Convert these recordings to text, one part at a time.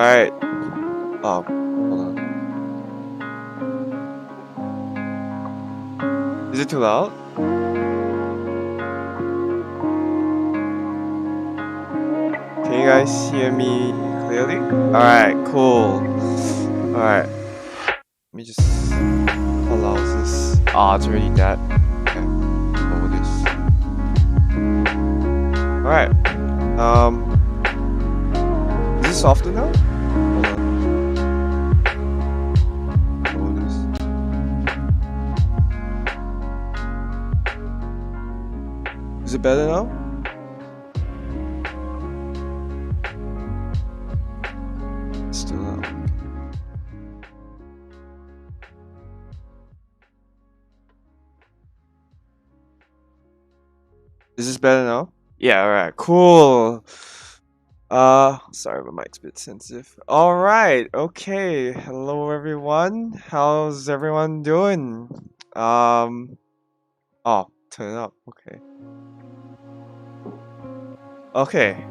Alright. Oh, hold on. Is it too loud? Can you guys hear me clearly? Alright, cool. Alright. Let me just allow this. Ah, it's already that. Okay. Lower this. Alright. Is this softer now? Hold on. Lower this. Is it better now? Still not. Is this better now? Yeah, alright, cool. Sorry, my mic's a bit sensitive. Alright, okay. Hello everyone. How's everyone doing? Oh, turn it up, okay. Okay.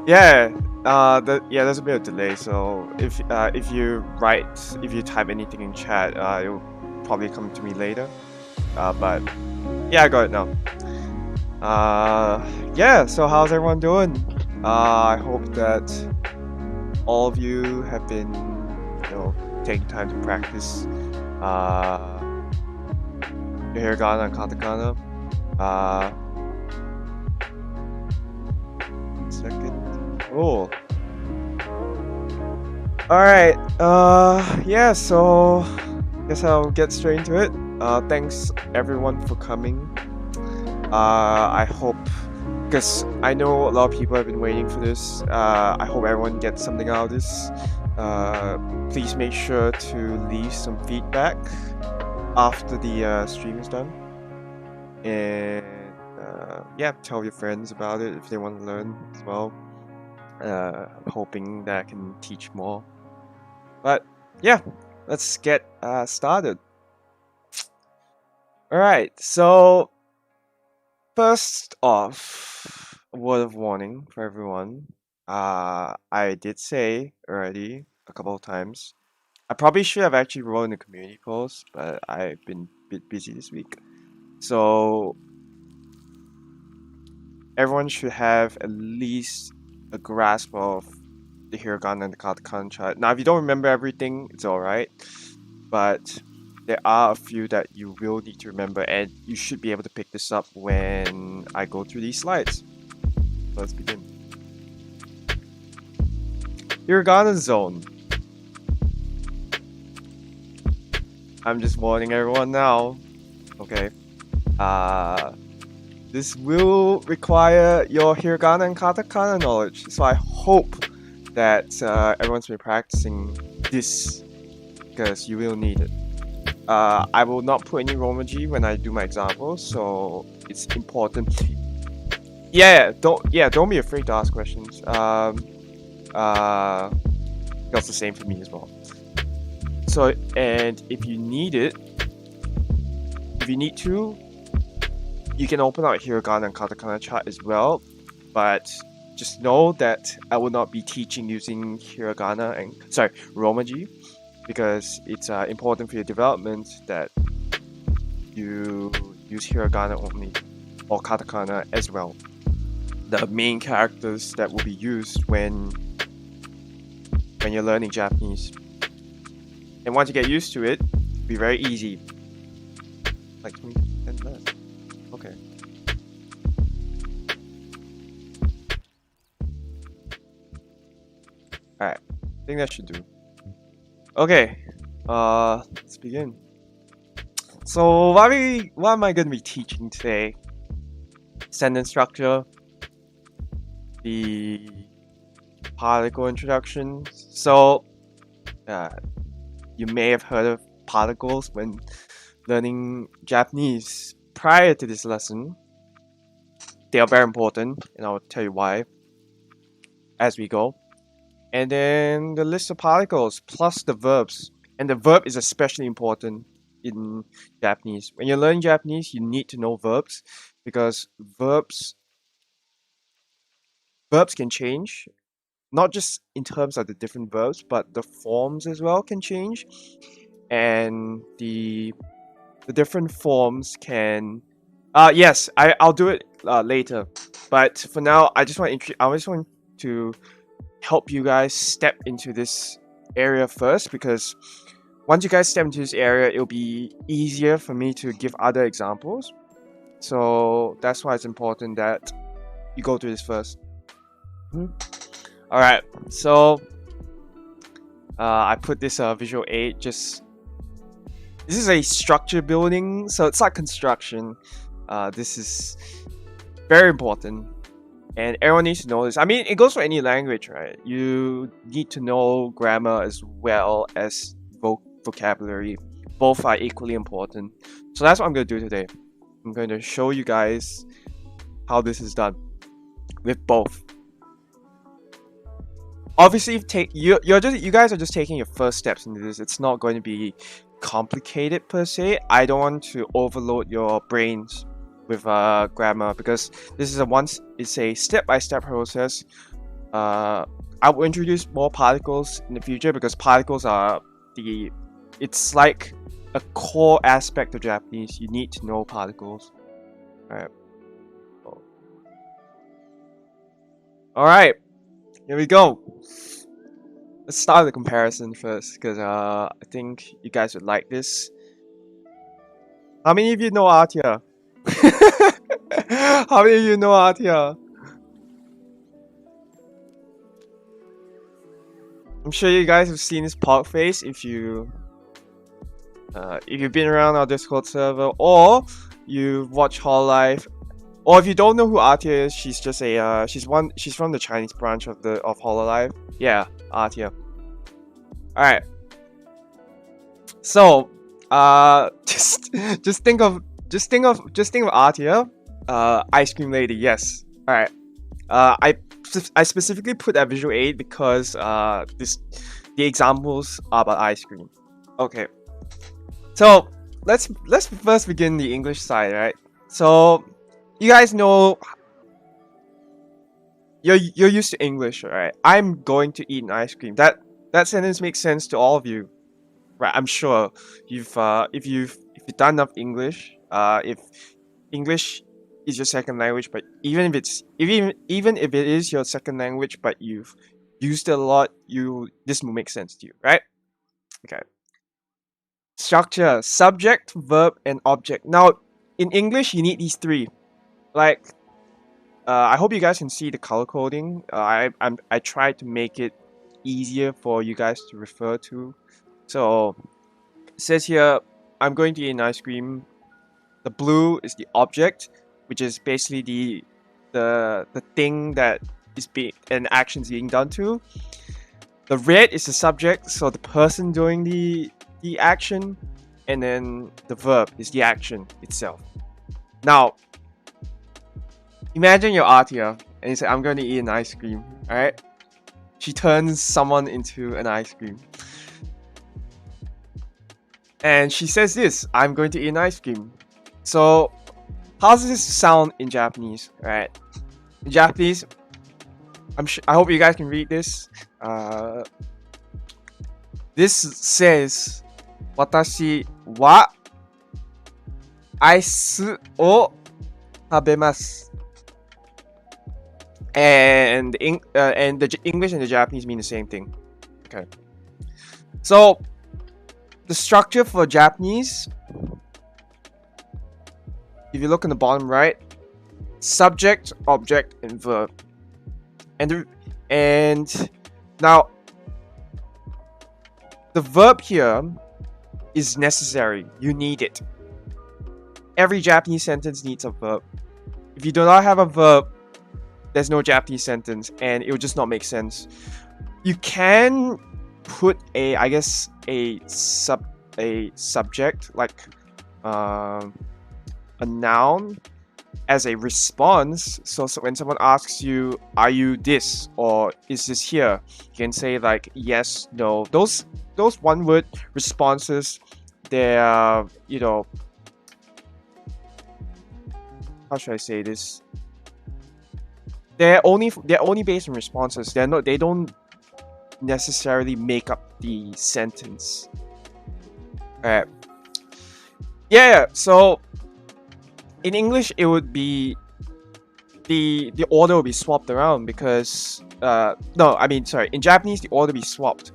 Yeah, there's a bit of delay, so if you type anything in chat, it'll probably come to me later. But yeah, I got it now. Yeah, so how's everyone doing? I hope that all of you have been, taking time to practice your hiragana and katakana. Second. Oh. Alright, yeah, so guess I'll get straight into it. Thanks everyone for coming. I hope, because I know a lot of people have been waiting for this. I hope everyone gets something out of this. Please make sure to leave some feedback after the stream is done. And yeah, tell your friends about it if they want to learn as well. I'm hoping that I can teach more. But yeah, let's get started. Alright, so first off, a word of warning for everyone. I did say already a couple of times. I probably should have actually wrote in the community post, but I've been a bit busy this week. So everyone should have at least a grasp of the hiragana and the katakana chart. Now, if you don't remember everything, it's alright, but there are a few that you will need to remember, and you should be able to pick this up when I go through these slides. Let's begin. Hiragana zone. I'm just warning everyone now. Okay. This will require your hiragana and katakana knowledge, so I hope that everyone's been practicing this, because you will need it. I will not put any romaji when I do my examples, so it's important. Don't be afraid to ask questions. That's the same for me as well. So, and if you need to, you can open out hiragana and katakana chart as well, but just know that I will not be teaching using romaji, because it's important for your development that you use hiragana only, or katakana as well. The main characters that will be used when you're learning Japanese. And once you get used to it, it'll be very easy. Like 10 minutes. Okay. Alright. I think that should do. Okay. Let's begin. So what am I gonna be teaching today? Sentence structure, the particle introduction. So you may have heard of particles when learning Japanese prior to this lesson. They are very important, and I'll tell you why as we go. And then the list of particles plus the verbs. And the verb is especially important in Japanese. When you're learning Japanese, you need to know verbs, because verbs verbs can change, not just in terms of the different verbs, but the forms as well can change, and the different forms can. Yes, I'll do it later, but for now, I just want to help you guys step into this area first, because once you guys step into this area, it'll be easier for me to give other examples. So that's why it's important that you go through this first. All right, so I put this visual aid. This is a structure building, so it's like construction. This is very important, and everyone needs to know this. I mean, it goes for any language, right? You need to know grammar as well as vocabulary. Both are equally important. So that's what I'm going to do today. I'm going to show you guys how this is done with both. Obviously, you guys are just taking your first steps into this. It's not going to be complicated per se. I don't want to overload your brains with grammar, because this is it's a step-by-step process. I will introduce more particles in the future, because particles are it's like a core aspect of Japanese. You need to know particles. All right, here we go. Let's start the comparison first, because I think you guys would like this. How many of you know Atia? How many of you know Atia? I'm sure you guys have seen his pog face if you've been around our Discord server, or you've watched Hololive, or if you don't know who Atia is, she's just a she's from the Chinese branch of Hololive. Yeah, Atia. All right. So, just think of Atia, ice cream lady. Yes. All right. I specifically put that visual aid because the examples are about ice cream. Okay. So let's first begin the English side, right? So you guys know you're used to English, right? I'm going to eat an ice cream. That sentence makes sense to all of you, right? I'm sure if you've done enough English, if English is your second language, but even if it is your second language, but you've used it a lot, this will make sense to you, right? Okay. Structure: subject, verb, and object. Now, in English, you need these three. Like, I hope you guys can see the color coding. I tried to make it easier for you guys to refer to. So, it says here, I'm going to eat an ice cream. The blue is the object, which is basically the thing that is an action is being done to. The red is the subject, so the person doing the action, and then the verb is the action itself. Now, imagine you're Atia and you say, I'm going to eat an ice cream, alright? She turns someone into an ice cream. And she says this, I'm going to eat an ice cream. So, how does this sound in Japanese, right? In Japanese, I hope you guys can read this. This says, 私はアイスを食べます. And the English and the Japanese mean the same thing. Okay. So, the structure for Japanese, if you look in the bottom right, subject, object, and verb. And now, the verb here is necessary. You need it. Every Japanese sentence needs a verb. If you do not have a verb, there's no Japanese sentence, and it will just not make sense. You can put a subject, like a noun, as a response. So when someone asks you, are you this, or is this here, you can say like yes, no. Those one word responses, they're how should I say this? they're only based on responses. They don't necessarily make up the sentence. Alright. Yeah, so in English it would be the order will be swapped around because in Japanese the order will be swapped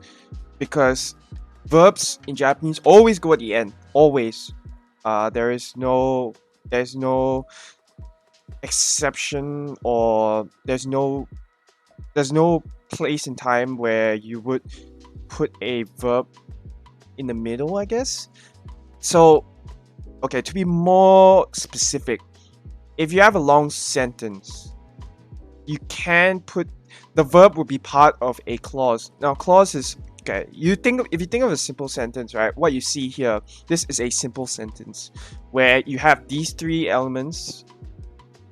because verbs in Japanese always go at the end. Always. There's no exception, or there's no place in time where you would put a verb in the middle, I guess. So, okay, to be more specific, if you have a long sentence, you can put the verb will be part of a clause. Now, clause is okay. If you think of a simple sentence, right? What you see here, this is a simple sentence where you have these three elements: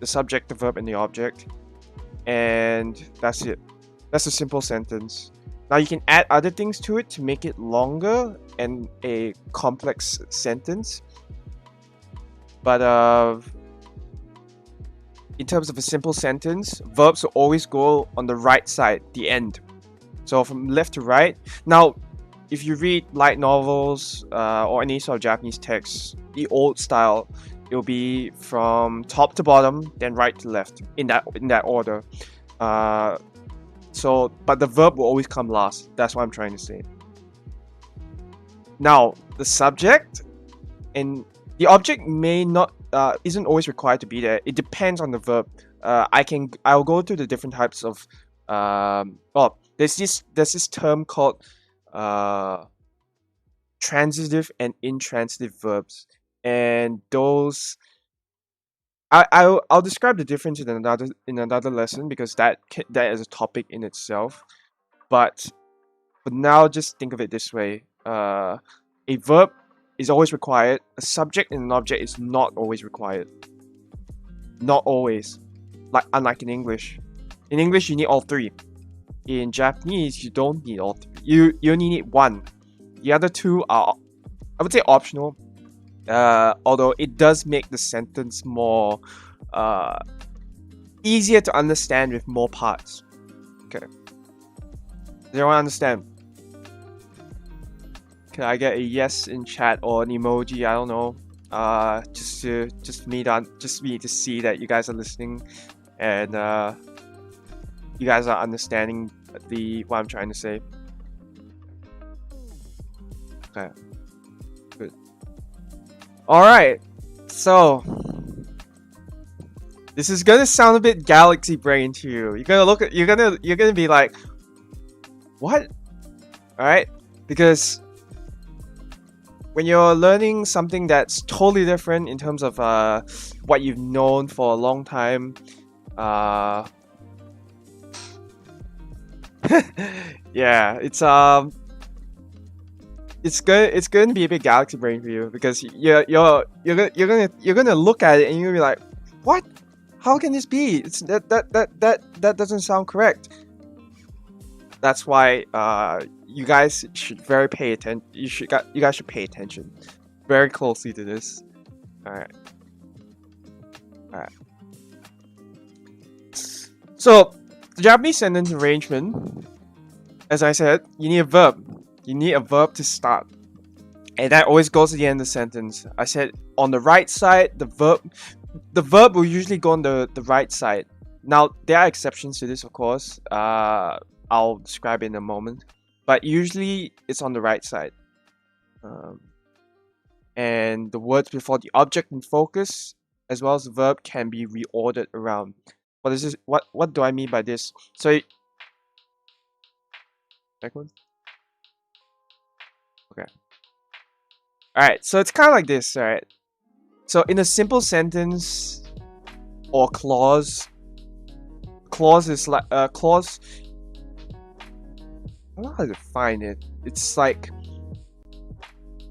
the subject, the verb, and the object, and that's it. That's a simple sentence. Now you can add other things to it to make it longer and a complex sentence. But in terms of a simple sentence, verbs will always go on the right side, the end. So from left to right. Now, if you read light novels or any sort of Japanese text, the old style, it will be from top to bottom, then right to left, in that order. But the verb will always come last. That's what I'm trying to say. Now, the subject and the object may not isn't always required to be there. It depends on the verb. I'll go to the different types of there's this term called transitive and intransitive verbs, and those I'll describe the difference in another lesson, because that is a topic in itself. But for now, just think of it this way: a verb is always required. A subject and an object is not always required. Not always. Unlike in English. In English, you need all three. In Japanese, you don't need all three. You only need one. The other two are, I would say, optional. Although it does make the sentence more easier to understand with more parts. Okay. Does everyone understand? Can I get a yes in chat or an emoji? I don't know. Just me to see that you guys are listening and you guys are understanding what I'm trying to say. Okay. Good. Alright. So this is gonna sound a bit galaxy brain to you. You're gonna be like, what? Alright? Because when you're learning something that's totally different in terms of what you've known for a long time, yeah, it's going to be a bit galaxy brain for you, because you're gonna look at it and you're gonna be like, what? How can this be? That doesn't sound correct. That's why you guys should pay attention. You guys should pay attention very closely to this. Alright. So the Japanese sentence arrangement, as I said, you need a verb. You need a verb to start, and that always goes to the end of the sentence. I said on the right side, the verb will usually go on the right side. Now there are exceptions to this, of course. I'll describe it in a moment, but usually it's on the right side. And the words before the object in focus, as well as the verb, can be reordered around. What do I mean by this? So, back one. Okay. Alright, so it's kind of like this, alright? So in a simple sentence or clause is like clause. I don't know how to define it. It's like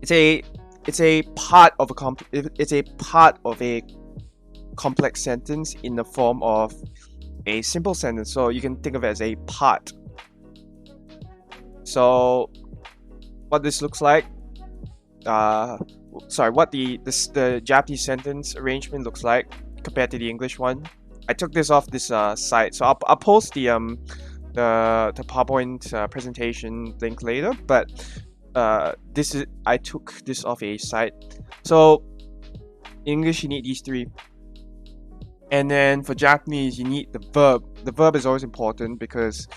it's a part of a complex sentence in the form of a simple sentence. So you can think of it as a part. So what this looks like, what the Japanese sentence arrangement looks like compared to the English one. I took this off this site, so I'll post the PowerPoint presentation link later. But I took this off a site. So in English you need these three, and then for Japanese you need the verb. The verb is always important because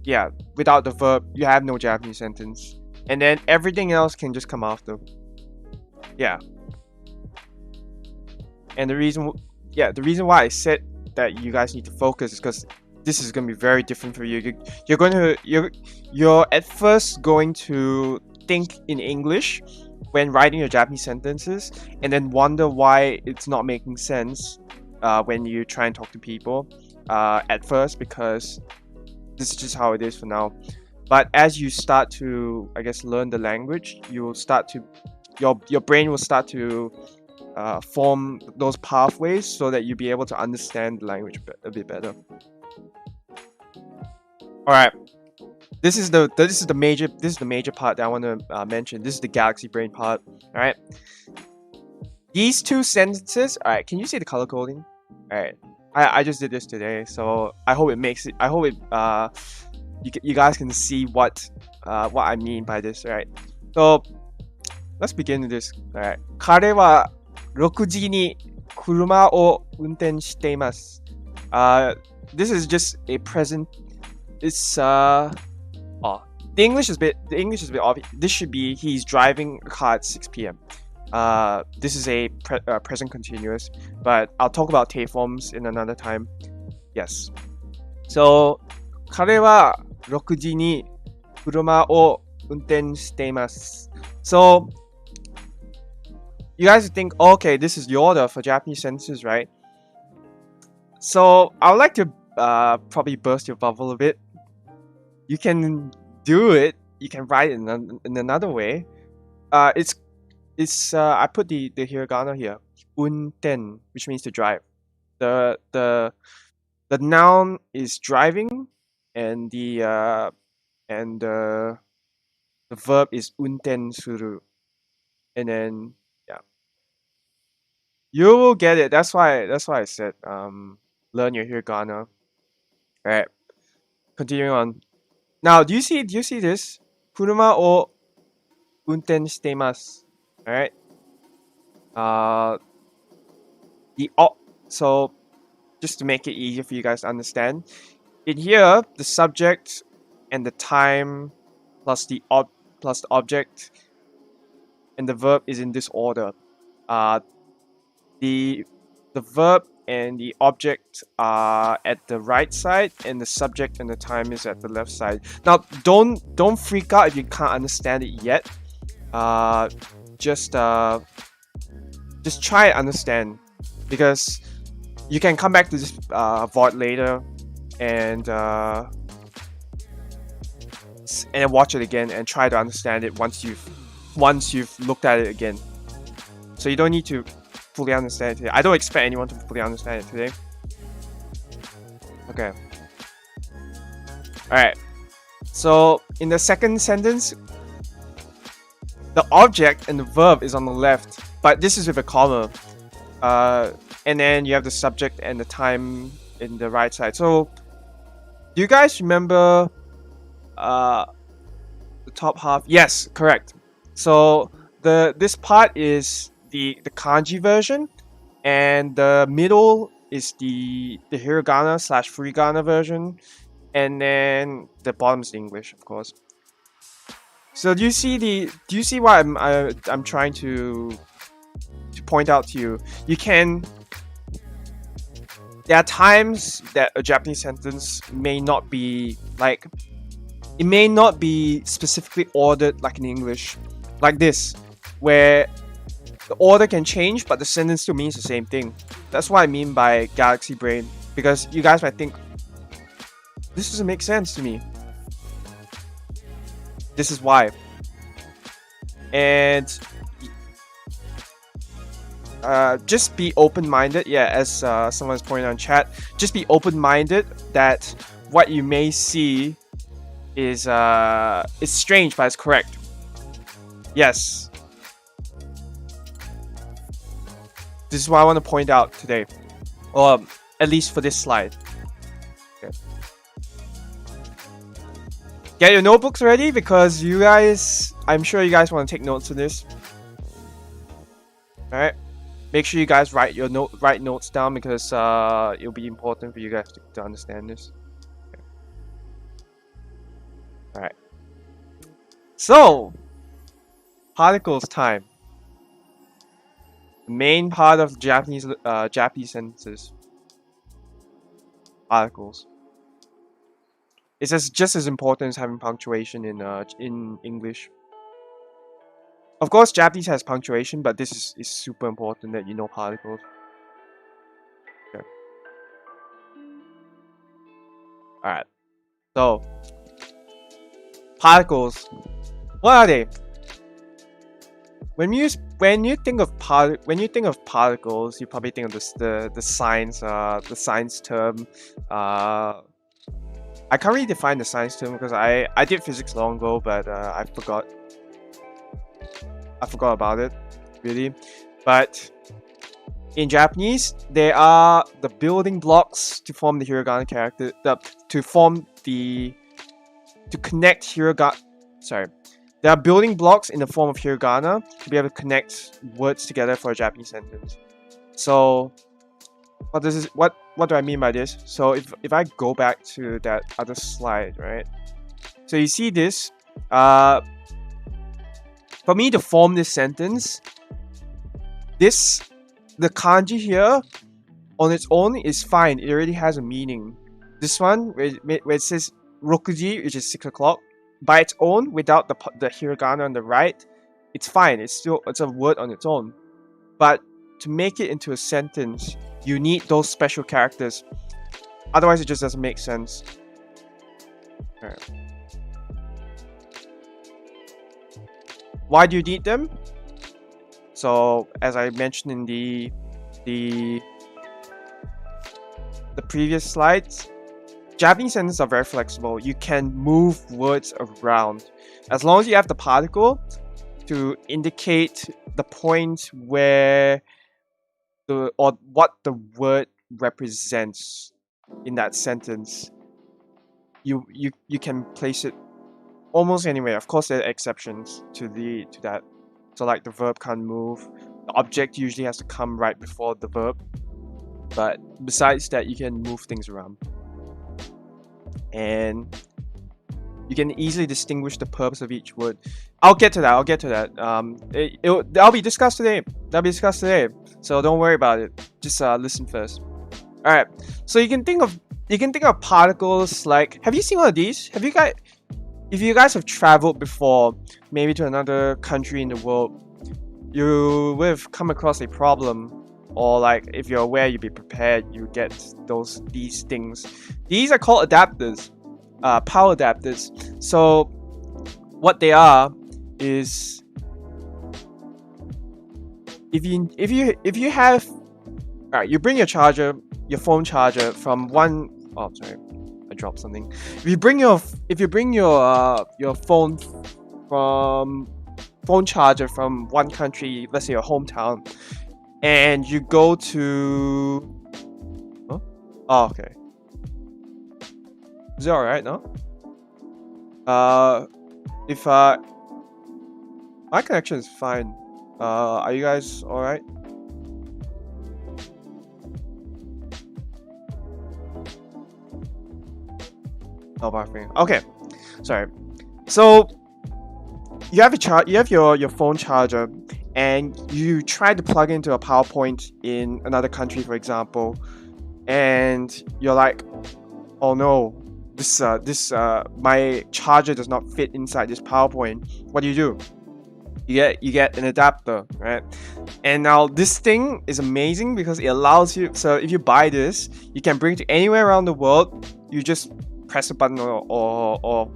yeah, without the verb you have no Japanese sentence, and then everything else can just come after. Yeah. And the reason why I said that you guys need to focus is because this is going to be very different for you. You're at first going to think in English when writing your Japanese sentences, and then wonder why it's not making sense when you try and talk to people at first, because this is just how it is for now. But as you start to, I guess, learn the language, you will start to your brain will start to form those pathways so that you'll be able to understand the language a bit better. All right, this is the major part that I want to mention. This is the galaxy brain part. All right, these two sentences. All right, can you see the color coding? All right, I just did this today, so I hope it makes it. I hope it you guys can see what I mean by this. All right, so let's begin with this. All right, 彼は6時に車を運転しています。This is just a present. It's the English is a bit obvious. This should be he's driving a car at 6 p.m. This is a present continuous, but I'll talk about Te forms in another time. Yes. So 彼は6時に車を運転しています。So you guys think, oh, okay, this is the order for Japanese sentences, right? So I would like to probably burst your bubble a bit. You can do it. You can write it in another way. It's I put the hiragana here, unten, which means to drive. The noun is driving, and the verb is unten suru, and then yeah, you will get it. That's why I said learn your hiragana. All right, continuing on. Now, do you see this? Kuruma o unten shiteimasu. All right. So just to make it easier for you guys to understand, in here the subject and the time plus the object and the verb is in this order. The verb and the object are at the right side, and the subject and the time is at the left side. Now, don't freak out if you can't understand it yet. Just try and understand, because you can come back to this VOD later and watch it again and try to understand it once you've looked at it again. So you don't need to fully understand it today. I don't expect anyone to fully understand it today. Okay. Alright. So in the second sentence, the object and the verb is on the left, but this is with a comma. And then you have the subject and the time in the right side. So do you guys remember the top half? Yes, correct. So this part is the kanji version, and the middle is the hiragana / furigana version, and then the bottom is the English, of course. So do you see what I'm trying to point out to you? There are times that a Japanese sentence may not be specifically ordered like in English, like this, where the order can change, but the sentence still means the same thing. That's what I mean by galaxy brain, because you guys might think, this doesn't make sense to me. This is why. And just be open-minded. Yeah, as someone's pointed out in chat, just be open-minded that what you may see is it's strange, but it's correct. Yes. This is what I want to point out today. at least for this slide. Okay. Get your notebooks ready because you guys, I'm sure you guys want to take notes of this. All right. Make sure you guys write notes down because it'll be important for you guys to understand this. Okay. All right. So, particles time. The main part of Japanese sentences. Particles. It's just as important as having punctuation in English. Of course, Japanese has punctuation, but this is super important that you know particles. Okay. All right. So, particles. What are they? When you think of particles, you probably think of the science term. I can't really define the science term because I did physics long ago, but I forgot about it really. But in Japanese, there are the building blocks to form the hiragana character. To connect hiragana. Sorry. There are building blocks in the form of hiragana to be able to connect words together for a Japanese sentence. So, what do I mean by this? So if I go back to that other slide, right? So you see this. For me to form this sentence, the kanji here on its own is fine. It already has a meaning. This one where it says rokuji, which is 6 o'clock. By its own, without the hiragana on the right, it's fine. It's a word on its own. But to make it into a sentence, you need those special characters. Otherwise, it just doesn't make sense. Right. Why do you need them? So, as I mentioned in the previous slides, Japanese sentences are very flexible. You can move words around. As long as you have the particle to indicate the point where what the word represents in that sentence, you can place it almost anywhere. Of course, there are exceptions to that. So like the verb can't move. The object usually has to come right before the verb. But besides that, you can move things around. And you can easily distinguish the purpose of each word. I'll get to that. That'll be discussed today. So don't worry about it. Just listen first. All right. So you can think of particles like. Have you seen one of these? If you guys have traveled before, maybe to another country in the world, you will have come across a problem. Or like if you're aware, you'll be prepared. You get these things. These are called adapters, power adapters. So what they are is if you have, alright, you bring your phone charger from one. Oh, sorry, I dropped something. If you bring your phone charger from one country, let's say your hometown. And you go to. Huh? Oh, okay. Is it alright now? If my connection is fine. Are you guys alright? Oh, barfing. Okay. Sorry. So you have your phone charger. And you try to plug into a PowerPoint in another country, for example, and you're like, "Oh no, my charger does not fit inside this PowerPoint." What do? You get an adapter, right? And now this thing is amazing because it allows you. So if you buy this, you can bring it to anywhere around the world. You just press a button or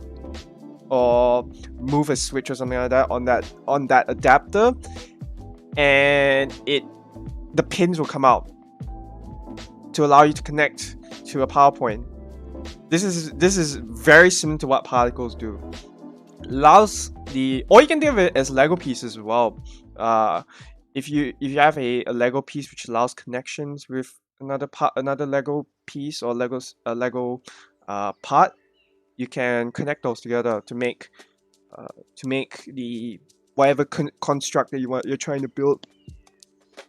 move a switch or something like that on that adapter. And the pins will come out to allow you to connect to a PowerPoint. This is very similar to what particles do. Or you can think of it as Lego pieces as well. If you have a Lego piece which allows connections with another Lego piece or Lego part, you can connect those together to make the whatever construct that you're trying to build.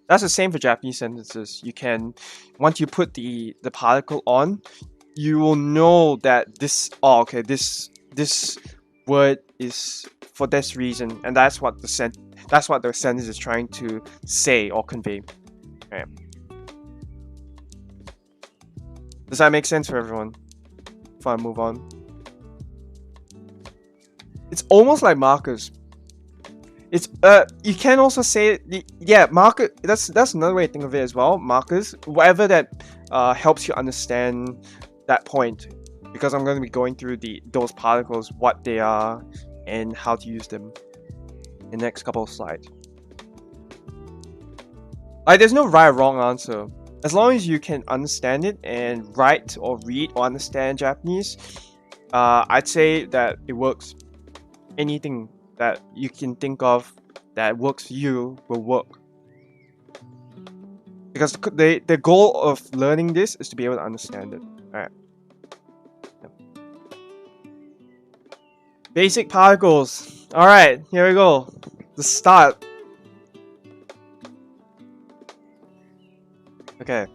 That's the same for Japanese sentences. You can, once you put the particle on, you will know that this word is for this reason, and that's what the sentence is trying to say or convey. Okay. Does that make sense for everyone? Before I move on, it's almost like markers. It's you can also say marker. That's another way to think of it as well. Markers, whatever that helps you understand that point, because I'm going to be going through those particles, what they are, and how to use them in the next couple of slides. Like, there's no right or wrong answer. As long as you can understand it and write or read or understand Japanese, I'd say that it works. Anything that you can think of that works for you will work. Because the goal of learning this is to be able to understand it. Alright. Yep. Basic particles. Alright, here we go. The start. Okay.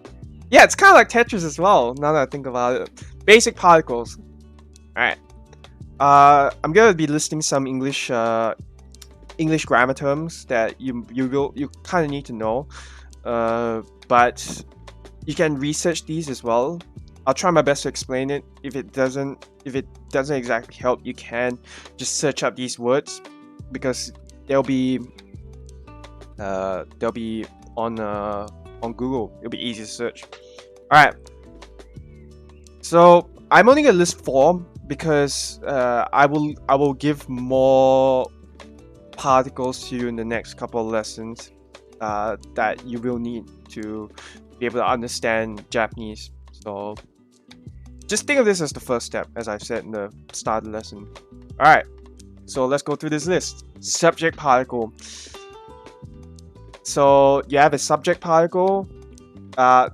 Yeah, it's kind of like Tetris as well, now that I think about it. Basic particles. Alright. I'm gonna be listing some English grammar terms that you kind of need to know, but you can research these as well. I'll try my best to explain it. If it doesn't exactly help, you can just search up these words, because they'll be on Google. It'll be easy to search. All right. So I'm only gonna list 4. Because I will give more particles to you in the next couple of lessons that you will need to be able to understand Japanese. So just think of this as the first step, as I've said in the start of the lesson. Alright, so let's go through this list. Subject particle. So you have a subject particle. Ga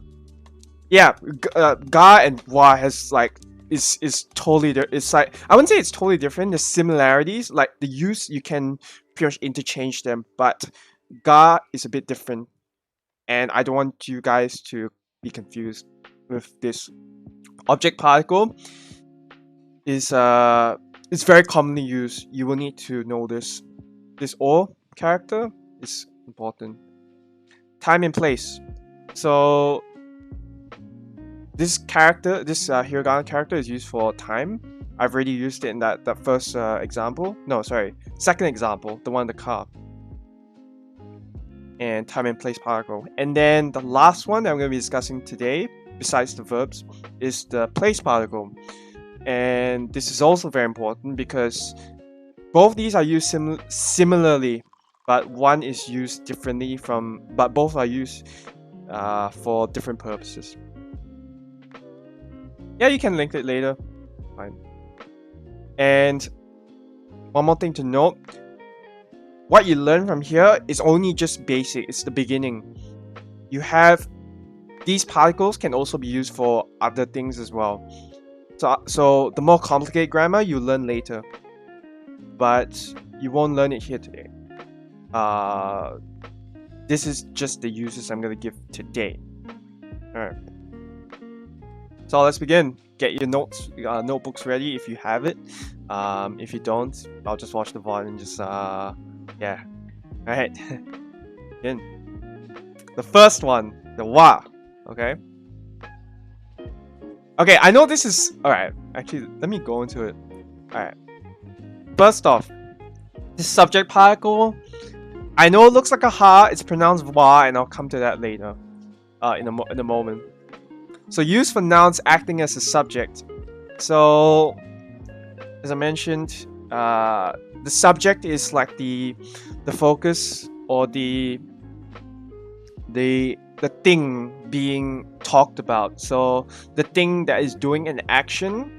and wa has like is totally it's like, I wouldn't say it's totally different. The similarities, like the use, you can pretty much interchange them, but ga is a bit different, and I don't want you guys to be confused with this. Object particle is it's very commonly used. You will need to know this. This or character is important. Time and place. So this hiragana character is used for time. I've already used it in that first example. No, sorry, second example, the one in the car. And time and place particle. And then the last one that I'm going to be discussing today, besides the verbs, is the place particle. And this is also very important because both these are used similarly, but one is used differently but both are used for different purposes. Yeah, you can link it later. Fine. And one more thing to note. What you learn from here is only just basic. It's the beginning. You have these particles can also be used for other things as well. So the more complicated grammar you learn later, but you won't learn it here today. This is just the uses I'm gonna give today. Alright. So let's begin. Get your notebooks ready if you have it. If you don't, I'll just watch the VOD and just yeah. Alright. Begin. The first one, the wa. Okay. Okay, I know this is alright. Actually, let me go into it. Alright. First off, this subject particle. I know it looks like a ha. It's pronounced wa, and I'll come to that later. In a moment. So used for nouns acting as a subject. So as I mentioned, the subject is like the focus or the thing being talked about. So the thing that is doing an action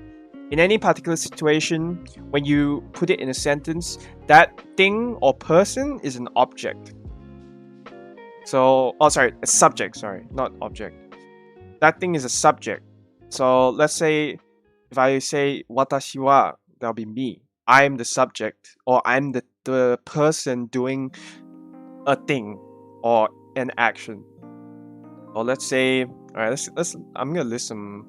in any particular situation, when you put it in a sentence, that thing or person is an object. So, a subject, sorry, not object. that thing is a subject. So let's say if I say watashi wa, that'll be me. I'm the subject, or I'm the person doing a thing or an action. Or let's say, all right, let's I'm gonna list some.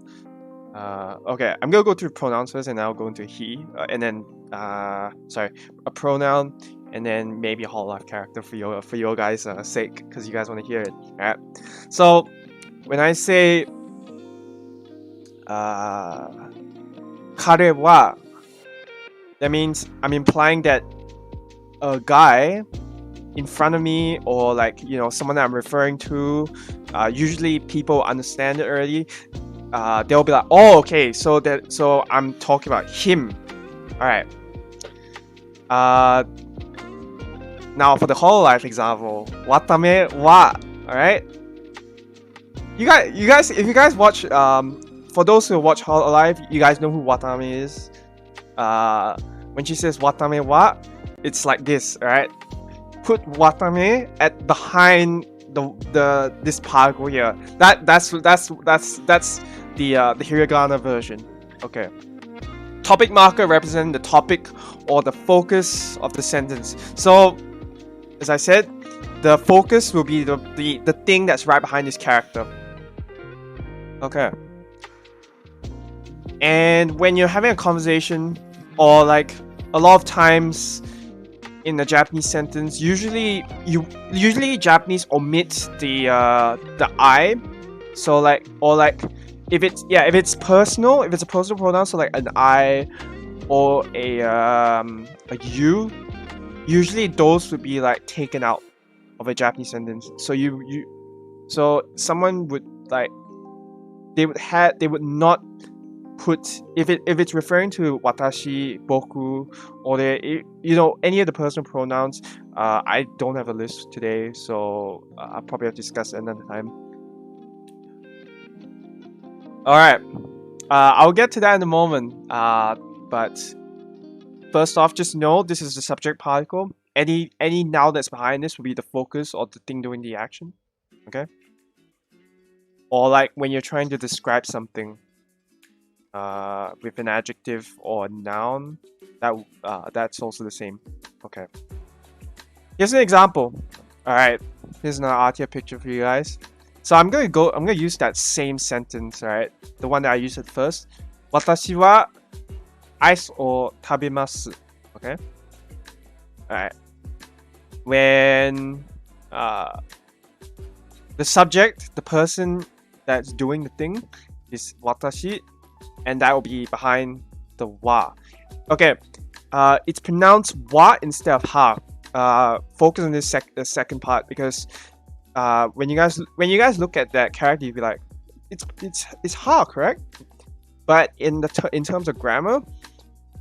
Okay, I'm gonna go through pronouns first, and I'll go into he, and then sorry, a pronoun, and then maybe a whole life character for your guys' sake, because you guys want to hear it. All right. So when I say kare wa, that means I'm implying that a guy in front of me, or like, you know, someone that I'm referring to, usually people understand it already. They'll be like, oh, okay, so I'm talking about him. All right. Now for the whole life example, watame wa. All right. You guys, if you guys watch, for those who watch Whole Life, you guys know who watame is. When she says watame wa, it's like this, all right? Put watame at behind this particle here. That's the hiragana version. Okay. Topic marker represents the topic or the focus of the sentence. So, as I said, the focus will be the thing that's right behind this character. Okay. And when you're having a conversation, or like a lot of times in a Japanese sentence, usually Japanese omits the I. So like, or like if it's personal, if it's a personal pronoun, so like an I or a you, usually those would be like taken out of a Japanese sentence. So so someone would like, they would not put, if it's referring to watashi, boku, or any of the personal pronouns. I don't have a list today, so I'll probably have to discuss it another time. Alright, I'll get to that in a moment, but first off, just know this is the subject particle. Any noun that's behind this will be the focus or the thing doing the action. Okay? Or like when you're trying to describe something with an adjective or a noun, that's also the same. Okay. Here's an example. Alright, here's another Artia picture for you guys. So I'm gonna use that same sentence, right? The one that I used at first. Watashi wa ice o tabemasu. Okay? Alright. When the subject, the person that's doing the thing, is watashi, and that will be behind the wa. Okay, it's pronounced wa instead of ha. Focus on this second part, because when you guys look at that character, you'll be like, it's ha, correct? But in terms of grammar,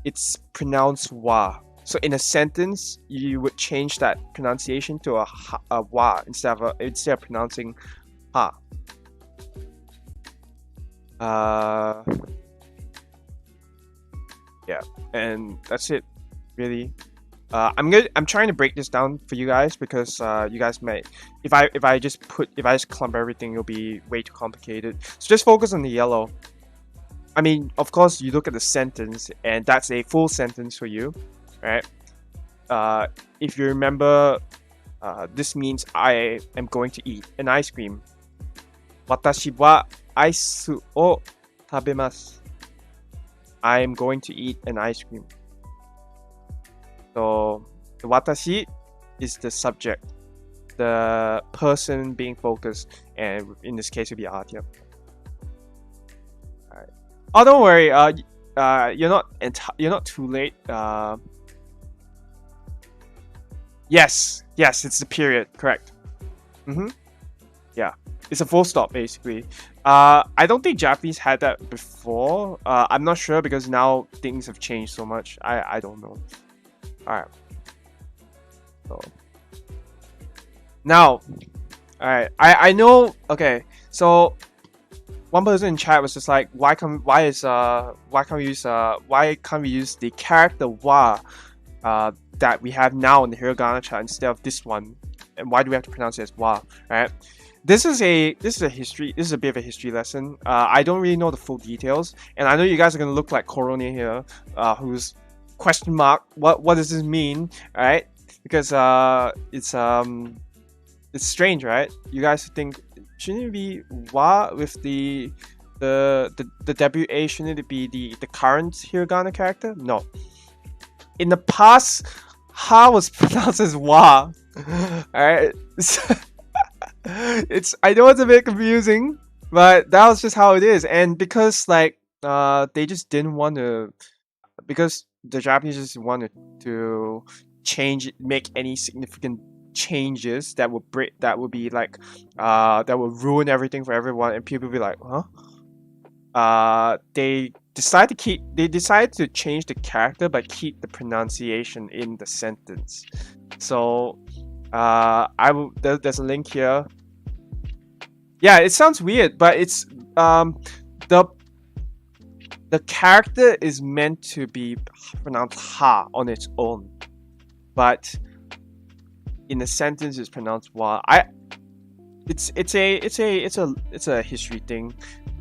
it's pronounced wa. So in a sentence, you would change that pronunciation to a wa instead of pronouncing ha. Yeah, and that's it, really. I'm trying to break this down for you guys, because you guys may, if I just clump everything, it'll be way too complicated. So just focus on the yellow. I mean, of course, you look at the sentence, and that's a full sentence for you, right? If you remember, this means I am going to eat an ice cream. Watashi wa aisu o tabemasu. I am going to eat an ice cream. So the watashi is the subject, the person being focused, and in this case, it would be Artia. Alright. Oh, don't worry. You're not too late. Yes, it's the period. Correct. Yeah, it's a full stop basically. I don't think Japanese had that before. I'm not sure, because now things have changed so much. I don't know. Alright. So now, alright. I know. Okay. So one person in chat was just like, why can't we use the character wa that we have now in the hiragana chat instead of this one, and why do we have to pronounce it as wa? Right? this is a history. This is a bit of a history lesson. I don't really know the full details, and I know you guys are gonna look like Corona here, who's question mark. What does this mean? All right, because it's strange, right? You guys think shouldn't it be wa with the WA? Shouldn't it be the current hiragana character? No. In the past, ha was pronounced as wa. Alright. I know it's a bit confusing, but that was just how it is. And because like they just didn't want to, because the Japanese just wanted to make any significant changes that would be like that would ruin everything for everyone, and people would be like, huh? They decided to change the character but keep the pronunciation in the sentence. So there's a link here. Yeah, it sounds weird, but it's the character is meant to be pronounced ha on its own, but in the sentence it's pronounced wa. It's a history thing.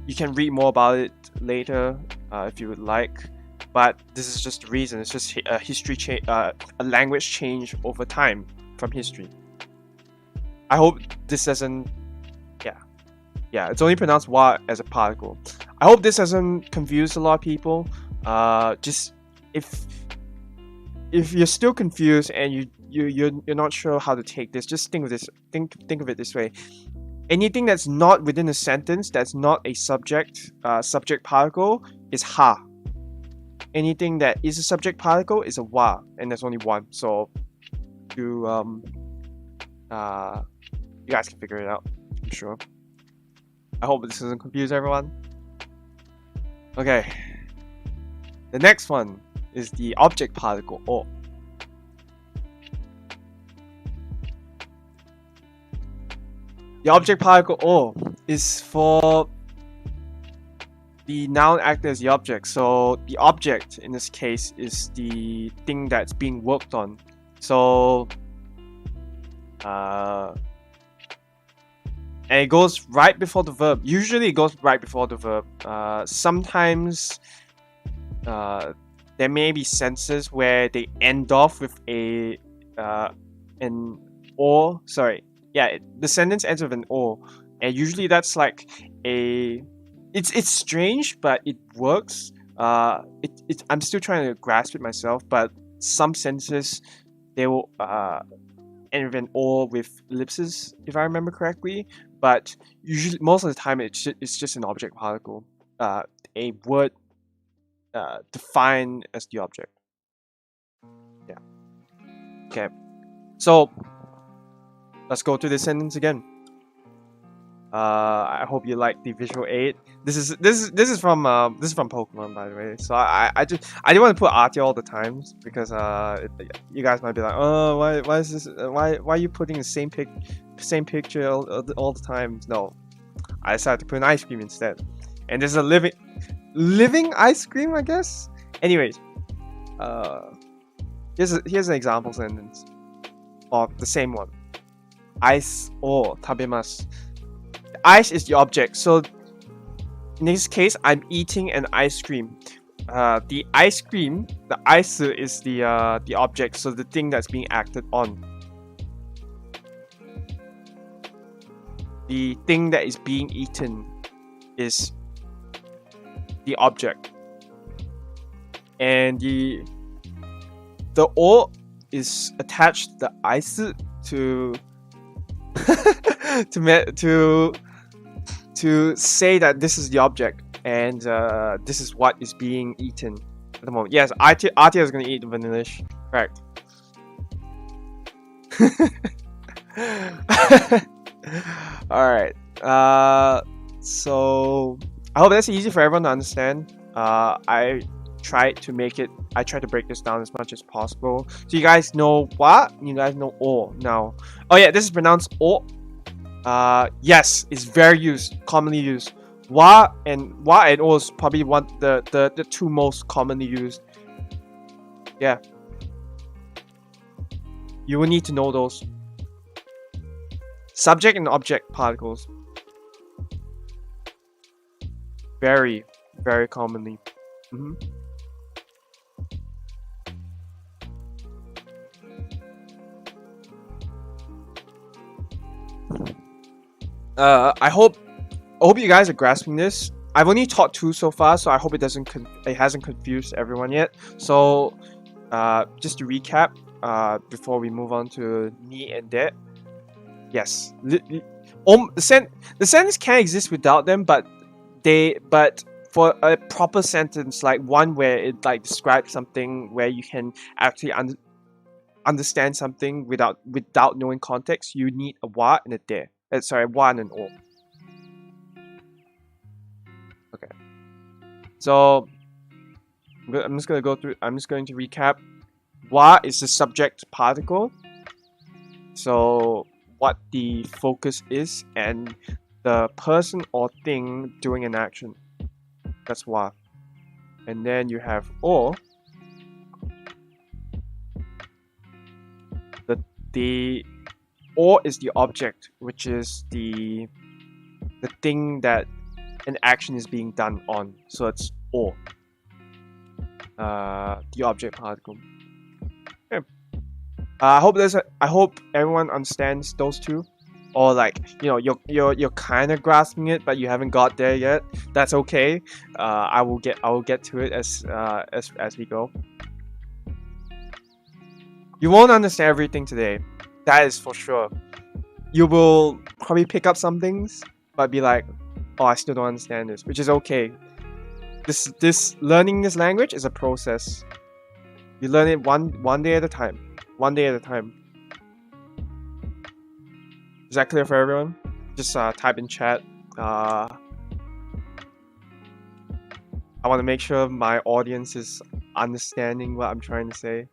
You can read more about it later if you would like, but this is just the reason. It's just a history change, a language change over time from history. I hope this doesn't. Yeah, it's only pronounced wa as a particle. I hope this doesn't confuse a lot of people. Just if you're still confused and you're not sure how to take this, just think of this. Think of it this way. Anything that's not within a sentence, that's not a subject particle, is ha. Anything that is a subject particle is a wa, and there's only one. So you guys can figure it out, I'm sure. I hope this doesn't confuse everyone. Okay. The next one is the object particle o. The object particle o is for the noun acting as the object. So the object in this case is the thing that's being worked on. So and it goes right before the verb. Usually it goes right before the verb. Sometimes there may be sentences where they end off with an or. Sorry. Yeah, the sentence ends with an or. And usually that's like it's strange, but it works. I'm still trying to grasp it myself, but some sentences they will end with an or with ellipses, if I remember correctly. But usually, most of the time, it's just an object particle, a word defined as the object. Yeah. Okay. So let's go through this sentence again. I hope you like the visual aid. This is from Pokemon, by the way. So I didn't want to put Artie all the times because you guys might be like, oh, why is this? Why are you putting the same picture all the time? No, I decided to put an ice cream instead, and there's a living ice cream, I guess. Anyways, here's an example sentence of the same one. Ice o tabemasu. Ice is the object, so in this case, I'm eating an ice cream. The ice cream, the ice is the object, so the thing that's being acted on. The thing that is being eaten is the object, and the o is attached to the ice to to say that this is the object and this is what is being eaten at the moment. Yes, Artia is going to eat the vanillish. Correct. Alright. So I hope that's easy for everyone to understand. I tried to break this down as much as possible. So you guys know what? You guys know o now. Oh yeah, this is pronounced o. Yes, it's very commonly used. Wa and o is probably the two most commonly used. Yeah. You will need to know those. Subject and object particles. Very, very commonly. I hope you guys are grasping this. I've only taught 2 so far, so I hope it hasn't confused everyone yet. So, just to recap, before we move on to ni and de. Yes, the sentence can exist without them, but for a proper sentence, like one where it like describes something where you can actually understand something without knowing context, you need a wa and a de. Sorry, wa and an o. Okay. So I'm just going to recap. Wa is the subject particle. So what the focus is and the person or thing doing an action. That's wa. And then you have o. The o is the object, which is the thing that an action is being done on. So it's o. The object particle. Okay. I hope everyone understands those two, or like you're kind of grasping it, but you haven't got there yet. That's okay. I will get to it as we go. You won't understand everything today. That is for sure. You will probably pick up some things, but be like, "Oh, I still don't understand this," which is okay. This learning this language is a process. You learn it one day at a time. One day at a time. Is that clear for everyone? Just type in chat. I want to make sure my audience is understanding what I'm trying to say.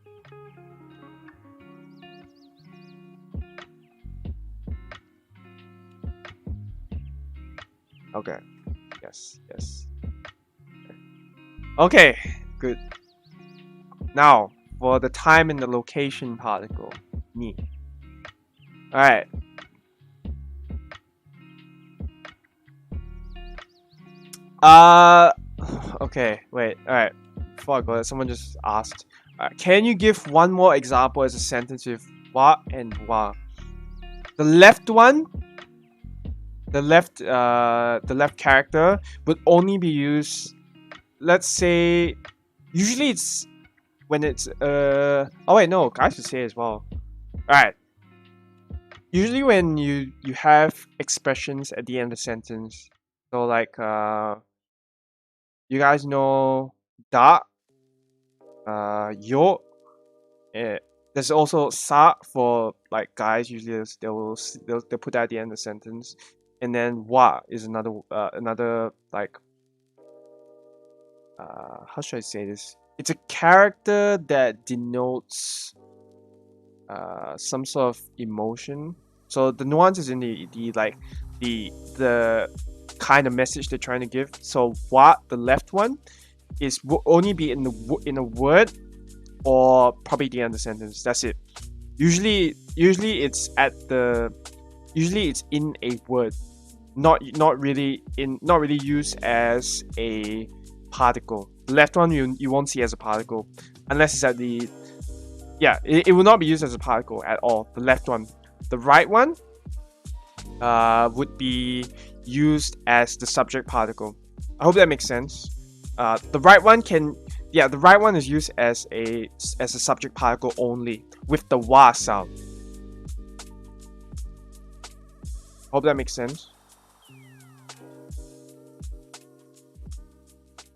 Okay. Yes. Okay, good. Now, for the time and the location particle, ni. Alright. Okay, wait, alright. Before I go there, someone just asked, can you give one more example as a sentence with wa and wa? The left one, the left character would only be used, let's say, usually it's when it's oh wait, no, I should say as well. Alright. Usually when you have expressions at the end of the sentence, so like you guys know da, yo, there's also sa for like guys. Usually they'll put that at the end of the sentence, and then wa is another like how should I say this? It's a character that denotes some sort of emotion. So the nuance is in the kind of message they're trying to give. So wa, the left one, will only be in a word or probably the end of the sentence. That's it. Usually it's in a word, not really used as a particle. The left one you won't see as a particle unless it's at the it will not be used as a particle at all. The left one. The right one would be used as the subject particle. I hope that makes sense. The right one is used as a subject particle only with the wa sound. Hope that makes sense.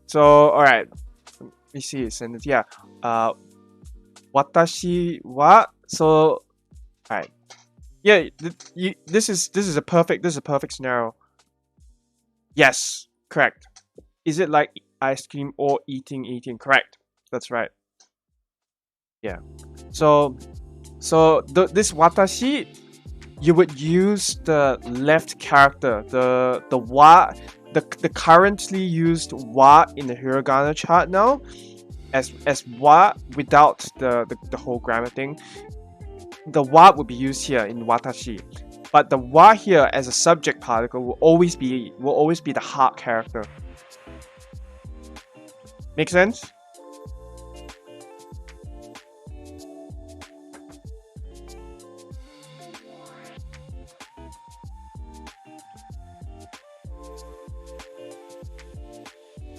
So alright, let me see a sentence. Watashi wa. So alright. Yeah, this is a perfect scenario. Yes, correct. Is it like ice cream or eating? Correct. That's right. Yeah. So this watashi, you would use the left character, the wa, the currently used wa in the hiragana chart now, as wa without the whole grammar thing. The wa would be used here in watashi, but the wa here as a subject particle will always be the heart character. Make sense?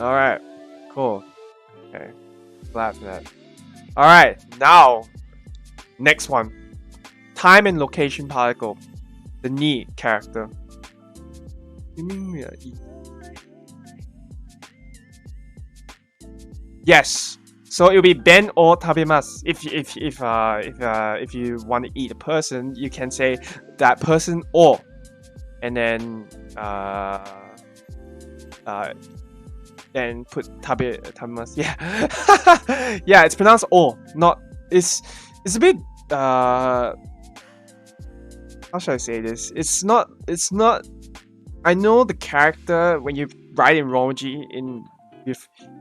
Alright, cool. Okay, glad for that. Alright, now, next one. Time and location particle. The ni character. Yes. So it'll be ben or tabemasu. If you want to eat a person, you can say that person or, and then put tabemasu. Yeah. Yeah, it's pronounced or, not it's a bit how should I say this? It's not I know the character when you write in Romaji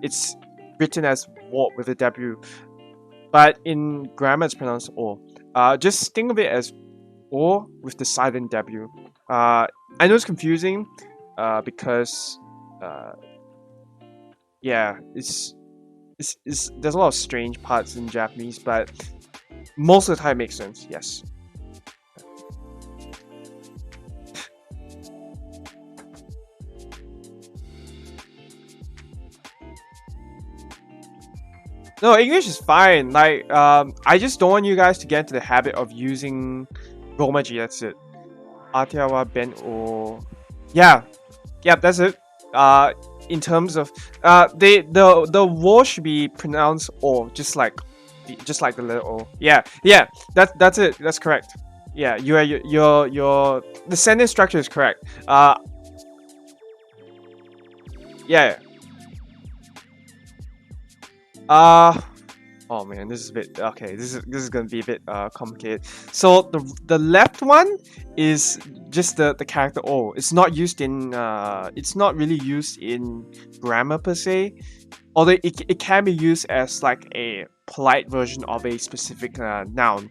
it's written as what with a W, but in grammar it's pronounced or. Just think of it as or with the silent W. I know it's confusing because yeah, it's there's a lot of strange parts in Japanese, but most of the time it makes sense. Yes. No, English is fine. Like, I just don't want you guys to get into the habit of using Romaji. That's it. Ateawa ben o. Yeah, that's it. In terms of the wo should be pronounced o, just like the letter o. Yeah. That's it. That's correct. Yeah, your the sentence structure is correct. Yeah. Oh man, this is a bit okay. This is gonna be a bit complicated. So the left one is just the character o. It's not used in it's not really used in grammar per se, although it can be used as like a polite version of a specific noun.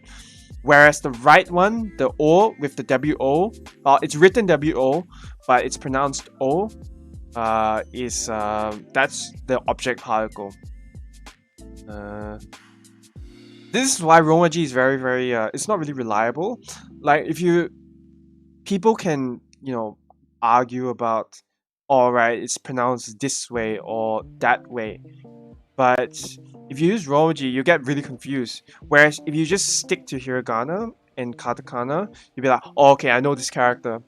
Whereas the right one, the o with the wo, it's written wo, but it's pronounced o. Is that's the object particle. This is why Romaji is very, very it's not really reliable. Like people can, argue about, alright, it's pronounced this way or that way, but if you use Romaji you get really confused. Whereas if you just stick to hiragana and katakana, you'll be like, oh, okay, I know this character.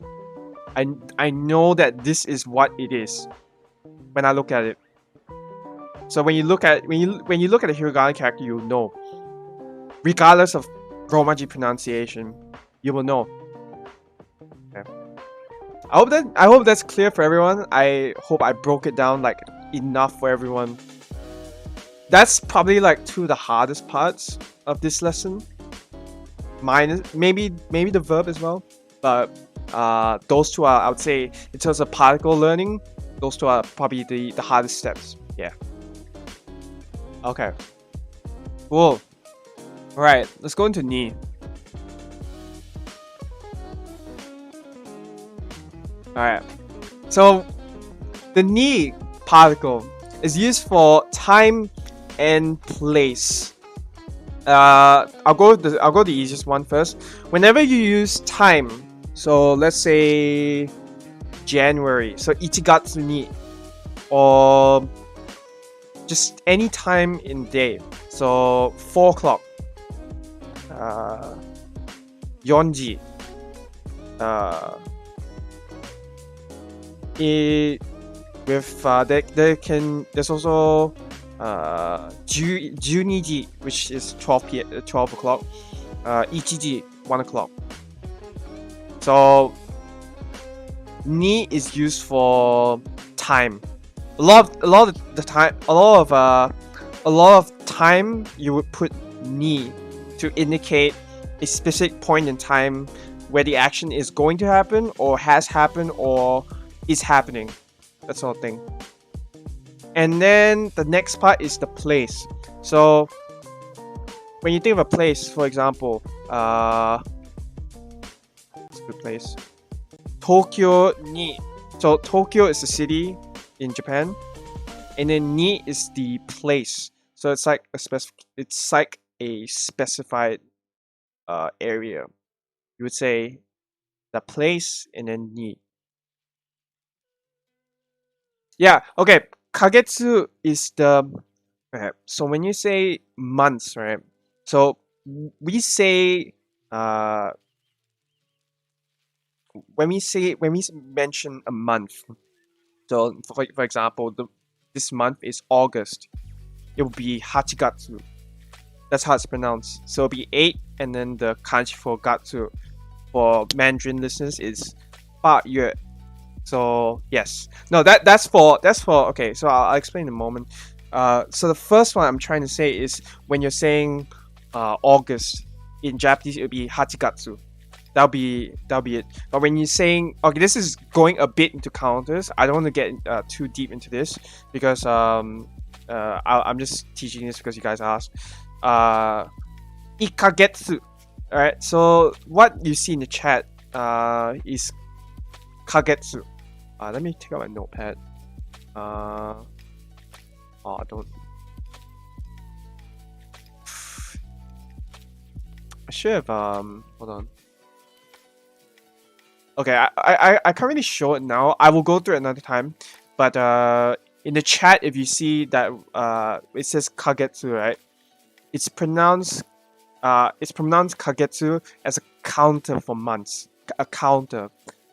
I know that this is what it is when I look at it. So when you look at a hiragana character, you'll know. Regardless of Romaji pronunciation, you will know. Okay. I hope that's clear for everyone. I hope I broke it down like enough for everyone. That's probably like two of the hardest parts of this lesson. Minus maybe the verb as well, but those two are, I would say, in terms of particle learning, those two are probably the hardest steps. Yeah. Okay. Cool. Alright, let's go into ni. Alright. So the ni particle is used for time and place. I'll go the easiest one first. Whenever you use time, so let's say January, so ichigatsu ni, or just any time in day, so 4 o'clock, yonji, there's also 12 which is 12 o'clock, 1 1 o'clock. So ni is used for time. A lot of time you would put ni to indicate a specific point in time where the action is going to happen or has happened or is happening. That sort of thing. And then the next part is the place. So when you think of a place, for example, good place. Tokyo ni. So Tokyo is the city in Japan, and then ni is the place. So it's like a specified area. You would say the place and then ni. Yeah, okay. Kagetsu is the so when you say months, right? So we say when we mention a month. So for example, this month is August. It will be Hachigatsu. That's how it's pronounced. So it'll be 8, and then the kanji for gatsu for Mandarin listeners is 8月. So yes, no, that's for okay. So I'll explain in a moment. So the first one I'm trying to say is when you're saying August in Japanese, it would be Hachigatsu. That'll be it. But when you're saying, okay, this is going a bit into counters. I don't want to get too deep into this because I'm just teaching this because you guys asked. Ikagetsu. All right. So what you see in the chat is kagetsu. Let me take out my notepad. I don't. I should have hold on. Okay, I can't really show it now. I will go through it another time. But in the chat, if you see that it says kagetsu, right? It's pronounced kagetsu as a counter for months. A counter.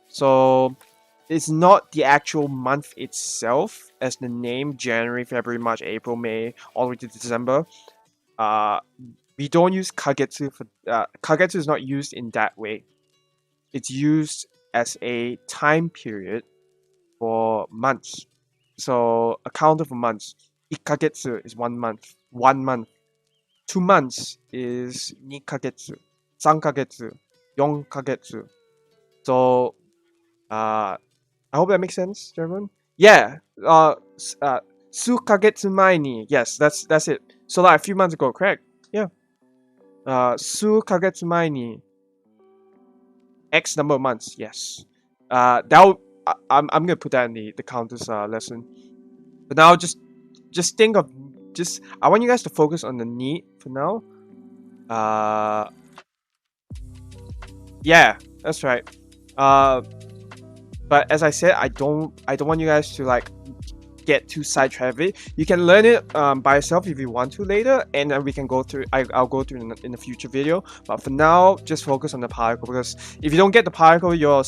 So it's not the actual month itself as the name January, February, March, April, May, all the way to December. We don't use kagetsu for kagetsu is not used in that way. It's used as a time period for months. So a counter for months. Ikkagetsu is 1 month. 1 month. 2 months is 2kagetsu. 3kagetsu. 4kagetsu. So I hope that makes sense to everyone. Yeah. 数ヶ月前に yes, that's it. So like a few months ago, correct? Yeah. 数ヶ月前に X number of months, yes. I'm gonna put that in the counters lesson. But now just think of I want you guys to focus on the need for now. Yeah, that's right. But as I said, I don't want you guys to like get too sidetracked. You can learn it by yourself if you want to later, and then we can go through. I'll go through in a future video. But for now, just focus on the particle, because if you don't get the particle, your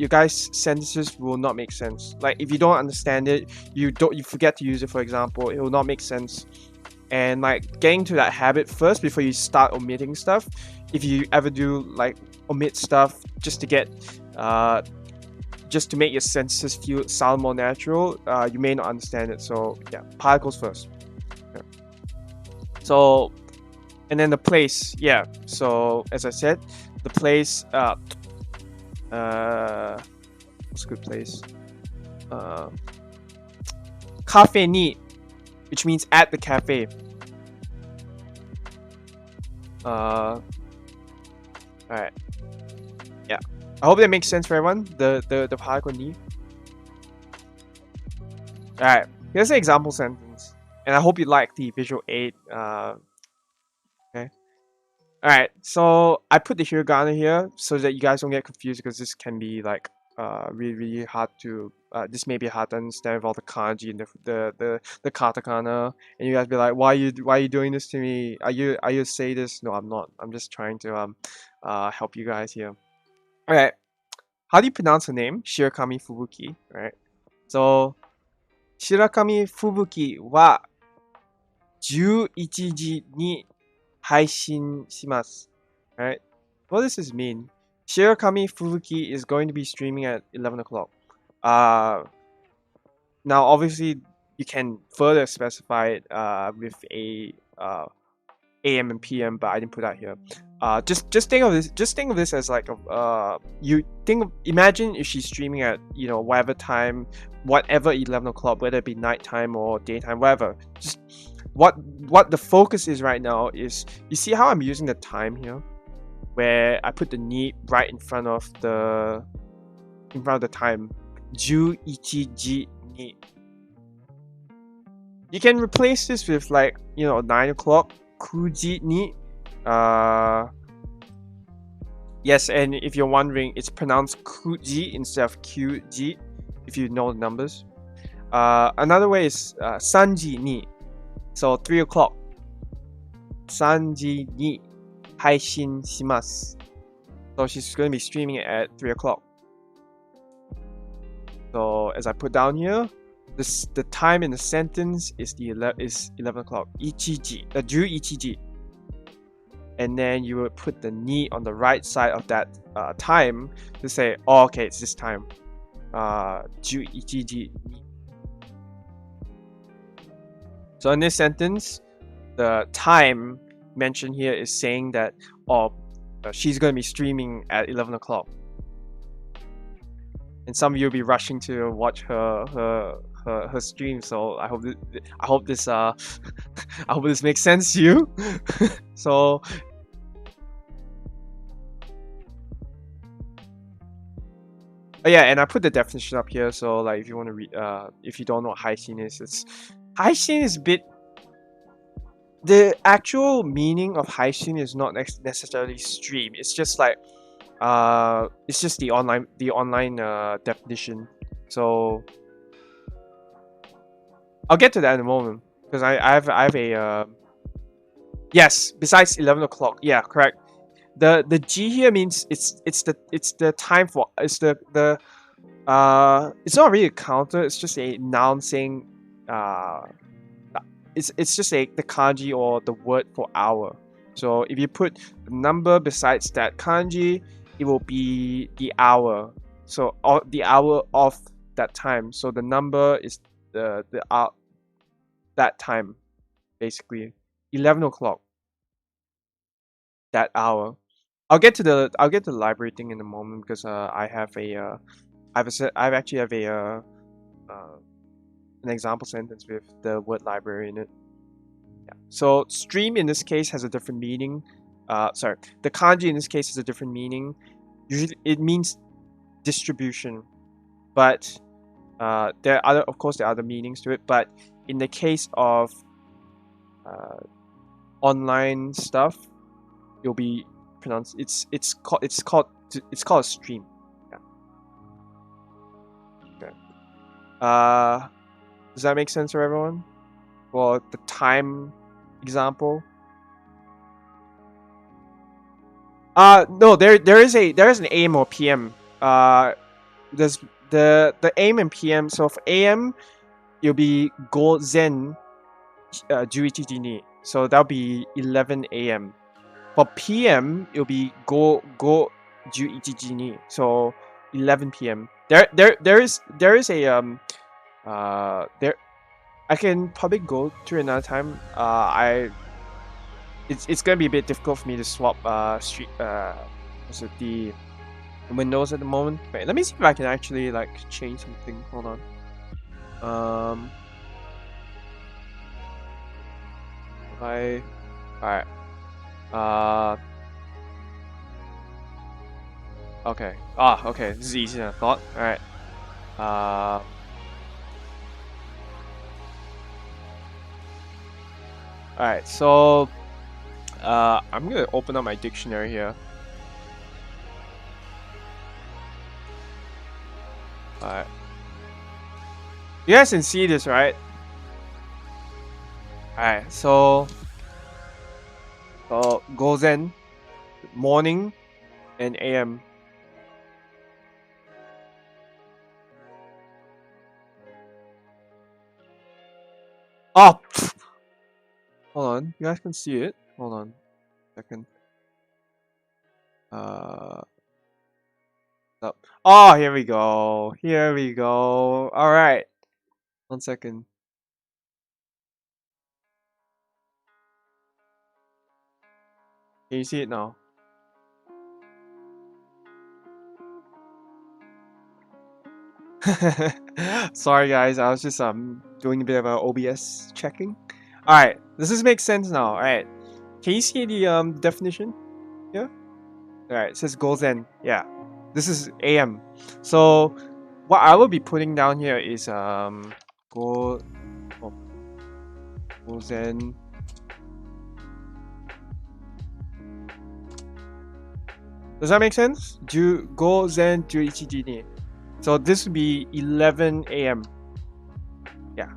guys' sentences will not make sense. Like if you don't understand it, you forget to use it. For example, it will not make sense. And like getting to that habit first before you start omitting stuff. If you ever do like omit stuff just to get just to make your sentences sound more natural, you may not understand it. So yeah, particles first. Okay. So, and then the place, yeah. So as I said, the place, what's a good place? Cafe ni, which means at the cafe. All right. Yeah. I hope that makes sense for everyone. The particle ni. Alright, here's an example sentence. And I hope you like the visual aid. Okay. Alright, so I put the hiragana here so that you guys don't get confused, because this can be like really hard to this may be hard to understand with all the kanji and the katakana, and you guys be like, why are you doing this to me? Are you a sadist? No, I'm not. I'm just trying to help you guys here. Alright, how do you pronounce her name? Shirakami Fubuki, right? So, Shirakami Fubuki wa 11時に配信します. Right? What does this mean? Shirakami Fubuki is going to be streaming at 11 o'clock. Now, obviously, you can further specify it with a AM and PM, but I didn't put that here. Just think of this. Just think of this as like imagine if she's streaming at whatever time, whatever 11 o'clock, whether it be nighttime or daytime, whatever. Just what the focus is right now is, you see how I'm using the time here. where I put the ni right in front of the time. 11時に. You can replace this with like, 9 o'clock. 9時に. Yes, and if you're wondering, it's pronounced 9時 instead of 9時 if you know the numbers. Another way is 3時に. So 3 o'clock. 3時に配信します. So she's going to be streaming it at 3 o'clock. So as I put down here, the time in the sentence is 11 o'clock. 11時, 11時. And then you would put the ni on the right side of that time to say, oh, okay, it's this time. 11時. So in this sentence, the time mentioned here is saying that, she's going to be streaming at 11 o'clock. And some of you will be rushing to watch her stream. So I hope this I hope this makes sense to you. So yeah, and I put the definition up here. So like, if you want to read, if you don't know what haishin is, haishin is a bit. The actual meaning of haishin is not necessarily stream. It's just like, it's just the online definition. So I'll get to that in a moment, because I have a yes, besides 11 o'clock. Yeah, correct. The G here means it's the time for, it's the it's not really a counter, it's just a noun saying it's just the kanji or the word for hour. So if you put the number besides that kanji, it will be the hour. So the hour of that time. So the number is the that time, basically 11 o'clock. That hour. I'll get to the library thing in a moment, because I actually have an example sentence with the word library in it. Yeah. So stream in this case has a different meaning. Sorry, the kanji in this case has a different meaning. Usually it means distribution, but there are other meanings to it. But in the case of online stuff, it'll be pronounced. It's called a stream. Yeah. Okay. Does that make sense for everyone? For the time example. No, there is an AM or PM. There's the AM and PM. So for AM, it'll be gozen 11時に. So that'll be 11 AM. For PM, it'll be go 11時に. So 11 PM. There is a there. I can probably go through another time. It's gonna be a bit difficult for me to swap the windows at the moment. Wait, let me see if I can actually like change something. Hold on. Alright. Okay. Okay. This is easier than I thought. Alright. Alright, so I'm gonna open up my dictionary here. Alright. You guys can see this, right? Alright, so gozen, morning, and AM. Oh! Hold on, you guys can see it. Hold on a second. Oh, here we go. Here we go. Alright. 1 second. Can you see it now? Sorry guys, I was just doing a bit of a OBS checking. Alright, does this make sense now? Alright. Can you see the definition? Yeah? Alright, it says gozen. Yeah. This is AM. So what I will be putting down here is gozen. Does that make sense? Gozen 11時に. So this would be 11 AM. Yeah.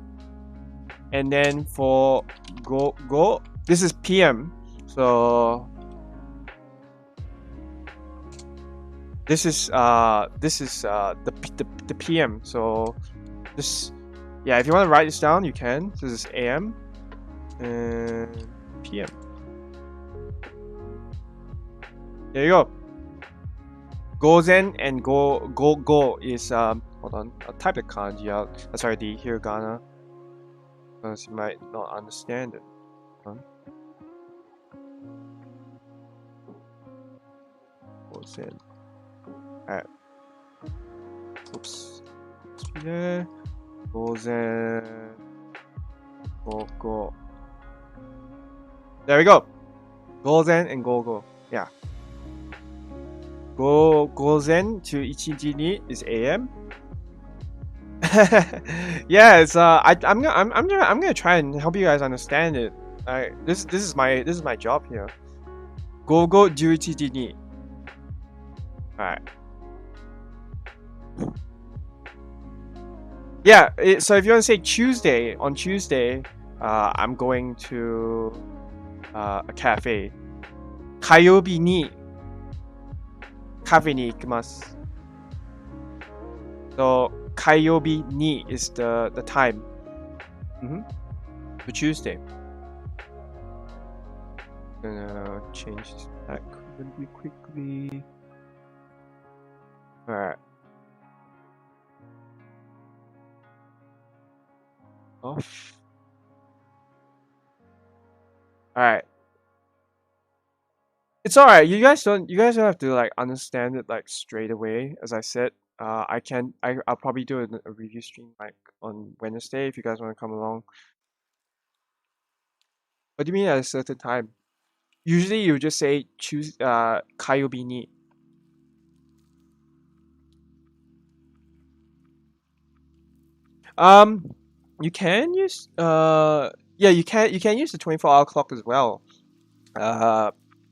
And then for go, this is PM. So this is the PM. So this, yeah, if you want to write this down, you can. This is AM and PM. There you go. Gozen and go is hold on, I'll type the kanji out. Sorry, the hiragana, because you might not understand it. Gozen. Alright. Oops. Yeah. Gozen. Go. There we go. Gozen and go. Yeah. Gozen to 11時に is AM. Yeah, it's I'm gonna try and help you guys understand it. This is my job here. Go 11時に. Alright. Yeah, so if you want to say Tuesday, on Tuesday, I'm going to a cafe. 火曜日に カフェに行きます. So 火曜日に is the time. For Tuesday. Gonna change this back really quickly. Alright. Off. Alright. It's alright. You guys don't have to like understand it like straight away. As I said, I'll probably do a review stream like on Wednesday if you guys want to come along. What do you mean at a certain time? Usually you just say choose 火曜日に. You can use yeah, you can use the 24-hour clock as well.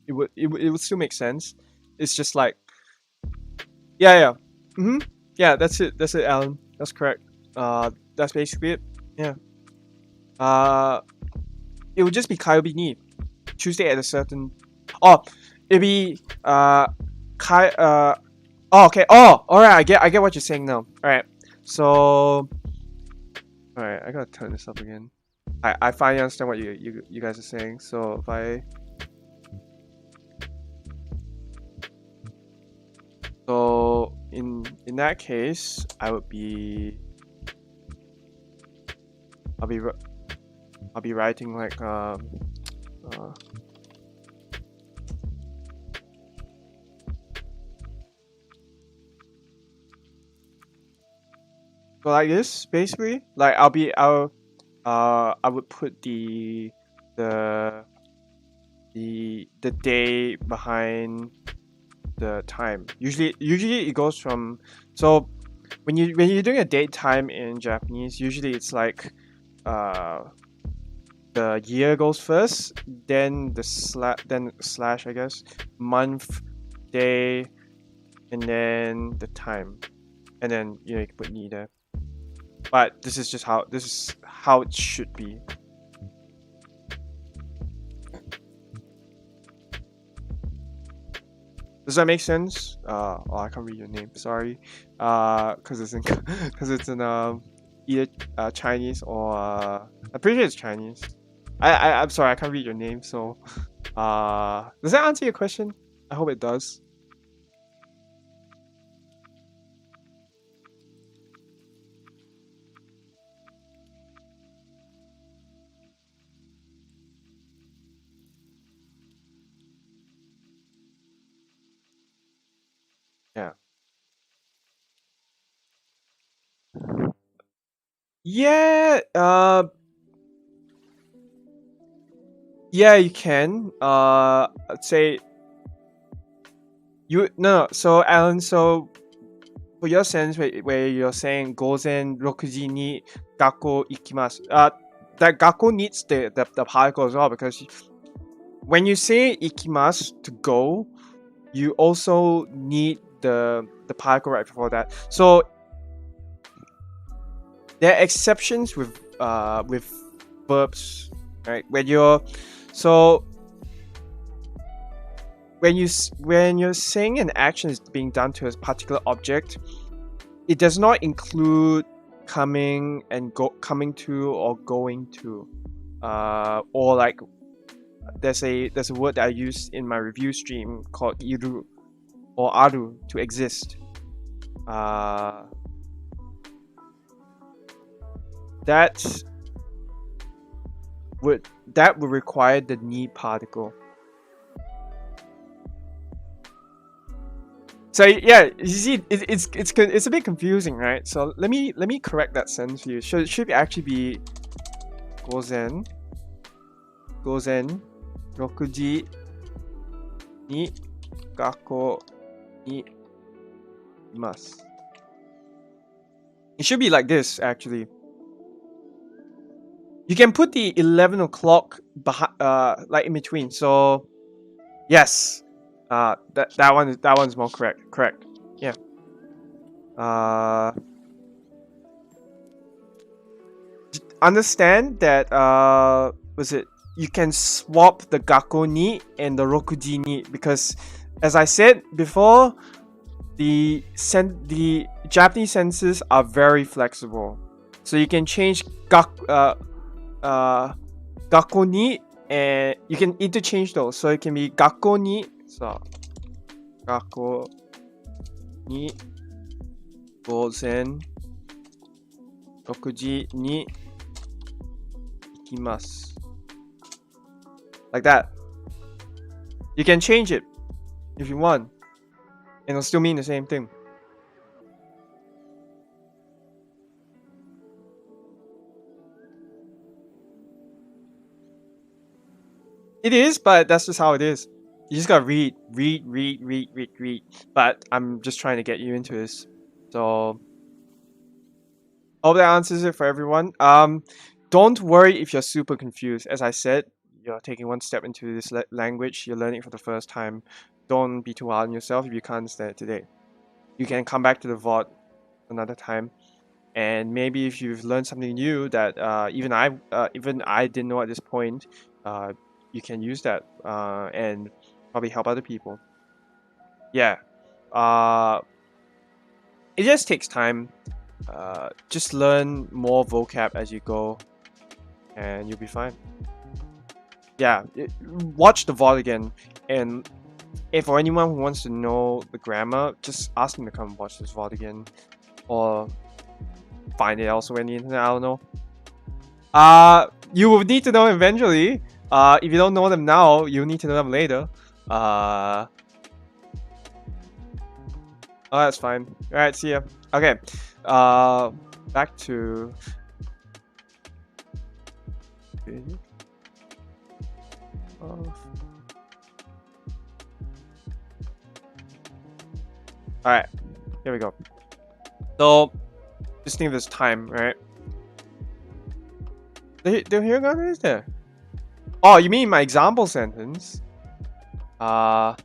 It would still make sense. It's just like, yeah. Yeah, that's it, Alan. That's correct. That's basically it. Yeah. It would just be 火曜日に Tuesday at a certain. Oh, it'd be oh, okay. Oh, all right. I get what you're saying now. All right. So, all right. I gotta turn this up again. I finally understand what you guys are saying. So if I. So in that case, I'll be writing like so like this basically. Like I would put the day behind the time. Usually it goes from, so when you're doing a date time in Japanese, usually it's like the year goes first, then the slash I guess, month, day, and then the time, and then you can put ni there. But this is how it should be. Does that make sense? Oh, I can't read your name. Sorry. Cause it's in either Chinese or I'm pretty sure it's Chinese. I'm sorry, I can't read your name. So, does that answer your question? I hope it does. Yeah. Yeah. Yeah, you can. I'd say. No. So Alan, so for your sense where you're saying gozen 6時に学校行きます. That 学校 needs the particle as well, because when you say 行きます to go, you also need the particle right before that. So there are exceptions with verbs, right? When you're saying an action is being done to a particular object, it does not include coming to or going to, or like there's a word that I used in my review stream called iru or aru, to exist. That would require the ni particle. So yeah, you see, it's a bit confusing, right? So let me correct that sentence for you. Should actually be gozen 6時に学校にいます. It should be like this, actually. You can put the 11 o'clock behind, like in between. So yes, that one's more correct. Yeah. Understand that was it? You can swap the gakko ni and the rokuji ni, because, as I said before, the Japanese sentences are very flexible. So you can change gakko ni, and you can interchange those. So it can be gakko ni, so gakko ni gozen 6時に行きます. Like that. You can change it if you want, and it'll still mean the same thing. It is, but that's just how it is. You just gotta read. But I'm just trying to get you into this. So hope that answers it for everyone. Don't worry if you're super confused. As I said, you're taking one step into this language. You're learning it for the first time. Don't be too hard on yourself if you can't understand it today. You can come back to the VOD another time, and maybe if you've learned something new that even I didn't know at this point, you can use that and probably help other people. Yeah. It just takes time. Just learn more vocab as you go, and you'll be fine. Yeah, watch the VOD again, and if for anyone who wants to know the grammar, just ask them to come watch this VOD again, or find it elsewhere on the internet. I don't know. You will need to know eventually. If you don't know them now, you'll need to know them later. Oh, that's fine. Alright, see ya. Okay. Back to... Alright, here we go. So, just think of this time, right? The hiragana is there. Oh, you mean my example sentence? The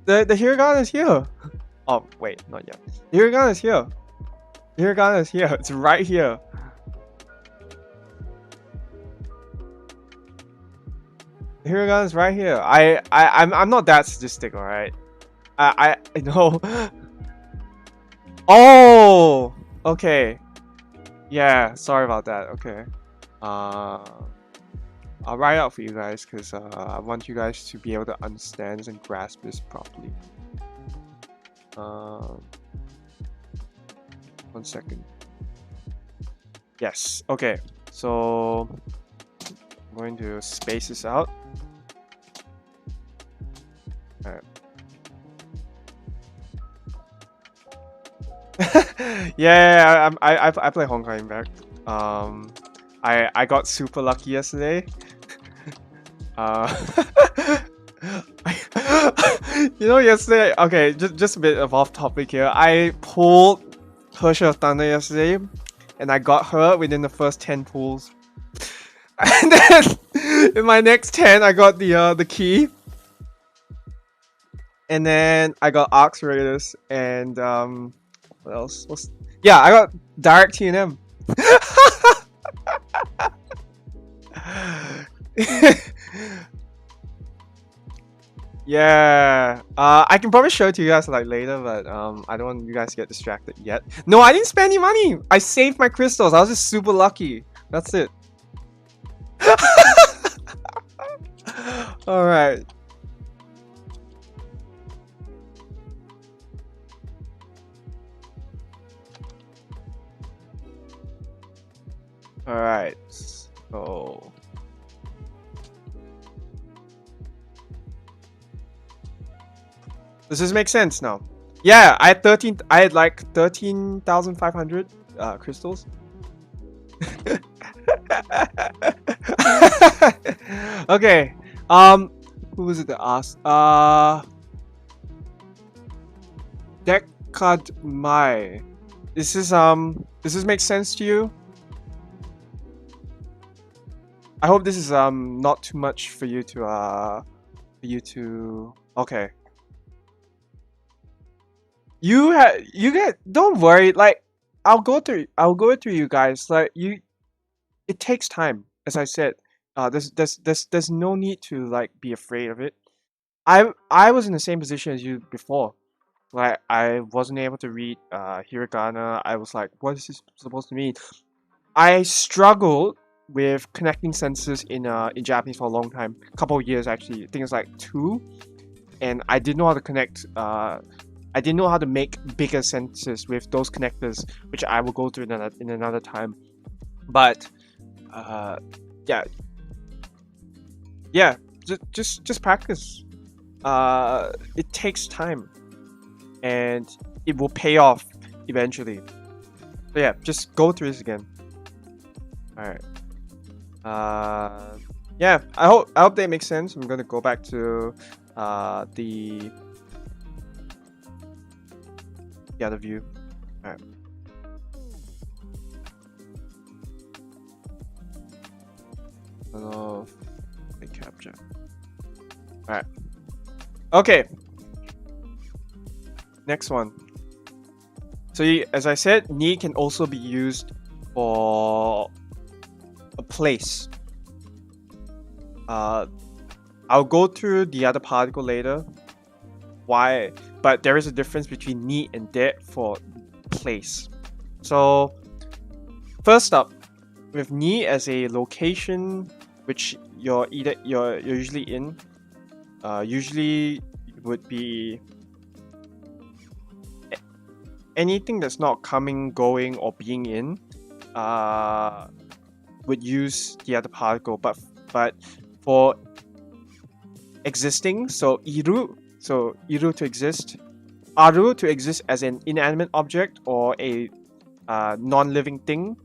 hiragana is here. Oh, wait, not yet. The hiragana is here. The hiragana is here. It's right here. The hiragana is right here. I'm not that sadistic, alright? I know. Oh, okay. Yeah, sorry about that. Okay. I'll write out for you guys because I want you guys to be able to understand and grasp this properly. 1 second. Yes. Okay. So I'm going to space this out. All right. Yeah, I play Honkai Impact. I got super lucky yesterday. You know, yesterday, okay, just a bit of off topic here. I pulled Push of Thunder yesterday, and I got her within the first 10 pulls. And then in my next 10, I got the key. And then I got Ox Raiders and what else? Yeah, I got Direct T&M. Yeah, I can probably show it to you guys like later, but I don't want you guys to get distracted yet. No, I didn't spend any money. I saved my crystals. I was just super lucky. That's it. All right. All right. So. Does this make sense now? Yeah, I had like 13,500 crystals. Okay. Who was it that asked? Dekad Mai. Does this make sense to you? I hope this is not too much for you to okay. You get, don't worry, like I'll go through you guys. Like it takes time, as I said. There's no need to like be afraid of it. I was in the same position as you before. Like I wasn't able to read hiragana. I was like, what is this supposed to mean? I struggled with connecting sentences in Japanese for a long time, a couple of years actually. I think it's like 2, and I didn't know how to connect. I didn't know how to make bigger sentences with those connectors, which I will go through in another time. But yeah, just practice. It takes time, and it will pay off eventually. So yeah, just go through this again. All right. Yeah, I hope that makes sense. I'm gonna go back to the other view. All right. Hello. Capture. All right. Okay. Next one. So as I said, ni can also be used for a place. I'll go through the other particle later. Why? But there is a difference between ni and de for place. So first up, with ni as a location which you're usually in, usually it would be anything that's not coming, going, or being in, would use the other particle. But for existing, so iru to exist, aru to exist as an inanimate object or a non-living thing,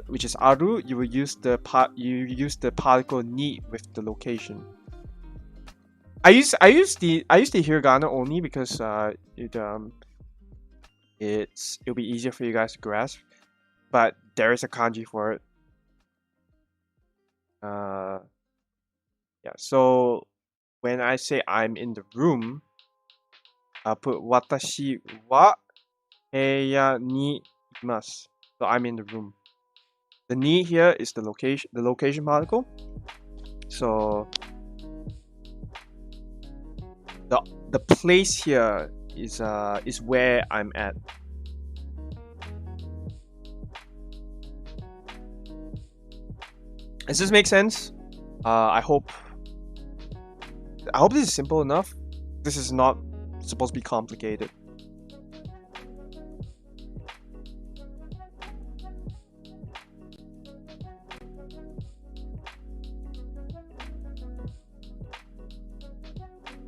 which is aru, you will use the particle ni with the location. I use the hiragana only because it'll be easier for you guys to grasp, but there is a kanji for it. Yeah, so when I say I'm in the room, I'll put watashi wa heya ni imasu. So I'm in the room. The ni here is the location particle. So the place here is where I'm at. Does this make sense? I hope this is simple enough. This is not supposed to be complicated.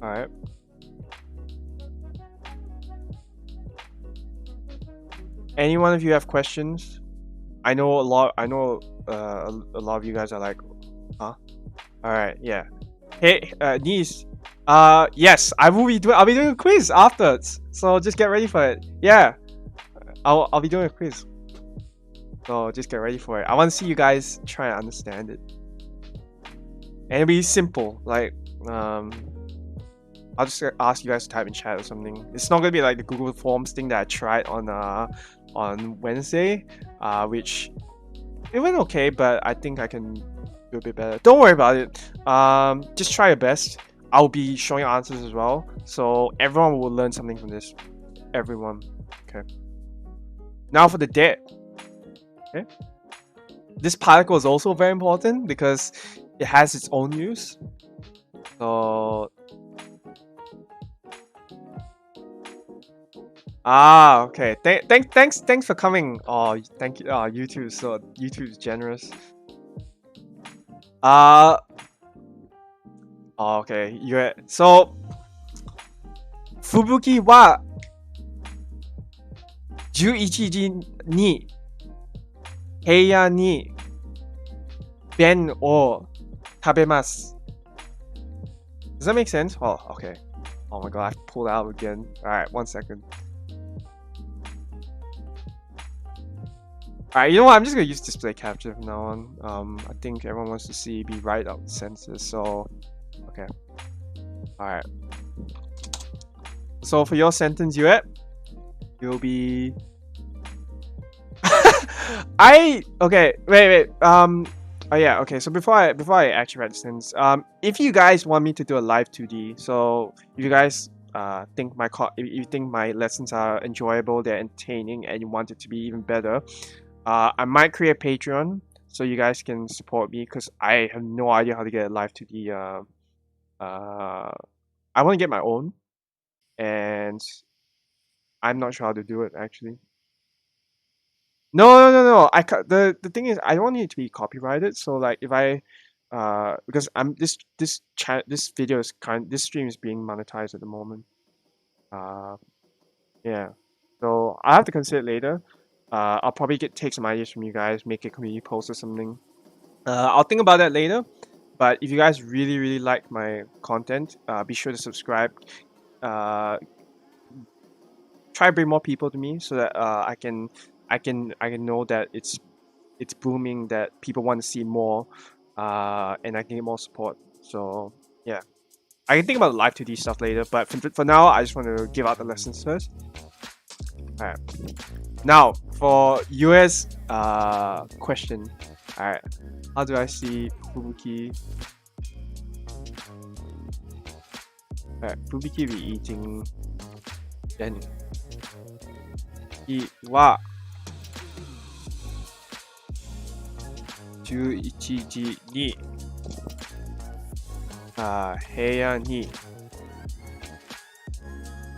All right. Any one of you have questions? I know a lot of you guys are like, huh? All right, yeah. Hey, niece. Yes, I'll be doing a quiz afterwards. So just get ready for it. Yeah, I'll be doing a quiz. So just get ready for it. I want to see you guys try and understand it. And it'll be simple. Like, I'll just ask you guys to type in chat or something. It's not gonna be like the Google Forms thing that I tried on Wednesday, which it went okay, but I think I can do a bit better. Don't worry about it. Just try your best. I'll be showing answers as well, so everyone will learn something from this. Everyone. Okay. Now for the dead. Okay. This particle is also very important because it has its own use. So okay. Thanks for coming. Oh, thank you. YouTube. So YouTube's generous. Okay. So Fubuki wa 11時に部屋に弁を食べます。Does that make sense? Oh, okay. Oh my god, I pulled out again. Alright, 1 second. Alright, you know what? I'm just gonna use display capture from now on. I think everyone wants to see me write out sentences, so okay. Alright. So for your sentence, you'll be okay, wait. Oh yeah, okay. So before I actually write the sentence, if you guys want me to do a live 2D, so if you guys think if you think my lessons are enjoyable, they're entertaining, and you want it to be even better, I might create a Patreon so you guys can support me because I have no idea how to get a live 2D. I want to get my own, and I'm not sure how to do it actually. No. The thing is, I don't want it to be copyrighted. So like, if I, because this video is this stream is being monetized at the moment. Yeah. So I have to consider it later. I'll probably take some ideas from you guys, make a community post or something. I'll think about that later. But if you guys really like my content, be sure to subscribe. Try to bring more people to me so that I can know that it's booming, that people want to see more, and I can get more support. So yeah, I can think about the live 2D stuff later, but for now I just want to give out the lessons first. Alright, now for US question. Alright, how do I see Fubuki? Alright, Fubuki be eating then he wa 11時に部屋に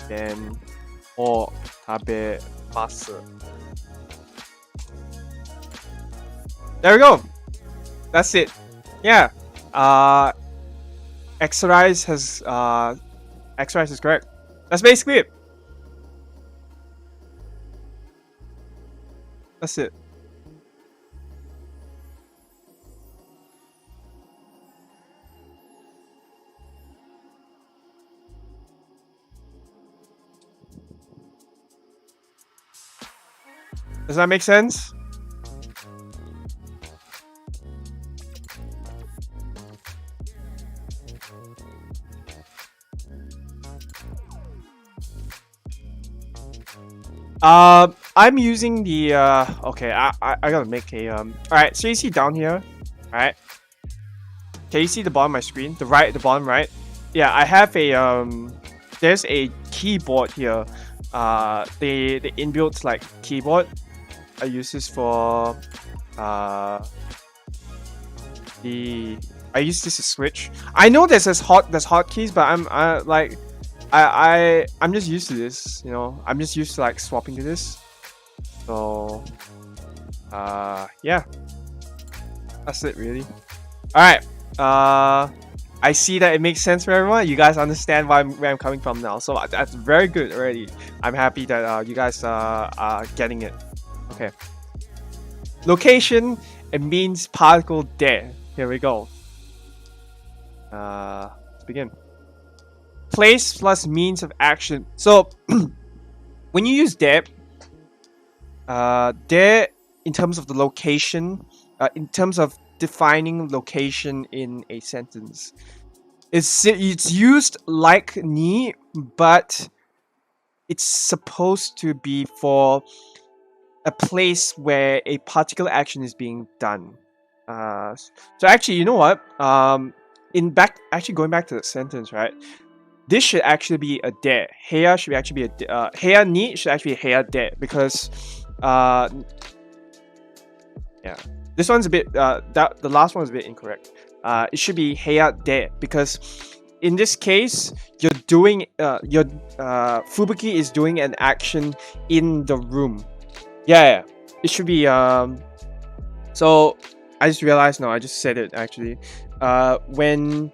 弁を食べます。There we go. That's it. Yeah. Exercise is correct. That's basically it. That's it. Does that make sense? I'm using the okay, I gotta make a alright, so you see down here, alright? Can you see the bottom of my screen? The bottom right? Yeah, I have a there's a keyboard here. The inbuilt like keyboard. I use this for I use this to switch. I know there's hotkeys, but I'm just used to this, you know. I'm just used to like swapping to this. So yeah. That's it really. Alright. I see that it makes sense for everyone. You guys understand where I'm coming from now. So that's very good already. I'm happy that you guys are getting it. Okay. Location, it means particle there. Here we go. Let's begin. Place plus means of action. So when you use there in terms of the location, in terms of defining location in a sentence, it's used like ni, but it's supposed to be for a place where a particular action is being done. So actually, you know what? Actually going back to the sentence, right? This should actually be a de. Heya should actually be a heya ni should actually be heya de, because yeah, this one's a bit the last one is a bit incorrect. It should be heya de, because in this case you're doing fubuki is doing an action in the room. Yeah, it should be so I just realized now, I just said it actually. When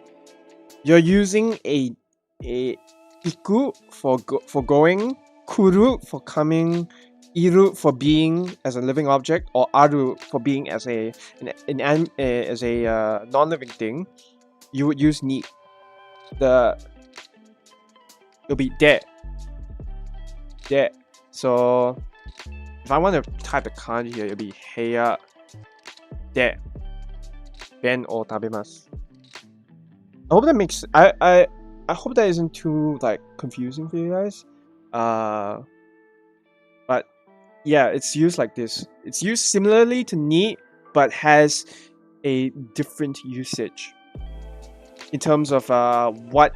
you're using a iku for going, kuru for coming, iru for being as a living object, or aru for being as a non-living thing, you would use ni. It'll be de. So if I want to type the kanji here, it'll be heya de ben o tabemasu. I hope that makes I hope that isn't too like confusing for you guys. But yeah, it's used like this. It's used similarly to ni, but has a different usage in terms of what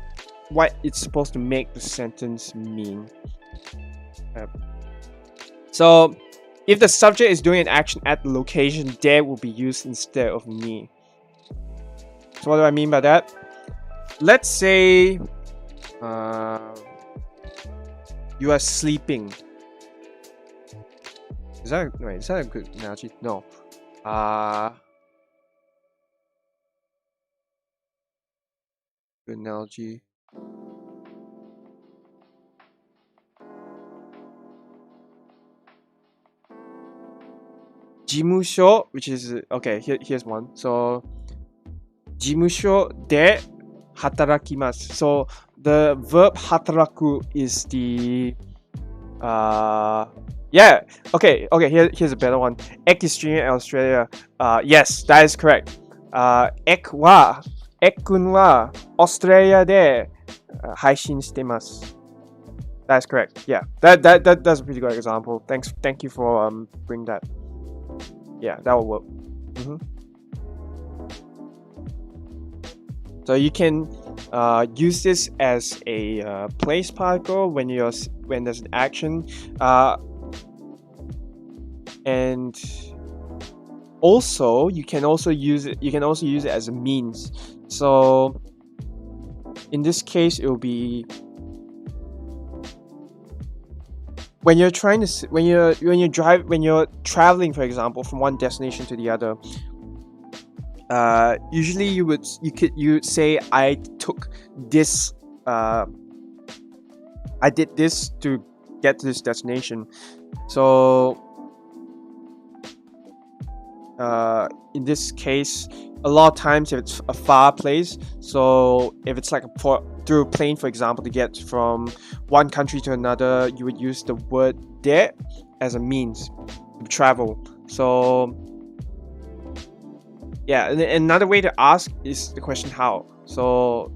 it's supposed to make the sentence mean. So if the subject is doing an action at the location, de will be used instead of ni. So what do I mean by that? Let's say you are sleeping. Is that a good analogy? No. Good analogy. Jimusho, which is okay. Here's one. So, jimusho de hatarakimasu. So the verb hataraku is the yeah. Okay. Here's a better one. Ek is streaming in Australia. Yes, that is correct. Ek-kun wa Australia de 配信してます. That's correct. Yeah, that's a pretty good example. Thank you for bringing that. Yeah, that will work. So you can use this as a place particle when there's an action, and also you can also use it as a means. So in this case, it will be when you're traveling, for example, from one destination to the other. Usually you would say I took this. I did this to get to this destination. So in this case, a lot of times if it's a far place, so if it's like through a plane, for example, to get from one country to another, you would use the word de as a means to travel. So yeah, and another way to ask is the question how. So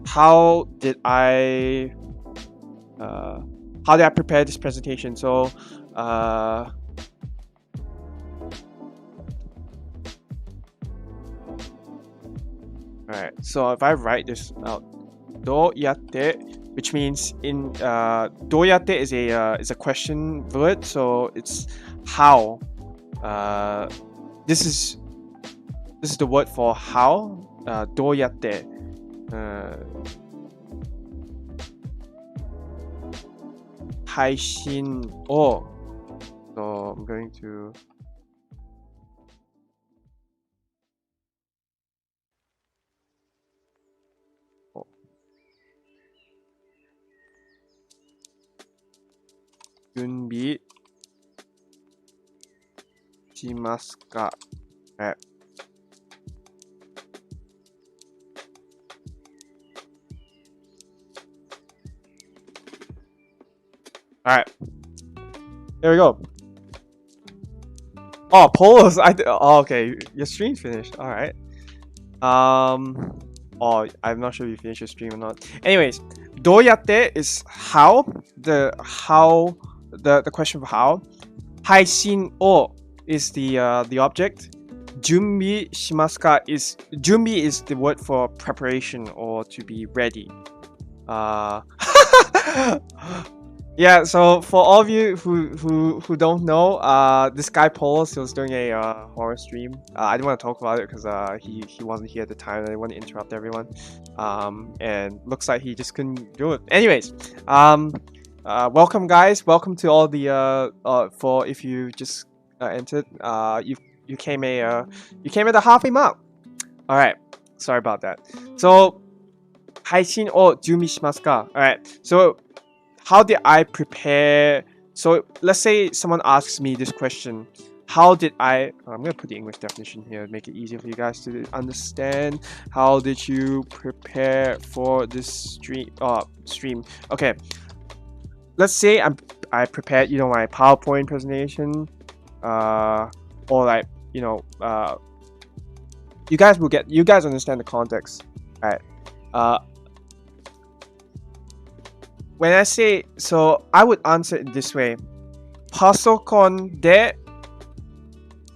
how did I prepare this presentation? So alright, so if I write this out, doyatte, which means in doyatte is a question word, so it's how. This is the word for how. Doyatte. Haishin o. So I'm going to. Junbi shimasu ka? All right, there we go. Oh, polls. Oh, okay. Your stream's finished. All right. Oh, I'm not sure if you finished your stream or not. Anyways, どうやって is how the question for how. 配信を is the object. 準備しますか is 準備 is the word for preparation or to be ready. Yeah, so for all of you who don't know, this guy Polos, he was doing a horror stream. I didn't want to talk about it because he wasn't here at the time. I didn't want to interrupt everyone. And looks like he just couldn't do it. Anyways, welcome guys. Welcome to all the for if you just entered. You came at the halfway mark. All right. Sorry about that. So 配信を準備しますか? Alright, so how did I prepare? So let's say someone asks me this question. How did I'm going to put the English definition here to make it easier for you guys to understand. How did you prepare for this stream? Okay, let's say I prepared, my PowerPoint presentation, or like, you guys understand the context. Alright. When I say, so I would answer it this way. パソコンで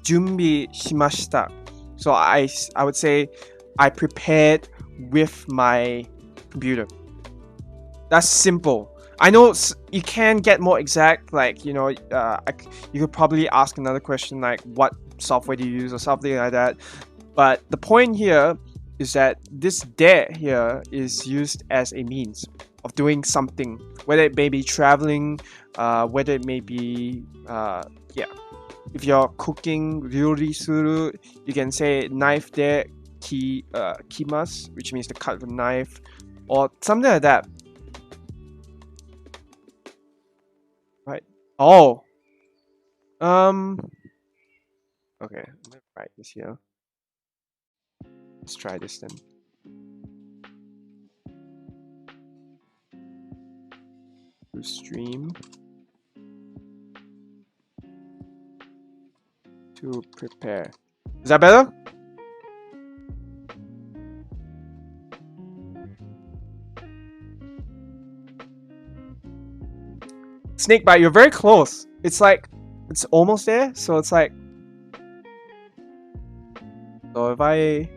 準備しました. So I would say I prepared with my computer. That's simple. I know you can get more exact, like, you could probably ask another question like what software do you use or something like that. But the point here is that this de here is used as a means of doing something, whether it may be traveling, whether it may be, if you're cooking, ryori suru, you can say knife de kimasu, which means to cut with a knife, or something like that. Right? Oh. Okay, I'm gonna write this here. Let's try this then. To stream. To prepare. Is that better? Snakebite, you're very close. It's like, it's almost there. So it's like, so if I,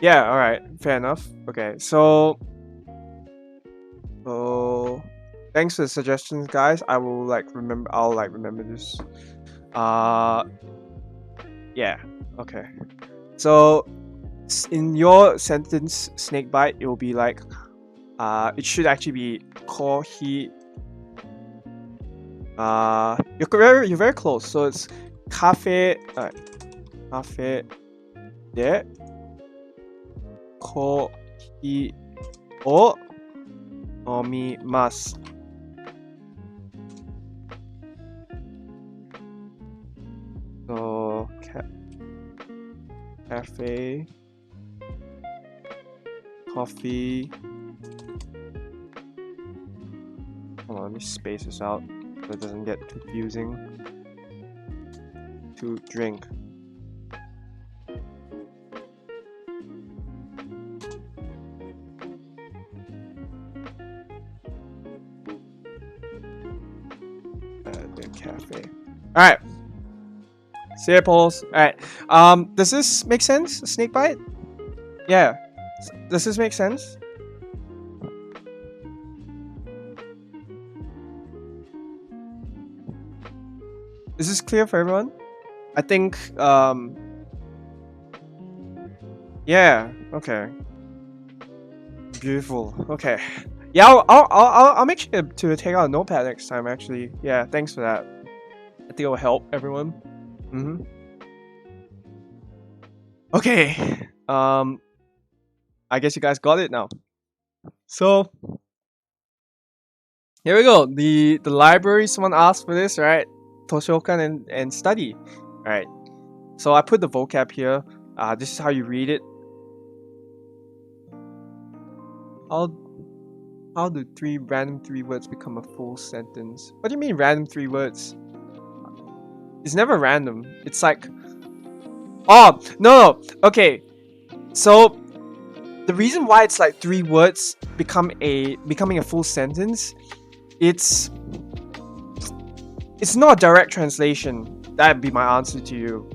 yeah, all right, fair enough. Okay, so thanks for the suggestions, guys. I will remember. I'll remember this. Yeah. Okay. So in your sentence, snakebite, it will be like, it should actually be kohi. You're very close. So it's cafe. Cafe de kohi o nomimasu. So cafe, coffee. Hold on, let me space this out so it doesn't get confusing. To drink. The cafe. All right. See ya, Polos. All right. Does this make sense? Snakebite? Yeah. Does this make sense? Is this clear for everyone? I think. Yeah. Okay. Beautiful. Okay. Yeah. I'll make sure to take out a notepad next time. Actually. Yeah. Thanks for that. I think it will help everyone. Okay. I guess you guys got it now. So here we go. The library, someone asked for this, right? Toshokan and study. Alright. So I put the vocab here. This is how you read it. How do random three words become a full sentence? What do you mean random three words? It's never random. It's like, oh no, okay. So the reason why it's like three words becoming a full sentence, it's not a direct translation. That'd be my answer to you.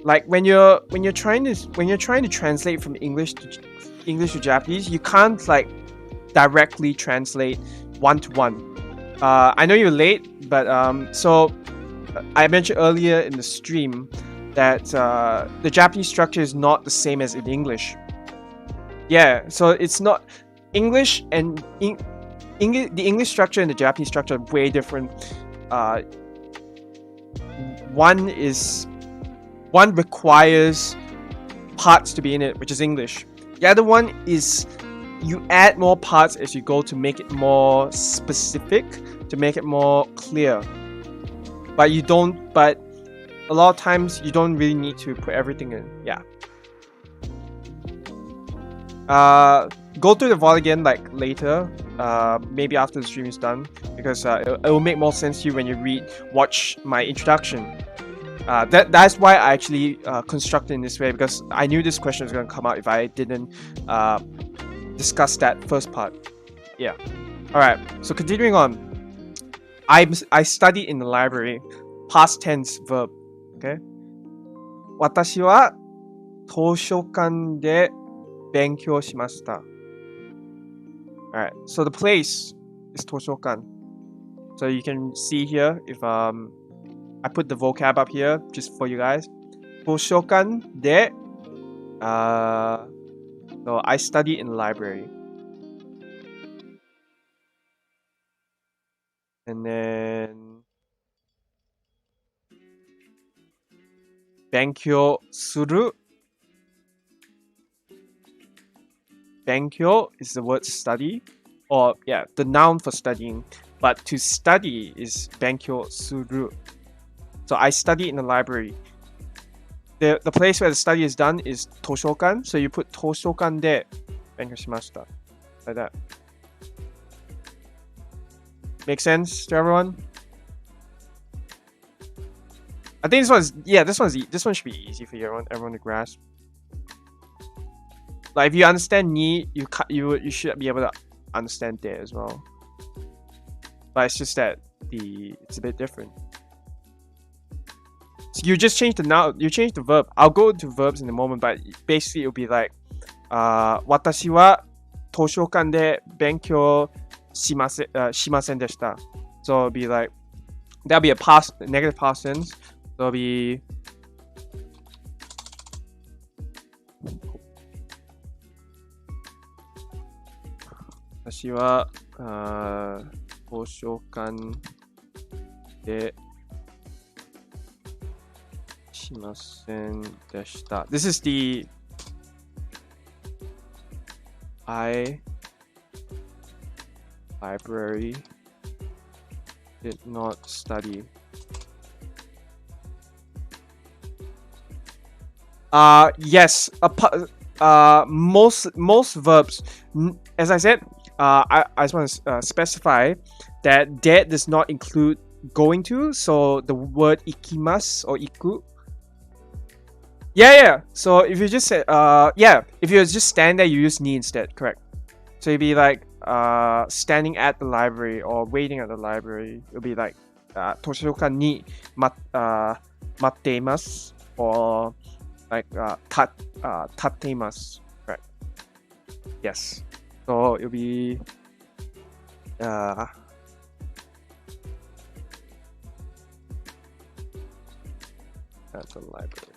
Like when you're trying to translate from English to Japanese, you can't like directly translate one to one. I know you're late, but so I mentioned earlier in the stream that the Japanese structure is not the same as in English. Yeah, so it's not English and the English structure and the Japanese structure are way different. One requires parts to be in it, which is English. The other one is you add more parts as you go to make it more specific, to make it more clear. But a lot of times you don't really need to put everything in. Yeah. Go through the VOD again like later, maybe after the stream is done, because it will make more sense to you when you watch my introduction. That's why I actually constructed in this way, because I knew this question was going to come out if I didn't discuss that first part. Yeah. Alright, so continuing on. I studied in the library, past tense verb. Okay? 私は図書館で勉強しました. Alright, so the place is 図書館. So you can see here if I put the vocab up here just for you guys. 図書館で so I study in the library. And then 勉強する. 勉強 is the word study, or yeah, the noun for studying. But to study is 勉強する. So I study in the library. The place where the study is done is 図書館. So you put 図書館で勉強しました. Like that. Make sense to everyone? I think this one should be easy for everyone to grasp. Like if you understand ni, you should be able to understand de as well. But it's just that it's a bit different. So you just change the noun, you change the verb. I'll go into verbs in a moment, but basically it'll be like 私は図書館で勉強しませんでした. So it'll be like, that'll be a negative past tense. So it'll be 私は図書館でしませんでした. This is the library did not study. Yes, most verbs, as I said, I just want to specify that that does not include going to. So the word ikimasu or iku. Yeah. So if you just say if you just stand there, you use ni instead. Correct. So you'd be like standing at the library or waiting at the library. It'll be like 図書館に待っています or like 立っています. Right. Yes. So it'll be at the library.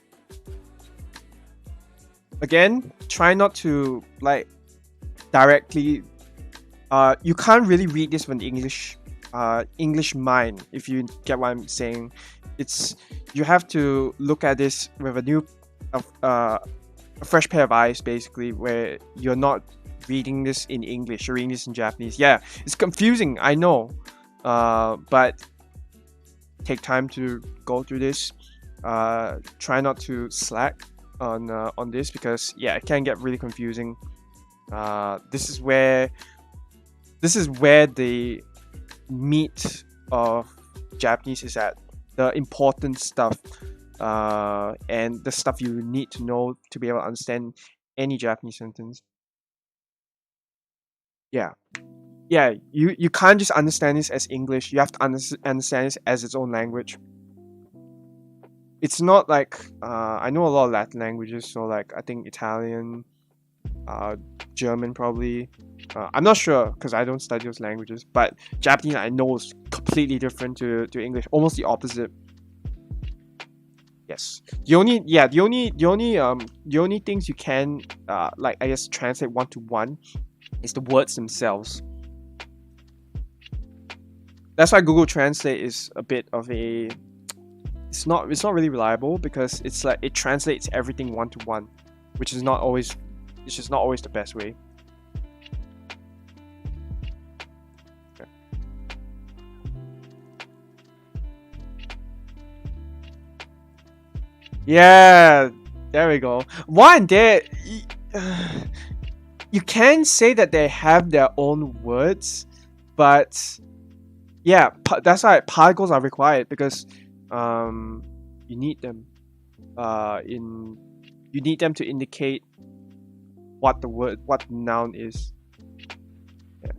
Again, try not to like directly. You can't really read this from the English mind, if you get what I'm saying. You have to look at this with a fresh pair of eyes, basically, where you're not reading this in English, you're reading this in Japanese. Yeah, it's confusing, I know, but take time to go through this. Try not to slack on this, because yeah, it can get really confusing. This is where this is where the meat of Japanese is at. The important stuff, and the stuff you need to know to be able to understand any Japanese sentence. Yeah. Yeah, you can't just understand this as English. You have to understand this as its own language. It's not like I know a lot of Latin languages, so like I think Italian, German probably. I'm not sure because I don't study those languages, but Japanese I know is completely different to English, almost the opposite. Yes. The only things you can like I guess translate one to one is the words themselves. That's why Google Translate is a bit of a it's not really reliable because it's like it translates everything one to one, which is not always the best way. Okay. Yeah, there we go. One, you can say that they have their own words, but yeah, that's why particles are required because you need them you need them to indicate what the noun is. Yeah.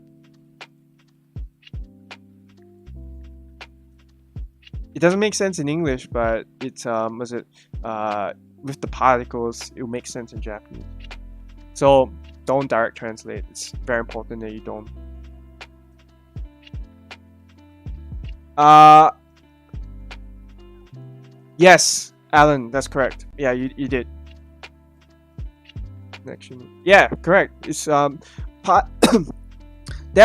It doesn't make sense in English, but it's with the particles it will make sense in Japanese. So don't direct translate. It's very important that you don't. Yes, Alan, that's correct. Yeah, you did. Connection. Yeah, correct. It's there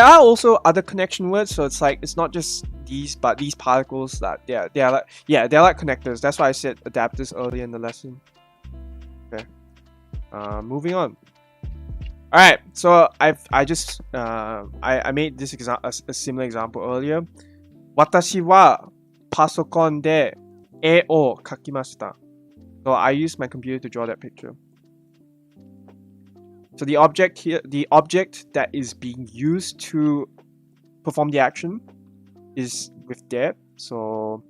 are also other connection words, so it's like it's not just these, but these particles that they're like they're like connectors. That's why I said adapters earlier in the lesson. Okay. Moving on. All right, so I made this a similar example earlier. 私はパソコンで絵を描きました. So I used my computer to draw that picture. So the object that is being used to perform the action is with there. So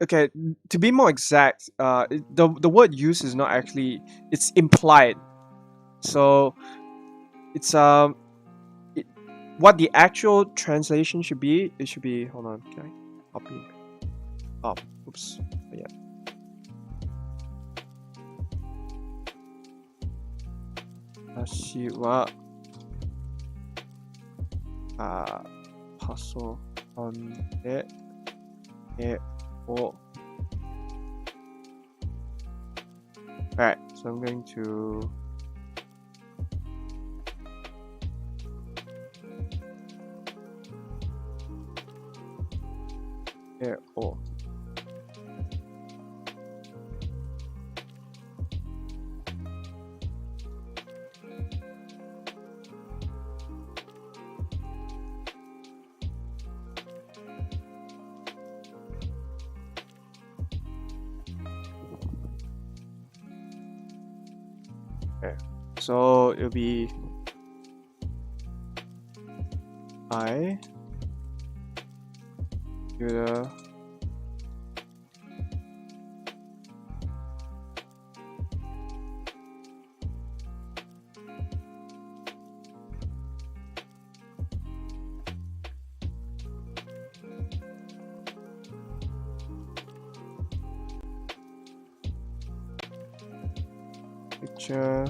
okay, to be more exact, the word used is not actually, it's implied. So it's what the actual translation should be, it should be, hold on, can I copy? Oh, oops, yeah. Ashi wa pasokan de e o. Alright, so I'm going to o. Okay, so it'll be I computer picture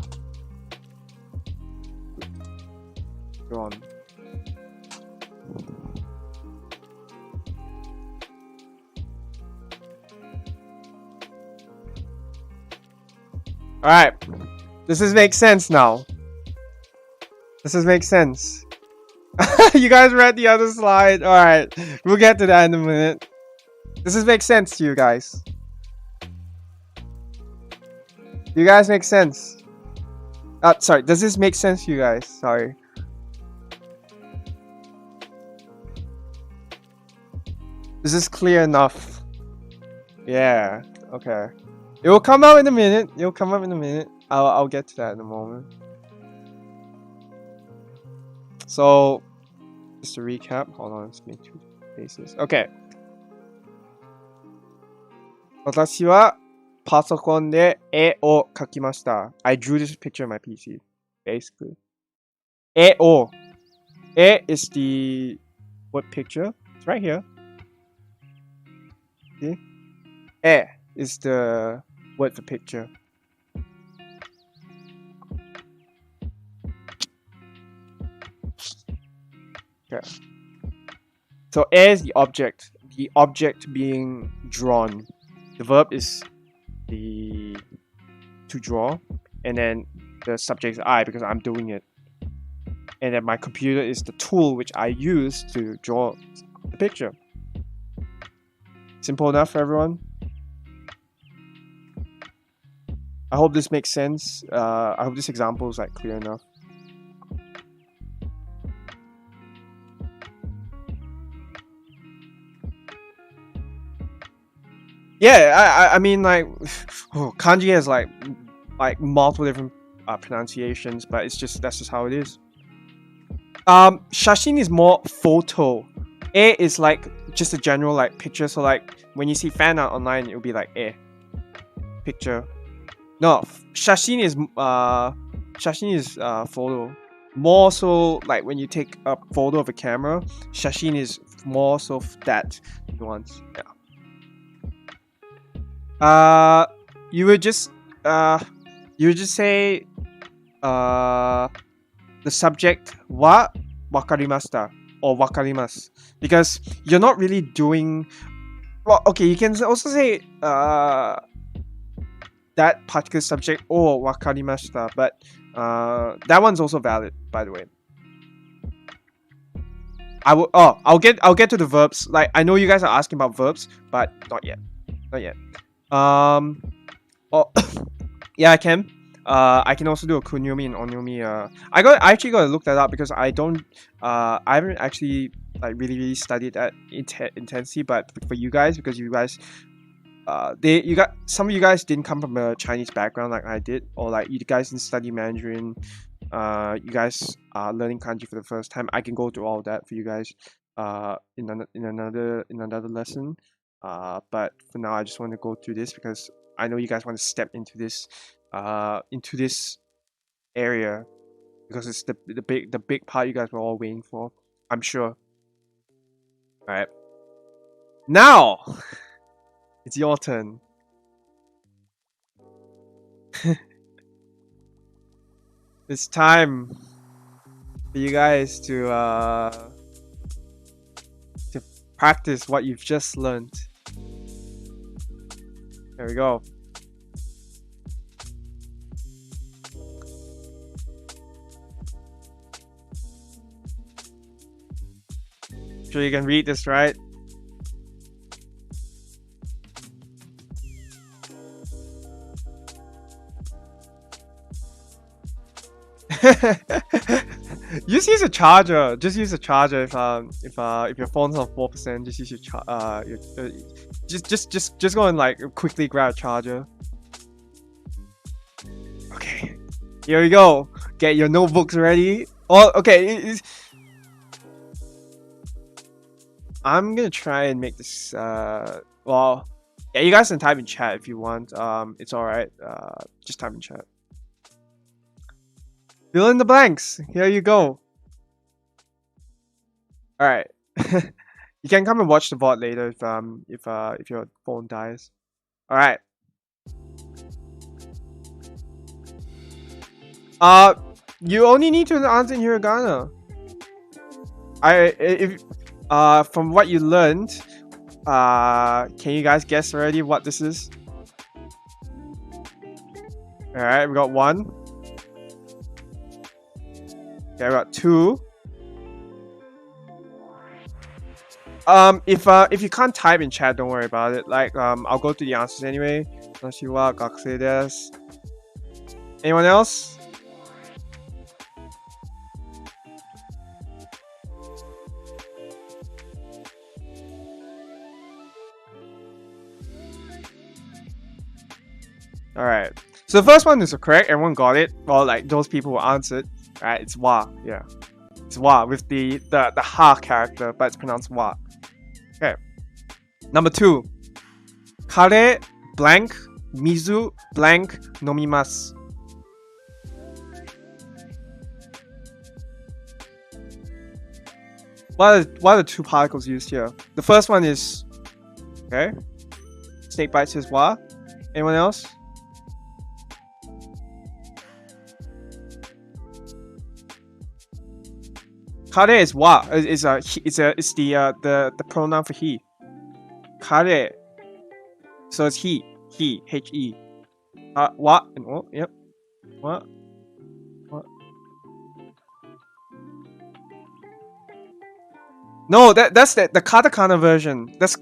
drawn. Alright, this makes sense now. This makes sense. You guys read the other slide? Alright, we'll get to that in a minute. This makes sense to you guys. You guys make sense? Sorry, does this make sense to you guys? Sorry. Is this clear enough? Yeah, okay. It will come out in a minute. It'll come up in a minute. I'll get to that in a moment. So, just to recap. Hold on, let's make 2 spaces. Okay. 私はパソコンで絵を描きました。I drew this picture on my PC, basically. 絵を。絵 is the what picture? It's right here. See? 絵 is the word for picture. Okay. So 絵 is the object being drawn. The verb is the to draw, and then the subject is I because I'm doing it. And then my computer is the tool which I use to draw the picture. Simple enough for everyone? I hope this makes sense. I hope this example is like clear enough. Yeah, I mean like kanji has like multiple different pronunciations, but that's just how it is. Shashin is more photo. E is like just a general like picture. So like when you see fan art online, it will be like picture. No, shashin is photo. More so like when you take a photo of a camera, shashin is more so that nuance. Yeah. You would just say the subject wa wakarimashita or wakarimasu, because you're not really doing well. Okay, you can also say that particular subject or wakarimashita, but that one's also valid, by the way. I'll get to the verbs. Like I know you guys are asking about verbs, but not yet. Yeah, I can. I can also do a kunyomi and onyomi. I actually got to look that up because I haven't actually like really studied that intensely. But for you guys, because you guys, some of you guys didn't come from a Chinese background like I did, or like you guys didn't study Mandarin. You guys are learning kanji for the first time. I can go through all of that for you guys in another lesson. But for now, I just want to go through this because I know you guys want to step into this area because it's the big part you guys were all waiting for, I'm sure. All right, now it's your turn. It's time for you guys to practice what you've just learned. There we go. Sure you can read this, right? Just use a charger. Just use a charger if your phone's on 4%. Just use your just go and like quickly grab a charger. Okay, here we go. Get your notebooks ready. Oh, okay. I'm gonna try and make this. Well, yeah, you guys can type in chat if you want. It's all right. Just type in chat. Fill in the blanks. Here you go. All right. You can come and watch the VOD later if your phone dies. All right. You only need to answer in hiragana. From what you learned, can you guys guess already what this is? All right, we got 1. Okay, we got 2. If you can't type in chat, don't worry about it. Like, I'll go through the answers anyway. Anyone else? All right. So the first one is correct. Everyone got it. Well, like those people who answered. All right. It's wa. Yeah. It's wa with the ha character, but it's pronounced wa. Okay. Number 2. Kare blank mizu blank nomimasu. What are the two particles used here? The first one is okay. Snake bites says wa. Anyone else? Kare is wa. It's the pronoun for he. Kare. So it's he, he. Wa and o. Yep. What? No, that's the katakana version. That's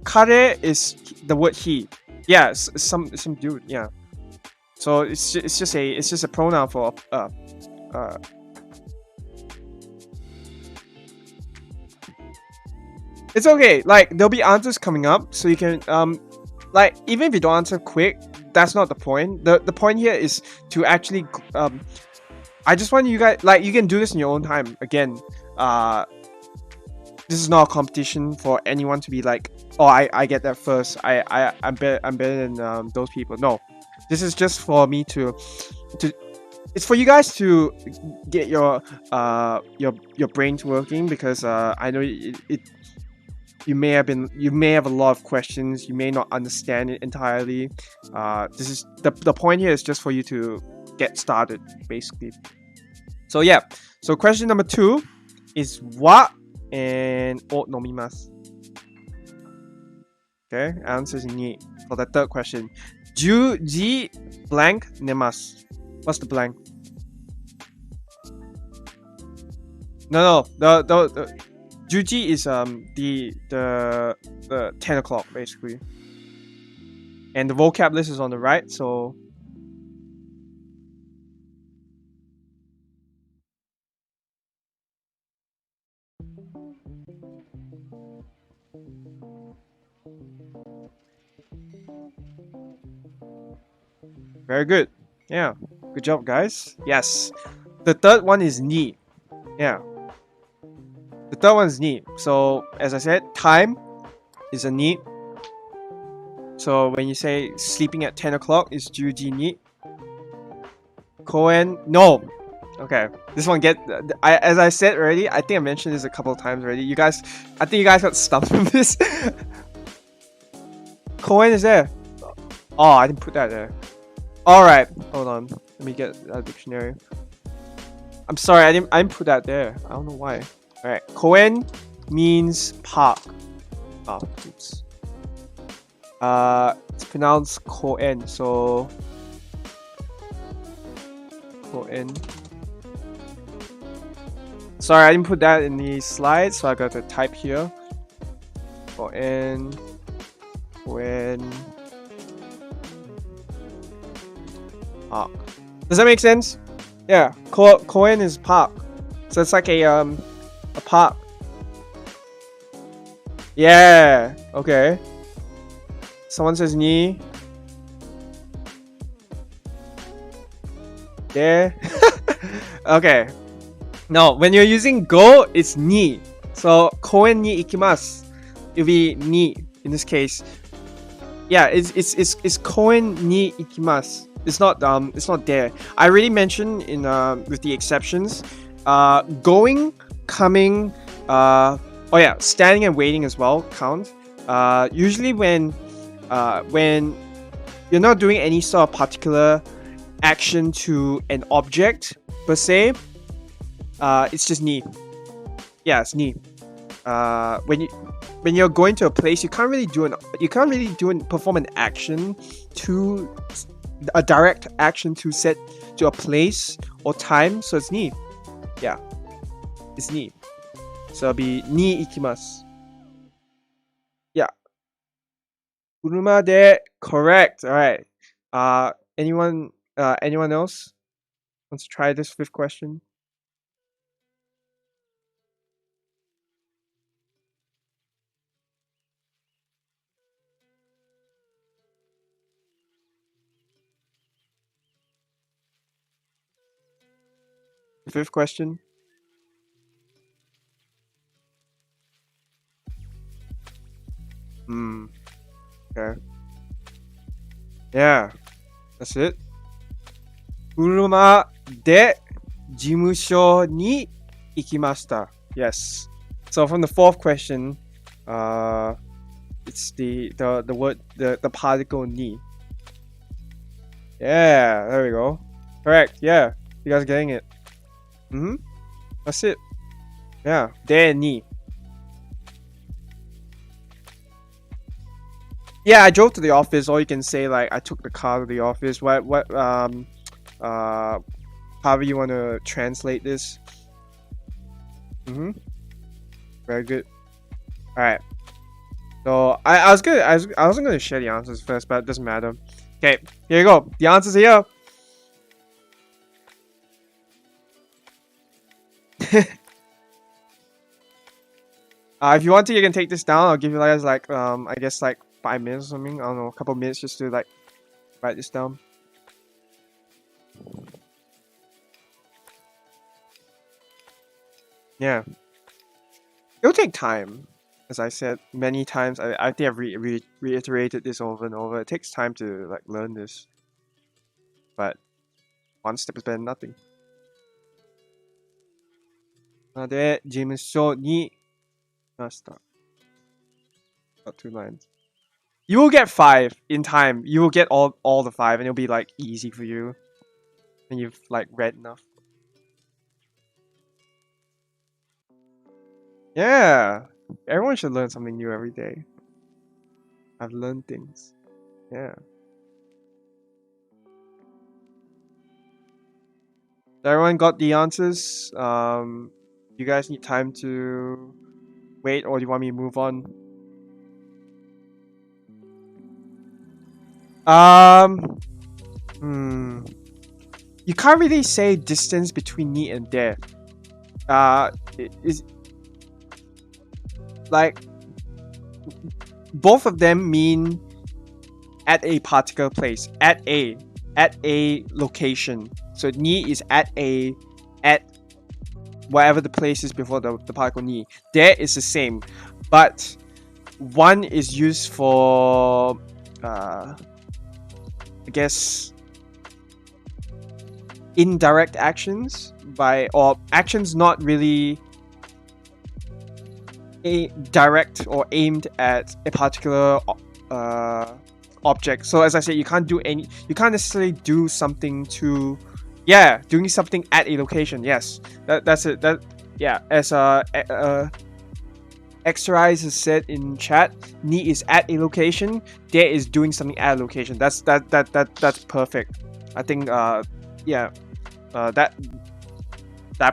kare is the word he. Yeah, some dude. Yeah. So it's just a pronoun for It's okay. Like there'll be answers coming up, so you can like even if you don't answer quick, that's not the point. The point here is to actually I just want you guys, like, you can do this in your own time. Again, this is not a competition for anyone to be like, oh, I get that first. I'm better than those people. No, this is just for me to. It's for you guys to get your brains working, because I know you may have a lot of questions. You may not understand it entirely. This is the point here is just for you to get started, basically. So yeah, so question number 2 is wa and o nomimasu. Okay, answer is ni. For the third question, 10時 blank nemasu. What's the blank? No, the 10時 is the 10 o'clock basically, and the vocab list is on the right. So very good. Yeah, good job, guys. Yes, the third one is ni. Yeah, the third one is ni. So as I said, time is a ni. So when you say sleeping at 10 o'clock, is 10時に. Koen, no. Okay, this one as I said already, I think I mentioned this a couple of times already. I think you guys got stumped from this. Koen is there. Oh, I didn't put that there. Alright, hold on. Let me get a dictionary. I'm sorry, I didn't put that there. I don't know why. Alright, Koen means park. Oh, oops. It's pronounced Koen, so Koen. Sorry, I didn't put that in the slides, so I got to type here. Koen. Park. Does that make sense? Yeah, Koen is park, so it's like a park. Yeah. Okay. Someone says ni. There. Okay. No, when you're using go, it's ni. So koen ni ikimasu. It'll be ni in this case. Yeah, it's koen ni ikimasu. It's not there. I already mentioned in with the exceptions, going, coming, oh yeah, standing and waiting as well count. Usually when you're not doing any sort of particular action to an object per se, it's just ni. Yeah, it's ni. When you're going to a place, you can't really perform an action to a direct action to set to a place or time, so it's ni. Yeah, it's ni. So it'll be ni ikimasu. Yeah. Kuruma de, correct. All right. Anyone else wants to try this 5th question? The fifth question. Okay. Yeah, that's it. 車で事務所に行きました. Yes. So from the fourth question, it's the word the particle ni. Yeah, there we go. Correct. Yeah, you guys getting it. That's it. Yeah, de ni. Yeah, I drove to the office, or you can say like I took the car to the office. However you want to translate this. Very good. All right. So I wasn't gonna share the answers first, but it doesn't matter. Okay, here you go. The answers are here. If you want to, you can take this down. I'll give you guys like I guess like 5 minutes or something. I don't know, a couple minutes just to like write this down. Yeah, it'll take time. As I said many times, I think I've reiterated this over and over. It takes time to like learn this, but one step is better than nothing. なので、事務所にいました. Got 2 lines. You will get 5 in time. You will get all the 5, and it'll be like easy for you, and you've like read enough. Yeah, everyone should learn something new every day. I've learned things. Yeah. Everyone got the answers? You guys need time to wait, or do you want me to move on? You can't really say distance between ni and de. Is like both of them mean at a particular place, at a location. So ni is at whatever the place is before the particle ni. De is the same, but one is used for I guess indirect actions or actions not really direct or aimed at a particular object. So as I said, you can't necessarily do something to, doing something at a location. Yes, that's it. As Exterize has said in chat, ni is at a location, de is doing something at a location. That's perfect. I think that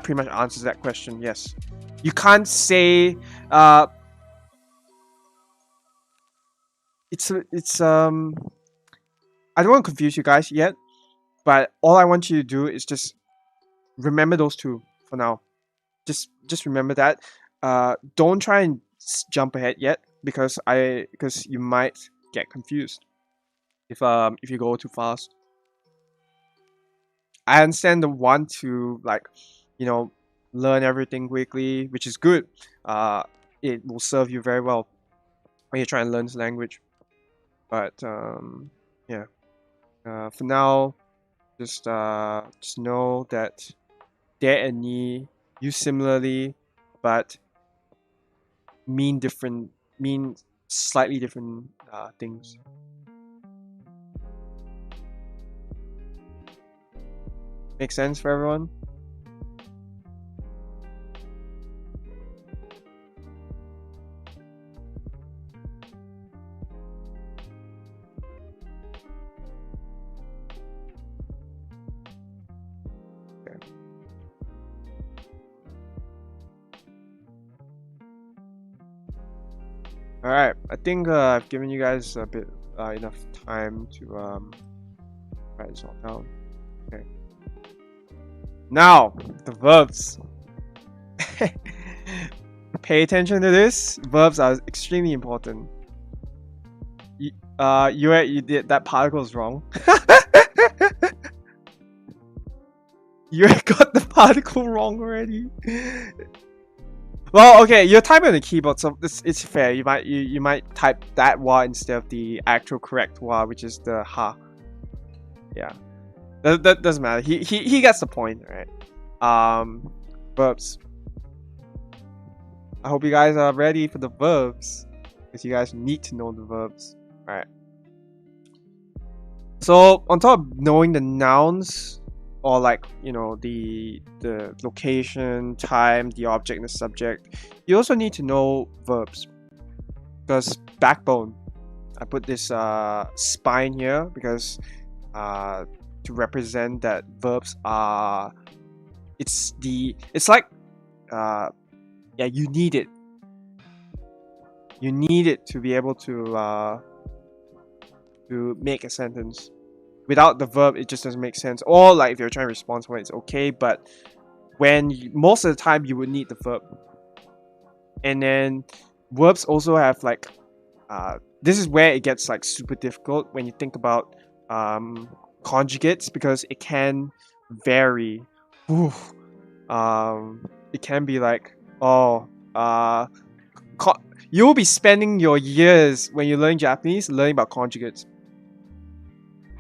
pretty much answers that question. Yes, you can't say it's I don't want to confuse you guys yet, but all I want you to do is just remember those two for now. Just remember that. Don't try and jump ahead yet, because you might get confused if you go too fast. I understand the want to learn everything quickly, which is good. It will serve you very well when you try and learn this language. But for now, just know that de and ni use similarly, but mean slightly different things. Make sense for everyone? Okay. Alright, I think I've given you guys a bit enough time to write this all down. Okay. Now, the verbs. Pay attention to this. Verbs are extremely important. You did that particle is wrong. You got the particle wrong already. Well, okay, you're typing on the keyboard, so it's fair. You might type that wa instead of the actual correct wa, which is the ha. Yeah, that doesn't matter. He gets the point, right? Verbs. I hope you guys are ready for the verbs, because you guys need to know the verbs. All right. So on top of knowing the nouns, or like, you know, the location, time, the object, and the subject, you also need to know verbs, because backbone. I put this spine here because to represent that verbs are, it's like yeah, you need it. You need it to be able to make a sentence. Without the verb, it just doesn't make sense. Or like if you're trying to respond to it, it's okay, but when most of the time you would need the verb. And then verbs also have like this is where it gets like super difficult when you think about conjugates, because it can vary. It can be like, oh, you'll be spending your years when you learn Japanese learning about conjugates.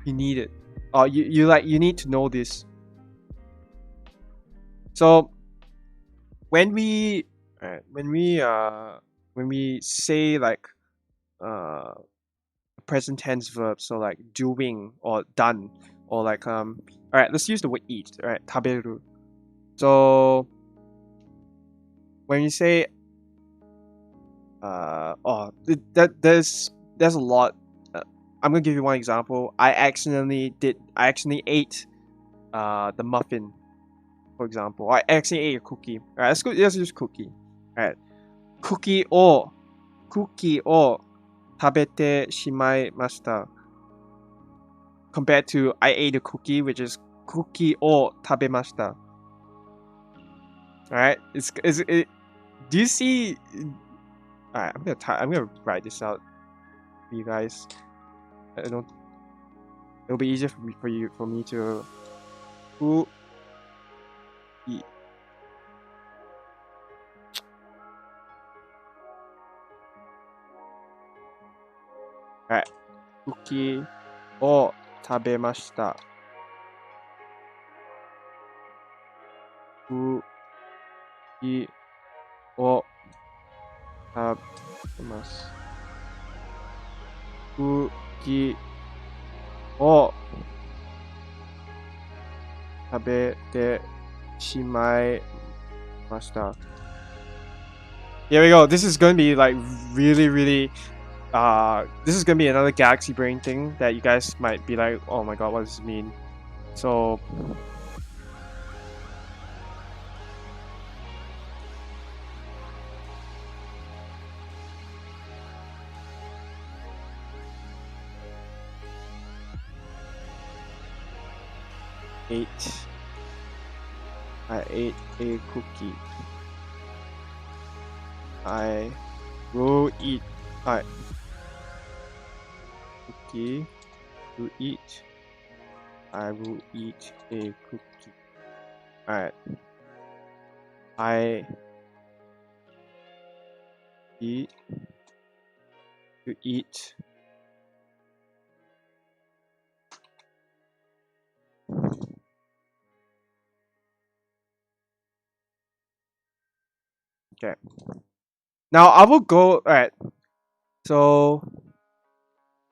You need it. You need to know this. So when we say like present tense verbs, so like doing or done, or like all right, let's use the word eat. All right, taberu. So when you say there's a lot. I'm gonna give you one example. I accidentally ate the muffin, for example. I accidentally ate a cookie. Alright, let's use cookie. Alright. Cookie o tabete shimaimashita. Compared to I ate a cookie, which is cookie o tabemashita. Alright, do you see? Alright, I'm gonna write this out for you guys. It'll be easier for me to eat. Alright. Cookie o tabemashita. Cookie o tabemasu. Cookie o tabete shimaimashita. Here we go. This is going to be like really this is going to be another galaxy brain thing that you guys might be like, oh my god, what does this mean? So I ate a cookie. I will eat cookie to eat. I will eat a cookie. Alright. I eat to eat. Okay. Now I will go. Alright. So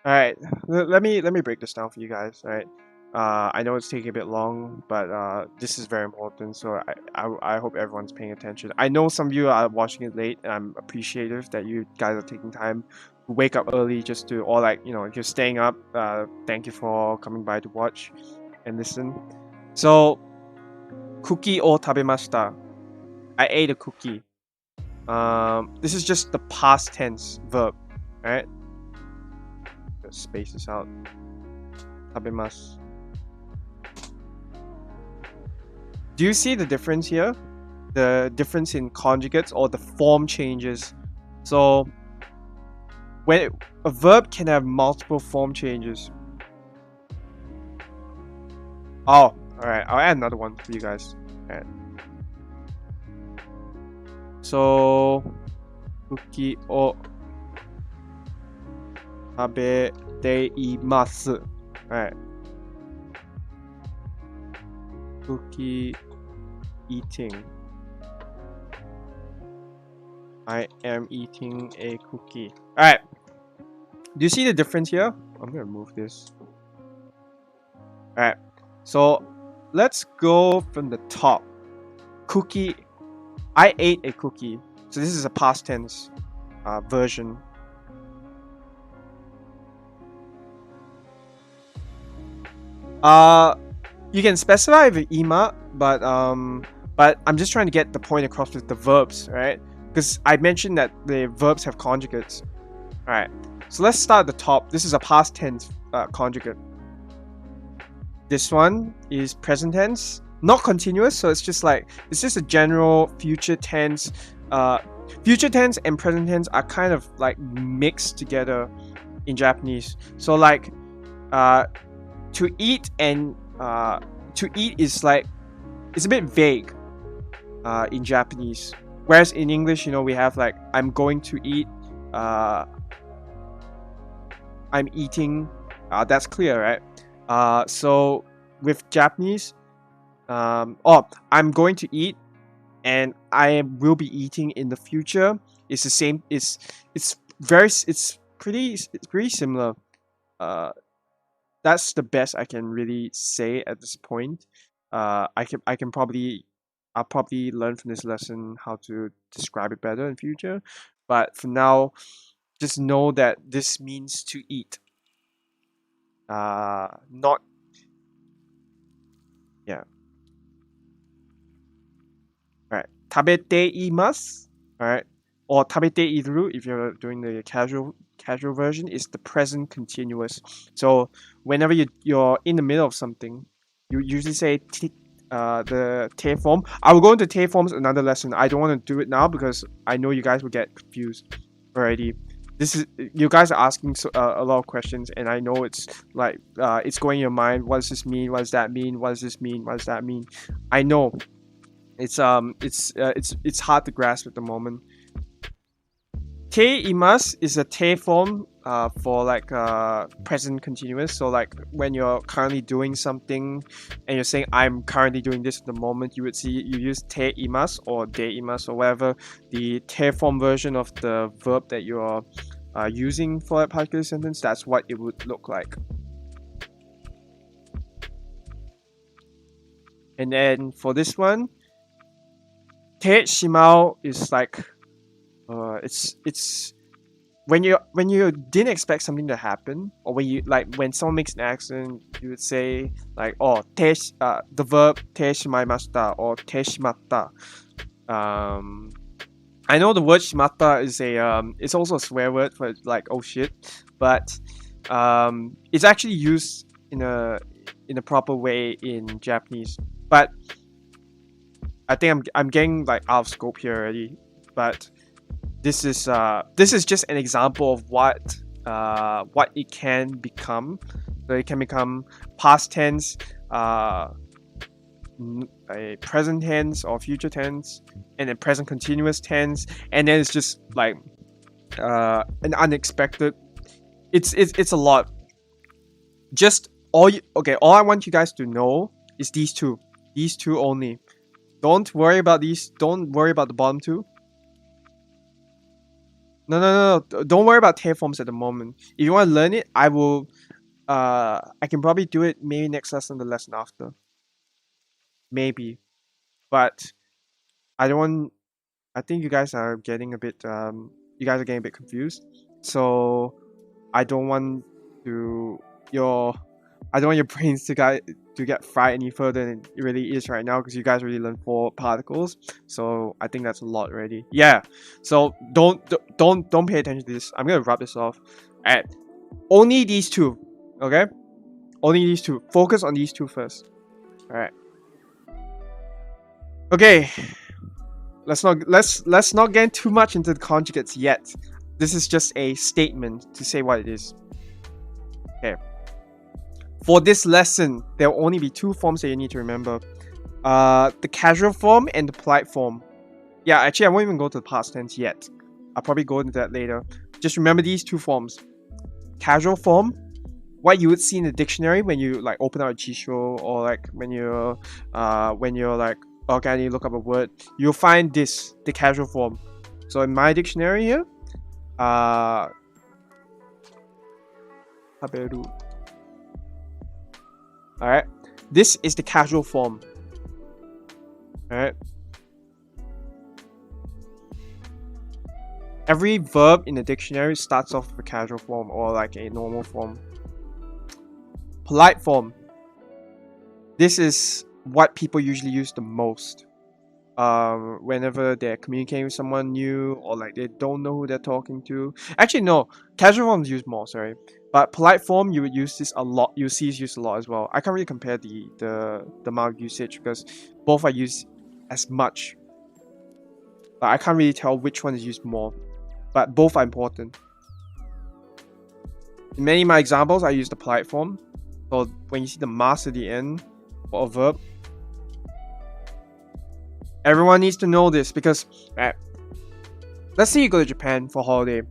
alright. Let me break this down for you guys. Alright. I know it's taking a bit long, but this is very important, so I hope everyone's paying attention. I know some of you are watching it late, and I'm appreciative that you guys are taking time to wake up early just to, or like, you know, if you're staying up, thank you for coming by to watch and listen. So, cookie o tabemashita. I ate a cookie. This is just the past tense verb, right? Just space this out. Tabemasu. Do you see the difference here? The difference in conjugates or the form changes. So when a verb can have multiple form changes. Oh, Alright, I'll add another one for you guys. Alright. So, cookie o tabete imasu. Alright. Cookie eating. I am eating a cookie. Alright. Do you see the difference here? I'm gonna move this. Alright. So let's go from the top. Cookie. I ate a cookie. So this is a past tense version. You can specify with ima, but I'm just trying to get the point across with the verbs, right? Because I mentioned that the verbs have conjugates. Alright, so let's start at the top. This is a past tense conjugate. This one is present tense, not continuous, so it's just a general future tense. Future tense and present tense are kind of like mixed together in Japanese. So like to eat and to eat is like, it's a bit vague in Japanese. Whereas in English, you know, we have like I'm going to eat, I'm eating, that's clear, right? So with Japanese, I'm going to eat and I will be eating in the future. It's the same. It's pretty similar. That's the best I can really say at this point. I'll probably learn from this lesson how to describe it better in future. But for now, just know that this means to eat. Not, yeah. Alright. Tabete imasu. Alright. Or tabete iru if you're doing the casual version, is the present continuous. So whenever you're in the middle of something, you usually say the te form. I will go into te forms another lesson. I don't want to do it now because I know you guys will get confused already. This is, you guys are asking a lot of questions, and I know it's like it's going in your mind. What does this mean? What does that mean? What does this mean? What does that mean? I know it's hard to grasp at the moment. Te imasu is a te form for like present continuous. So like when you're currently doing something and you're saying I'm currently doing this at the moment, you use te imasu or de imasu or whatever the te form version of the verb that you're using for that particular sentence. That's what it would look like. And then for this one, te shimao is like it's when you didn't expect something to happen, or when someone makes an accident, you would say like, oh, the verb te shimaimashita or te shimatta. I know the word shimatta is it's also a swear word for like oh shit, but it's actually used in a proper way in Japanese. But I think I'm getting like out of scope here already. But this is just an example of what it can become. So it can become past tense, a present tense or future tense, and a present continuous tense, and then it's just like an unexpected. It's a lot. Just all I want you guys to know is these two only. Don't worry about these. Don't worry about the bottom two. No. Don't worry about te forms at the moment. If you want to learn it, I will. I can probably do it maybe next lesson, the lesson after. Maybe, but I don't want. I think you guys are getting a bit. You guys are getting a bit confused. So I don't want your brains to get fried any further than it really is right now, because you guys already learned 4 particles. So I think that's a lot already. Yeah. So don't pay attention to this. I'm gonna wrap this off. Alright. Only these two. Okay? Only these two. Focus on these two first. Alright. Okay. Let's not get too much into the conjugates yet. This is just a statement to say what it is. Okay. For this lesson, there will only be two forms that you need to remember. The casual form and the polite form. Yeah, actually, I won't even go to the past tense yet. I'll probably go into that later. Just remember these two forms. Casual form, what you would see in the dictionary when you like open out a Chisho, or like when you're like, okay, I need to look up a word. You'll find this, the casual form. So in my dictionary here, Haberu. Alright, this is the casual form. Alright. Every verb in the dictionary starts off with a casual form or like a normal form. Polite form. This is what people usually use the most. Whenever they're communicating with someone new, or like they don't know who they're talking to. Actually, no. Casual forms used more, sorry. But polite form, you would use this a lot. You see it's used a lot as well. I can't really compare the amount of usage because both are used as much. But I can't really tell which one is used more. But both are important. In many of my examples, I use the polite form. So when you see the mas at the end for a verb, everyone needs to know this because let's say you go to Japan for holiday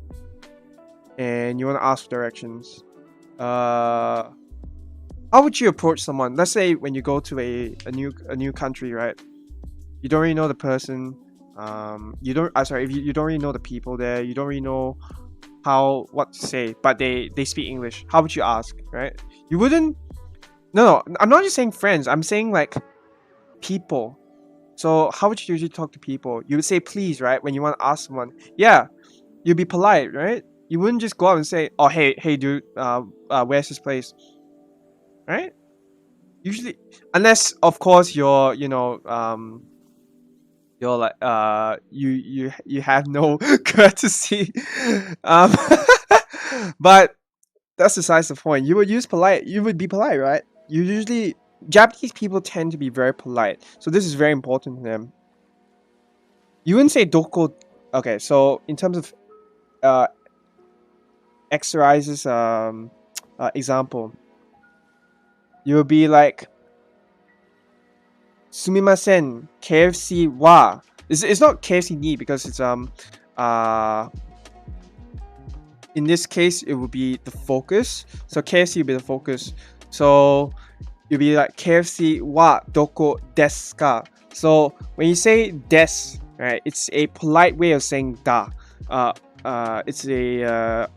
and you want to ask for directions. How would you approach someone? Let's say when you go to a new country, right? You don't really know the person. You don't really know the people there. You don't really know what to say, but they speak English. How would you ask, right? You wouldn't. No, I'm not just saying friends. I'm saying like people. So how would you usually talk to people? You would say please, right? When you want to ask someone, yeah, you'd be polite, right? You wouldn't just go out and say, oh hey dude, where's this place, right? Usually, unless of course you're like you have no courtesy, but that's besides the point. You would be polite, right? Japanese people tend to be very polite, so this is very important to them. You wouldn't say doko. Okay, so in terms of exercises, example, you would be like, sumimasen, KFC wa. It's not KFC ni because it's in this case it would be the focus. So KFC would be the focus. So you'll be like, KFC wa doko desu ka? So when you say des, right, it's a polite way of saying da. It's a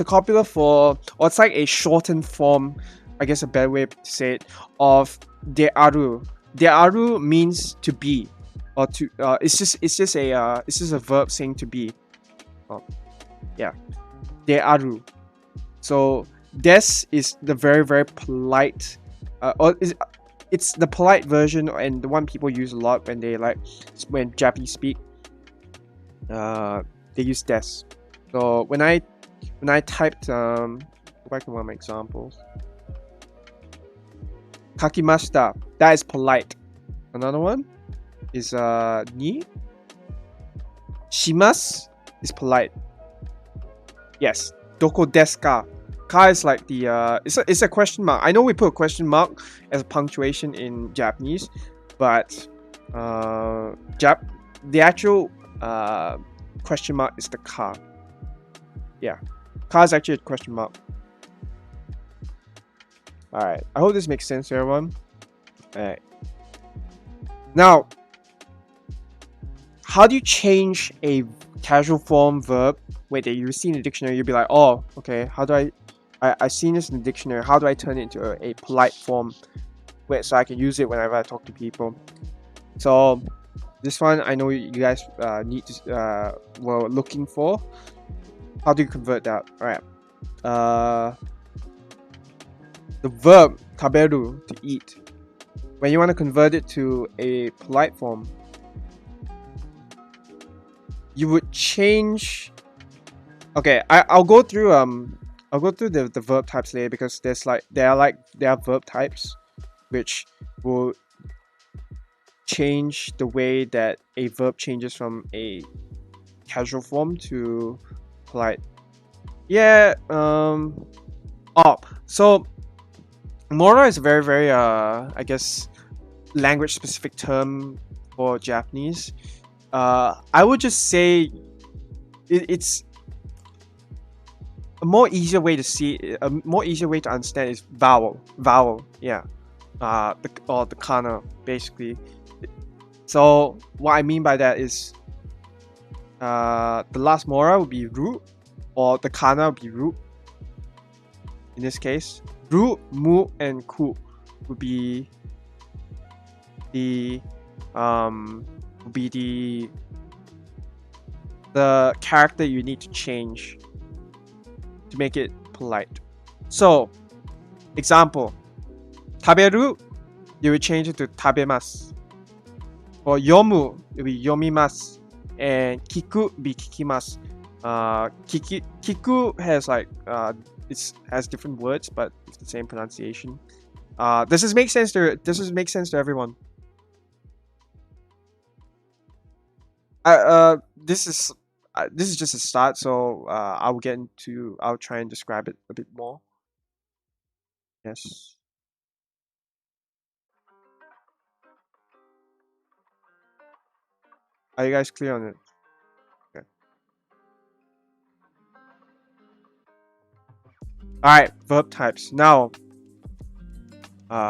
copula for, or it's like a shortened form, I guess a better way to say it, of de aru. De aru means to be, or to. It's just a verb saying to be. Oh, yeah, de aru. So des is the very very polite, it's the polite version and the one people use a lot when Japanese speak. They use des. So when I typed, go back to one of my examples. Kakimashita, that is polite. Another one is ni. Shimasu is polite. Yes. Doko desu ka? Ka is like the it's a question mark. I know we put a question mark as a punctuation in Japanese, but the actual question mark is the ka. Yeah. Ka is actually a question mark. Alright, I hope this makes sense to everyone. Alright. Now, how do you change a casual form verb that you see in the dictionary? You'll be like, oh, okay, how do I've seen this in the dictionary, how do I turn it into a polite form so I can use it whenever I talk to people? So, this one I know you guys were looking for. How do you convert that? Alright. The verb kaberu, to eat. When you want to convert it to a polite form, you would change. Okay, I'll go through the verb types later because there are verb types which will change the way that a verb changes from a casual form to polite. Yeah, Oh, so mora is a very, very I guess language specific term for Japanese. I would just say it's a more easier way to see, a more easier way to understand is vowel. Yeah. The kana basically. So what I mean by that is the last mora would be ru, or the kana would be ru. In this case, ru, mu, and ku would be the character you need to change to make it polite. So, example, taberu, you will change it to tabemasu. For yomu, it will be yomimasu, and kiku will be kikimasu. Kiku has like it has different words, but it's the same pronunciation. Does this make sense to everyone? This is just a start, so I'll try and describe it a bit more. Yes. Are you guys clear on it? Okay. Alright, verb types. Now,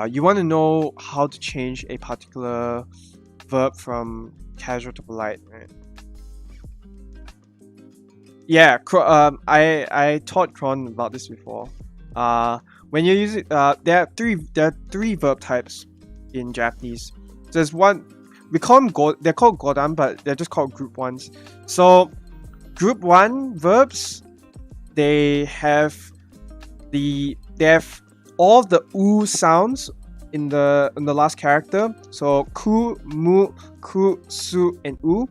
you want to know how to change a particular verb from casual to polite, right? Yeah, I taught Kron about this before. When you use it, there are three verb types in Japanese. There's one, we call them they're called godan, but they're just called group ones. So group one verbs, they have all the u sounds in the last character. So ku, mu, ku, su, and u.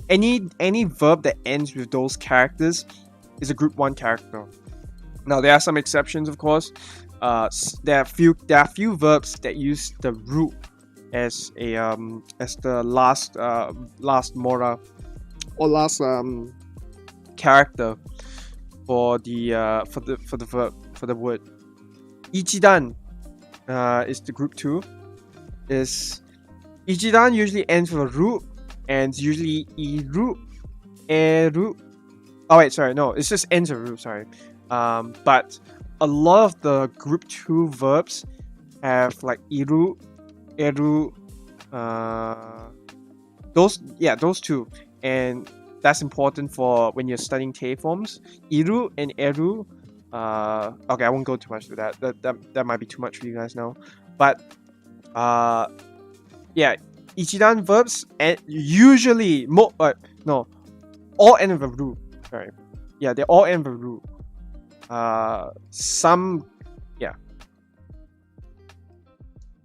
Any verb that ends with those characters is a group one character. Now there are some exceptions, of course. There are few verbs that use the root as the last mora or last character for the verb, for the word. Ichidan is the group two. Ichidan usually ends with a root, and it's usually iru, eru. Oh wait, sorry, no, it's just ends with root. Sorry, but a lot of the group two verbs have like iru, eru, those two, and that's important for when you're studying te forms. Iru and eru. Okay, I won't go too much to that. That might be too much for you guys now, but yeah, ichidan verbs and usually all end with a ru. Sorry, yeah, they all end with ru.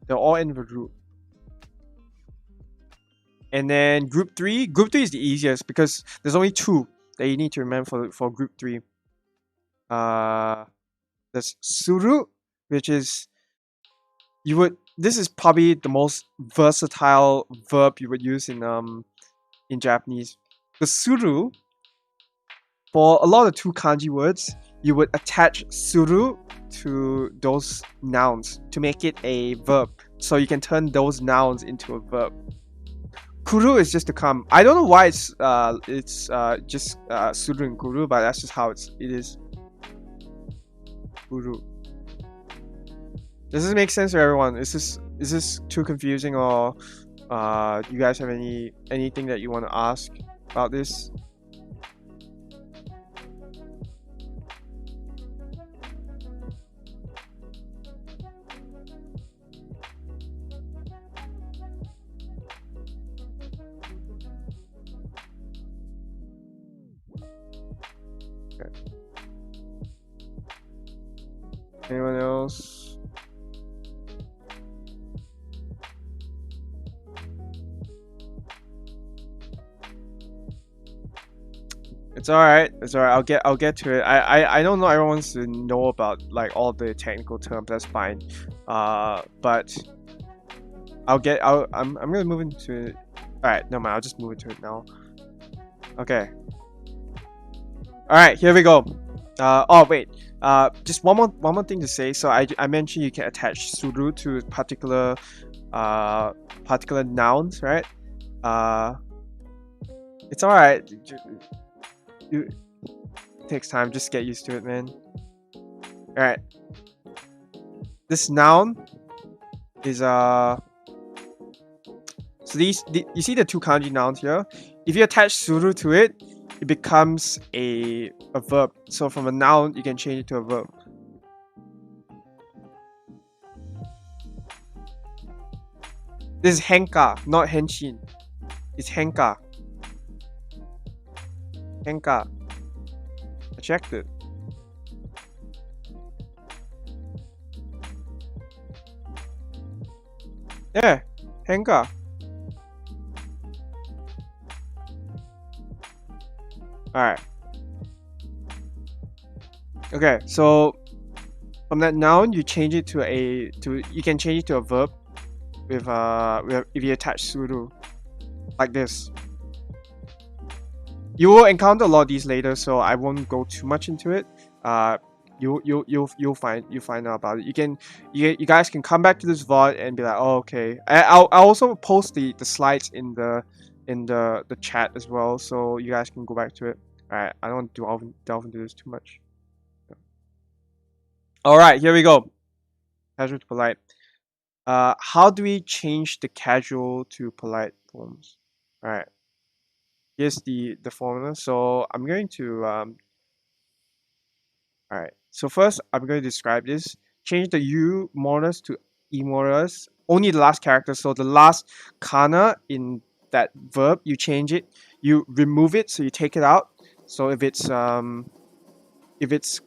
They're all end with ru. And then group three is the easiest because there's only two that you need to remember for group three. There's suru, which is this is probably the most versatile verb you would use in Japanese. The suru, for a lot of two kanji words, you would attach suru to those nouns to make it a verb, so you can turn those nouns into a verb. Kuru is just to come. I don't know why it's just suru and kuru, but that's just how it is. Kuru. Does this make sense to everyone? Is this too confusing, or you guys have anything that you want to ask about this? Okay. Anyone else? It's alright. I'll get to it. I don't know everyone wants to know about like all the technical terms. That's fine. But I'm gonna move into it. Alright, no mind, I'll just move into it now. Okay. Alright, here we go. Oh wait. Just one more thing to say. So I mentioned you can attach suru to particular nouns, right? Uh, it's all right. It takes time. Just get used to it, man. All right. This noun is So you see the two kanji nouns here. If you attach suru to it, it becomes a verb. So from a noun, you can change it to a verb. This is henka, not henshin. It's henka. Henka. I checked it. Yeah, henka. Alright. Okay, so from that noun, you change it you can change it to a verb with if you attach suru, like this. You will encounter a lot of these later, so I won't go too much into it. You'll find out about it. You guys can come back to this VOD and be like, oh, okay. I'll also post the slides in the chat as well, so you guys can go back to it. All right, I don't want to delve into this too much. All right, here we go. Casual to polite. How do we change the casual to polite forms? All right. Here's the formula. So I'm going to all right. So first, I'm going to describe this. Change the U modus to E modus. Only the last character. So the last kana in that verb, you change it. You remove it. So you take it out. So if it's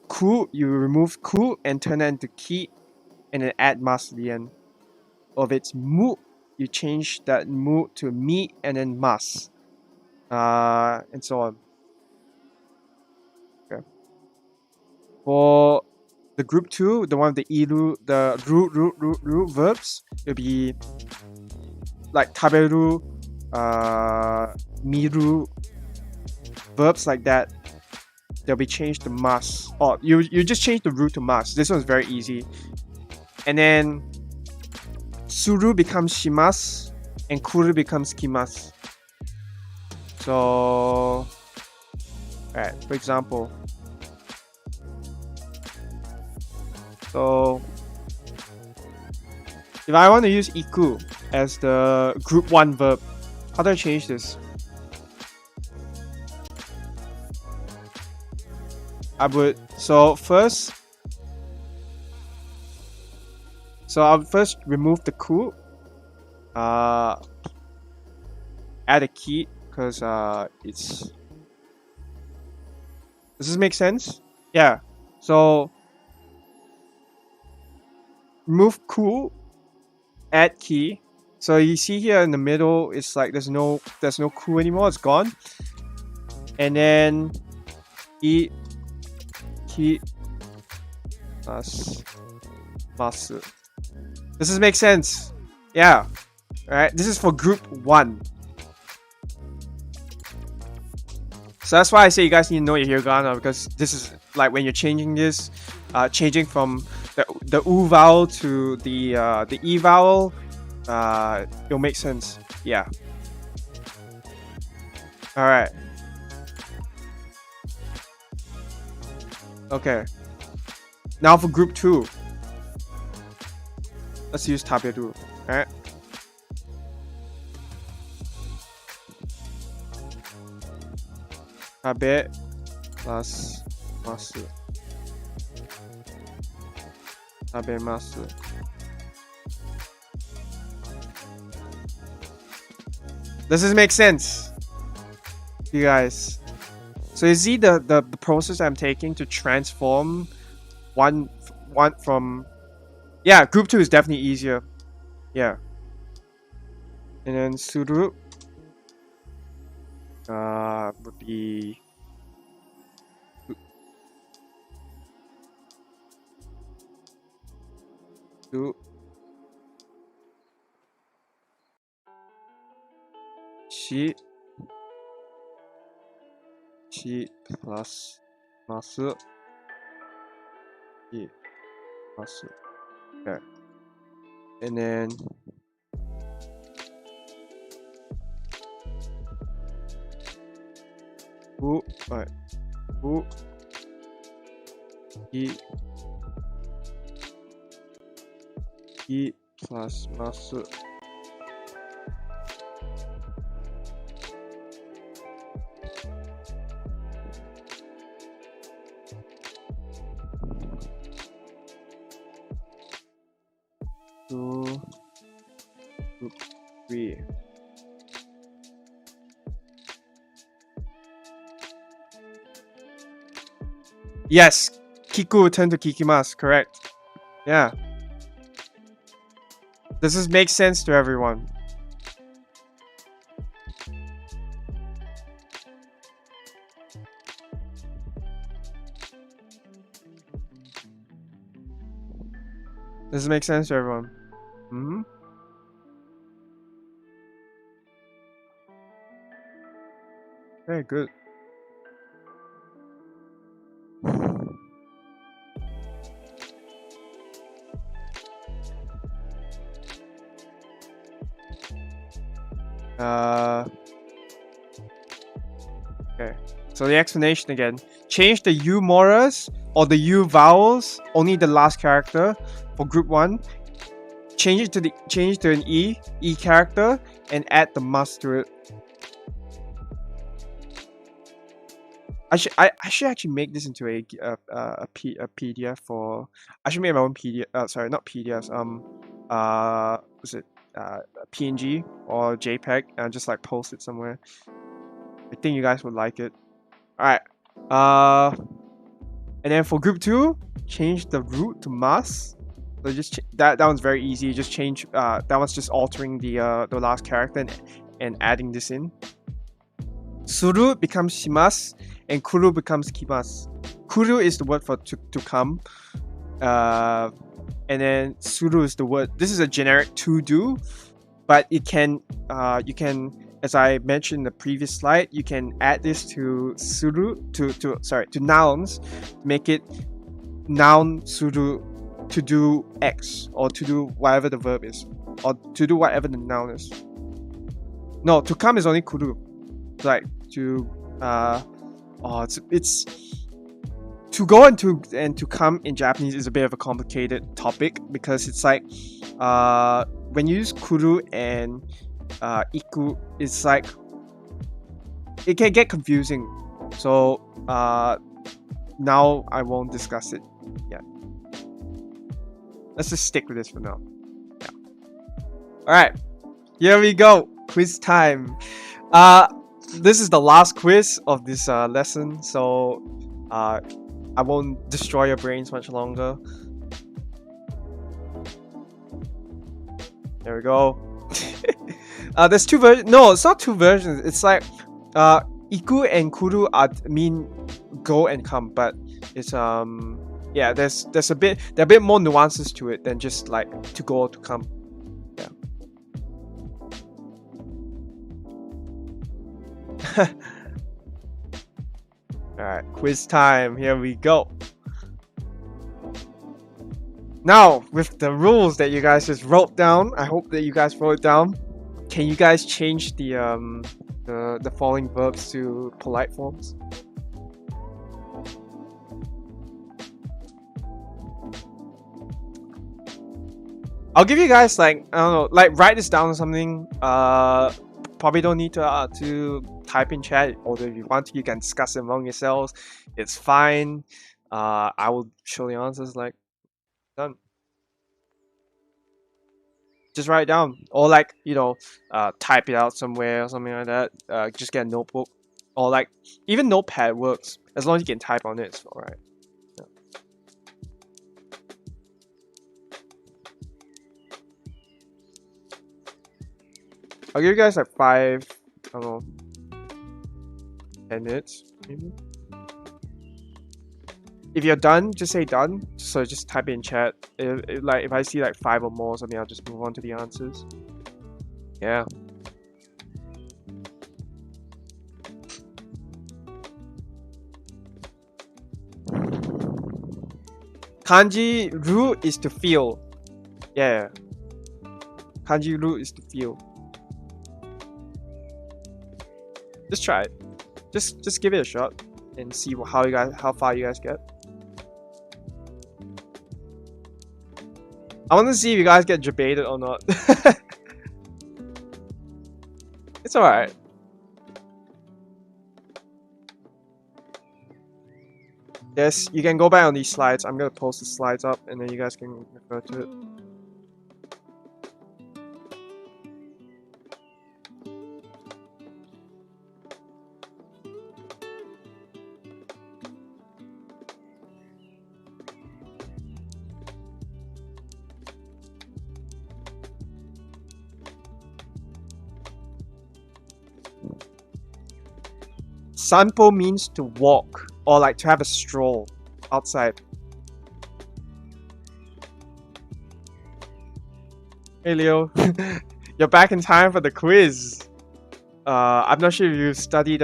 ku, you remove ku and turn it into ki, and then add mas to the end. Or if it's mu, you change that mu to mi and then mas. And so on. Okay. For the group 2, the one with the iru, the ru verbs, it'll be like taberu, miru, verbs like that. They'll be changed to mas. Oh, you just change the ru to mas. This one's very easy. And then suru becomes shimas, and kuru becomes kimas. So, alright, for example. So, if I want to use iku as the group 1 verb, how do I change this? I would I would first remove the ku, add a key because it's. Does this make sense? Yeah. So remove ku, add key. So you see here in the middle, it's like there's no ku anymore. It's gone. And then i ki mas masu. Does this make sense? Yeah. Alright. This is for group 1. So that's why I say you guys need to know your hiragana, because this is like when you're changing this, changing from the u vowel to the e vowel, it'll make sense. Yeah. All right. Okay. Now for group 2, let's use taberu. All right. Tabe plus masu. Tabemasu. Does this make sense, you guys? So you see the process I'm taking to transform one from, yeah, group 2 is definitely easier. Yeah. And then suru would be su shi plus masu. Ikimasu. Okay. And then alright. I plus masu. Two, three. Yes, Kiku will turn to Kikimasu, correct. Yeah. Does this make sense to everyone? Does this make sense to everyone? Mm-hmm. Very good. Okay. So the explanation again. Change the U moras or the U vowels, only the last character for group 1. Change it to an E character, and add the mas to it. I should actually make this into a PDF for. I should make my own PDF. Sorry, not PDFs. Was it PNG or JPEG? And just like post it somewhere. I think you guys would like it. All right. And then for group 2, change the root to mas. So just that one's very easy. Just change. That one's just altering the last character and adding this in. Suru becomes shimasu, and kuru becomes kimasu. Kuru is the word for to come, and then suru is the word. This is a generic to do, but it can you can, as I mentioned in the previous slide, you can add this to suru to nouns, make it noun suru to do X, or to do whatever the verb is, or to do whatever the noun is. No, to come is only kuru. Like to it's to go and to come in Japanese is a bit of a complicated topic, because it's like when you use kuru and iku, it's like it can get confusing. So now I won't discuss it yet. Let's just stick with this for now. Yeah. All right, here we go. Quiz time. This is the last quiz of this lesson, so I won't destroy your brains much longer. There we go. There's two versions. No, it's not two versions. It's like iku and kuru mean go and come, but it's yeah, there's a bit more nuances to it than just like to go or to come. Yeah. Alright, quiz time. Here we go. Now, with the rules that you guys just wrote down, I hope that you guys wrote it down. Can you guys change the following verbs to polite forms? I'll give you guys like, I don't know, like write this down or something. Probably don't need to type in chat, although if you want to, you can discuss it among yourselves. It's fine. I will show the answers like done. Just write it down, or like, you know, type it out somewhere or something like that. Just get a notebook, or like even notepad works as long as you can type on it. It's all right. Yeah. I'll give you guys like 5, I don't know, 10 minutes maybe. If you're done, just say done. So just type it in chat. If I see like 5 or more or something, I'll just move on to the answers. Yeah. Kanji ru is to feel. Yeah. Kanji ru is to feel. Just try it. Just give it a shot and see how far you guys get. I want to see if you guys get debated or not. It's alright. Yes, you can go back on these slides. I'm gonna post the slides up and then you guys can refer to it. Sanpo means to walk or like to have a stroll outside. Hey Leo, you're back in time for the quiz. I'm not sure if you studied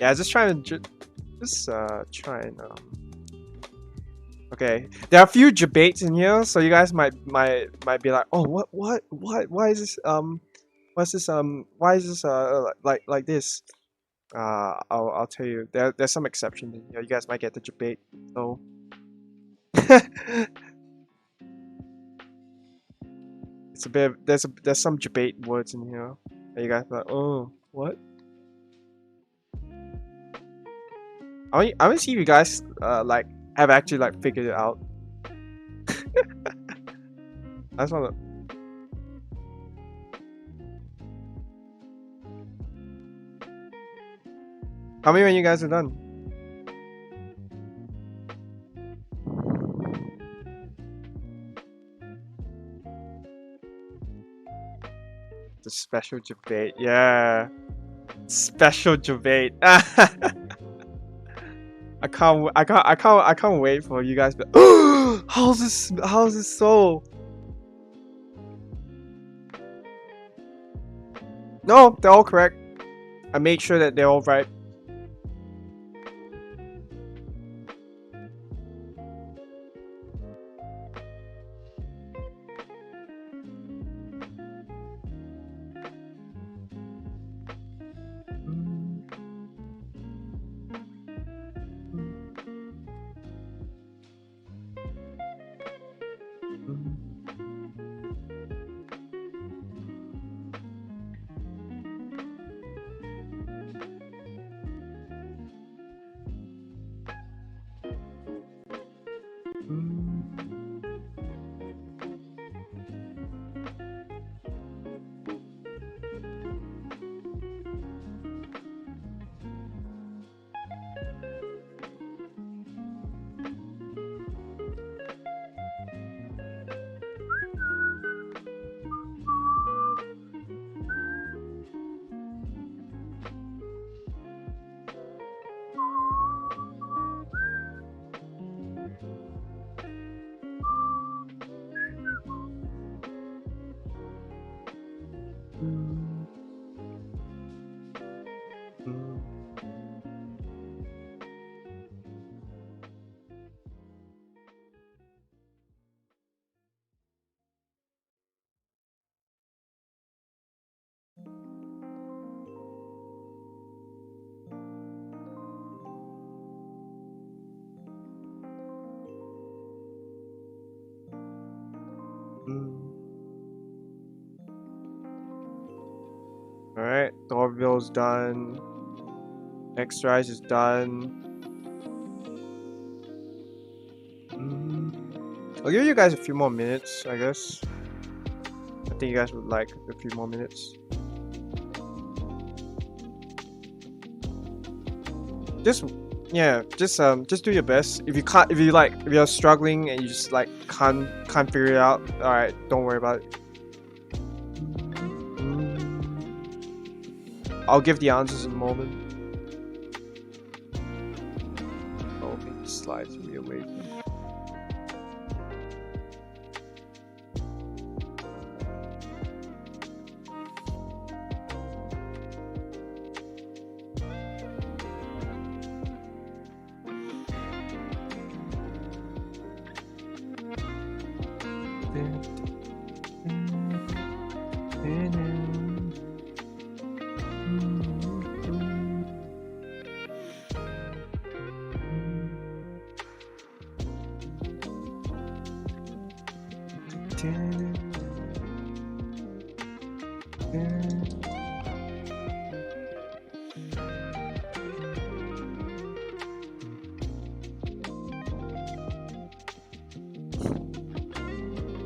yeah, just trying to try and okay, there are a few debates in here, so you guys might be like, oh, what, why is this what's this why is this like this? I'll tell you, there's some exceptions in here. You guys might get the debate, so it's a bit there's some debate words in here. And you guys are like, oh, what? I want to see if you guys like have actually like figured it out. I just wanna. Tell me when you guys are done. The special debate, yeah. Special debate. I can't wait for you guys. How's this so? No, they're all correct. I made sure that they're all right. Alright, doorbell's done. Exercise is done. I'll give you guys a few more minutes, I guess. I think you guys would like a few more minutes. Yeah, just do your best. If you're struggling and you just like can't figure it out, all right, don't worry about it. I'll give the answers in a moment. Oh, maybe slides me away.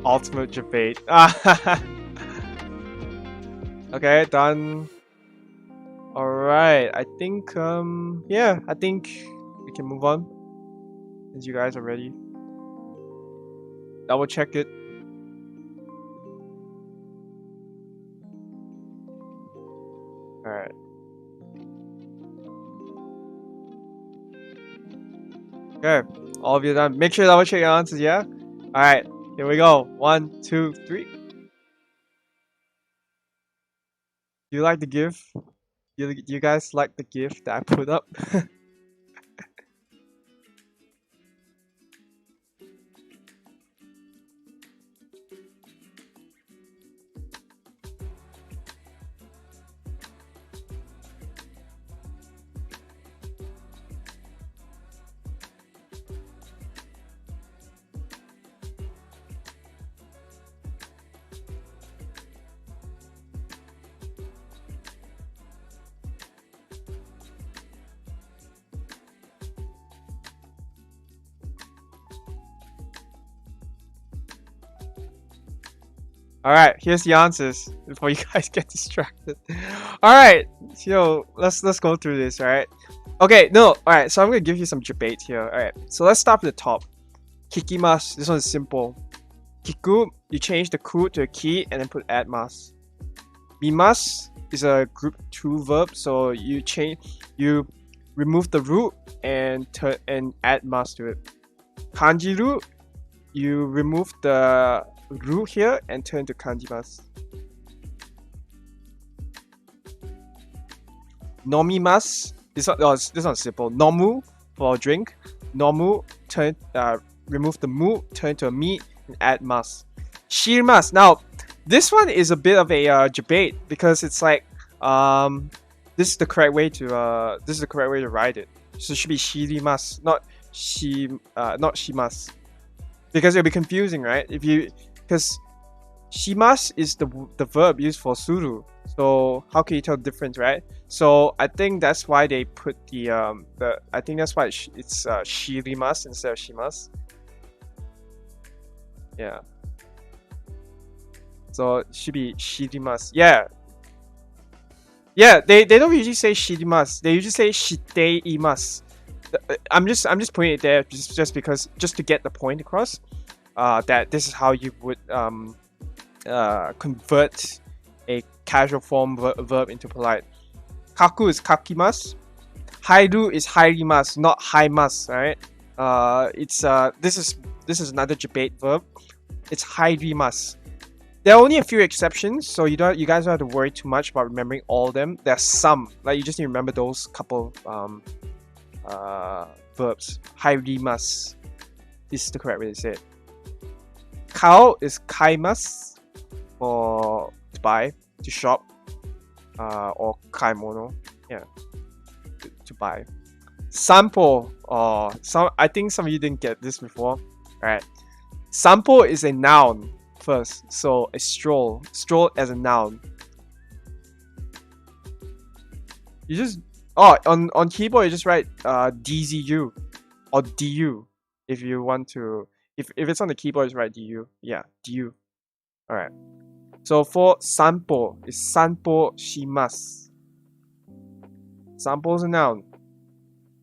Ultimate debate. Okay, done. All right, I think yeah, I think we can move on since you guys are ready. Double check it. All right. Okay, all of you done. Make sure to double check your answers. Yeah. All right. Here we go. 1, 2, 3. Do you like the GIF? Do you guys like the GIF that I put up? All right, here's the answers before you guys get distracted. All right, so let's go through this. All right. Okay, no. All right, so I'm gonna give you some debate here. All right, so let's start from the top. Kikimasu. This one is simple. Kiku, you change the ku to a ki and then put atmas. Mimas is a group 2 verb, so you remove the root and add mas to it. Kanjiru, you remove the root here and turn to kanjimasu. Nomimasu, this one's simple. Nomu for a drink. Nomu, remove the mu, turn to a mi, and add mas. Shirimasu. Now, this one is a bit of a debate because it's like this is the correct way to write it. So it should be shirimasu, not shimasu. Because it'll be confusing, right? Because shimasu is the verb used for suru. So how can you tell the difference, right? So I think that's why they put I think that's why it's shirimasu instead of shimasu. Yeah. So it should be shirimasu. Yeah. Yeah, they don't usually say shirimasu. They usually say shiteimasu. I'm just putting it there just because to get the point across. That this is how you would convert a casual form verb into polite. Kaku is kakimasu. Hairu is hairimasu, not haimasu. Right? This is another debate verb. It's hairimasu. There are only a few exceptions, so you guys don't have to worry too much about remembering all of them. There's some, like you just need to remember those couple verbs. Hairimasu. This is the correct way to say it. Kao is kaimasu for to buy, to shop, or kaimono, yeah, to buy. Sampo, I think some of you didn't get this before. All right, sampo is a noun first, so a stroll as a noun. You just on keyboard you just write dzu or du if you want to. If it's on the keyboard, just write du. Yeah, du. All right. So for sanpo, is sanpo shimasu. Sanpo is a noun.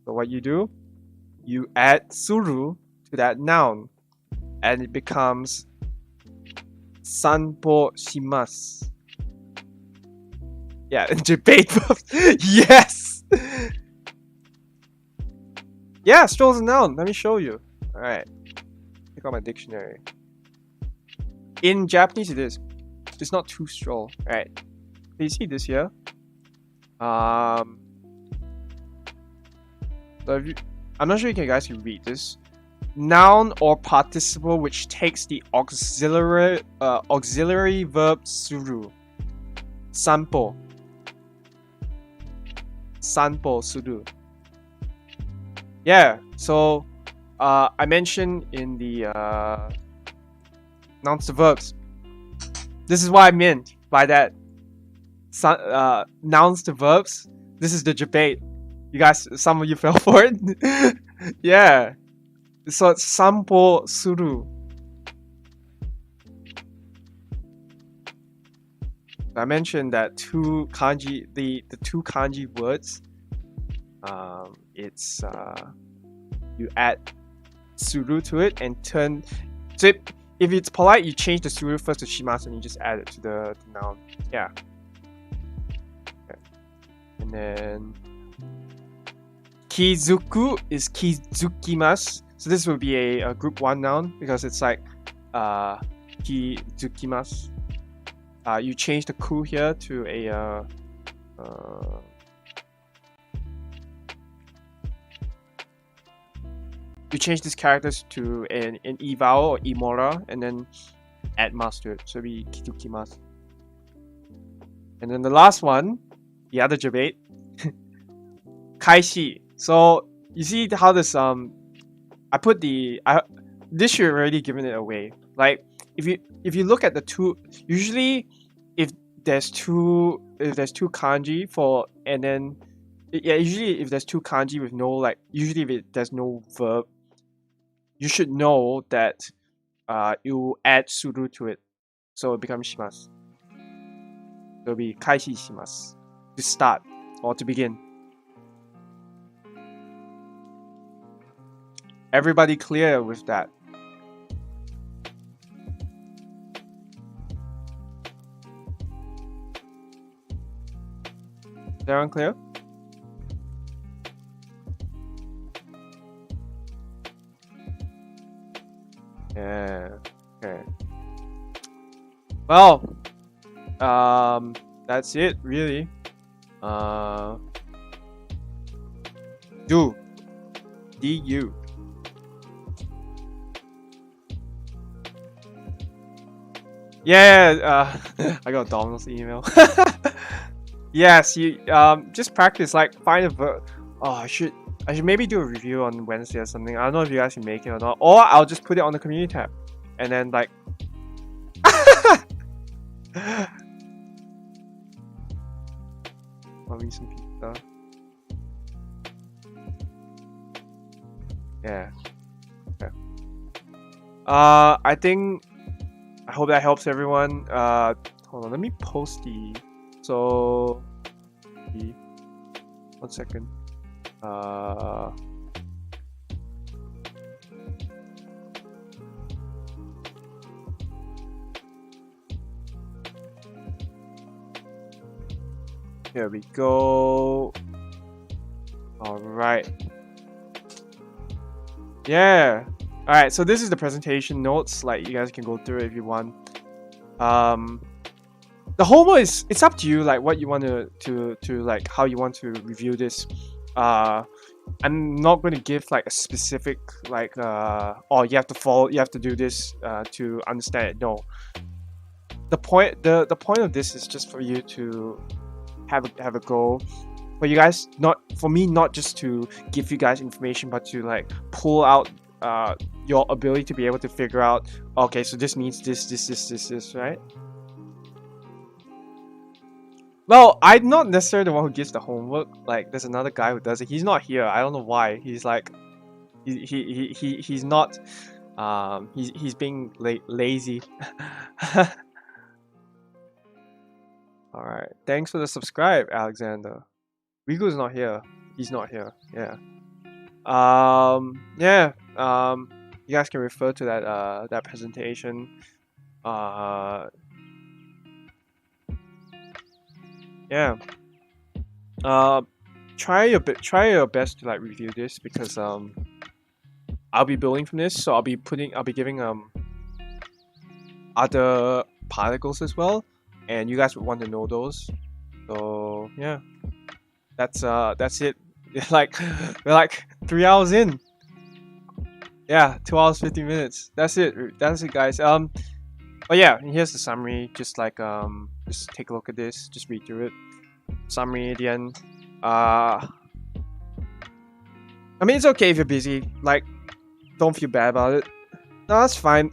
So what you do, you add suru to that noun, and it becomes sanpo shimasu. Yeah, debate verbs. Yes! Yeah, stroll is a noun. Let me show you. Alright. Pick out my dictionary. In Japanese it is. It's not too stroll. Alright. Can you see this here? So if you, I'm not sure you guys can read this. Noun or participle which takes the auxiliary verb suru. Sanpo. Sanpo suru. Yeah, so I mentioned in the nouns to verbs. This is what I meant by that. Nouns to verbs. This is the debate. You guys, some of you fell for it. Yeah. So it's sanpo suru. I mentioned that the two kanji words. It's you add suru to it and turn. So if it's polite, you change the suru first to shimasu and you just add it to the noun. Yeah. Okay. And then kizuku is kizukimasu. So this will be a group 1 noun because it's like kizukimasu. You change the ku here to a you change these characters to an e vowel or e mora and then add mas to it. So it'll be kizukimasu. And then the last one, the other debate, kaishi. So you see how this I put this should have already given it away. Like if you look at the two, usually if there's two kanji for and then yeah, usually if there's two kanji with no usually if there's no verb, you should know that you add suru to it, so it becomes shimasu. It'll be kaishi shimasu to start or to begin. Everybody clear with that? Is everyone clear? Yeah. Okay. Well, that's it really. Do. D-U. Yeah, I got Donald's email. Yes, you just practice, like find a verb. Oh, I should maybe do a review on Wednesday or something. I don't know if you guys can make it or not. Or I'll just put it on the community tab. And then like I'll read some pizza. Yeah. Okay. I hope that helps everyone. Hold on, let me post the 1 second. Here we go. All right. Yeah. All right. So this is the presentation notes. Like you guys can go through it if you want. The homework is, it's up to you, like what you want to like how you want to review this. I'm not going to give like a specific like oh you have to do this to understand it. No. The point of this is just for you to have a go. For you guys, not just to give you guys information, but to like pull out your ability to be able to figure out, okay, so this means this, right? Well, I'm not necessarily the one who gives the homework. Like, there's another guy who does it. He's not here. I don't know why. He's like, he's not. He's being lazy. All right. Thanks for the subscribe, Alexander. Riku's not here. He's not here. Yeah. Yeah. You guys can refer to that presentation. Uh, yeah. Uh, try your best to like review this because I'll be building from this, so I'll be giving other particles as well, and you guys would want to know those. So yeah, that's it. Like we're like 3 hours in. Yeah, 2 hours 50 minutes. That's it. That's it, guys. But yeah, here's the summary. Just take a look at this. Just read through it. Summary at the end. I mean, it's okay if you're busy. Like, don't feel bad about it. No, that's fine.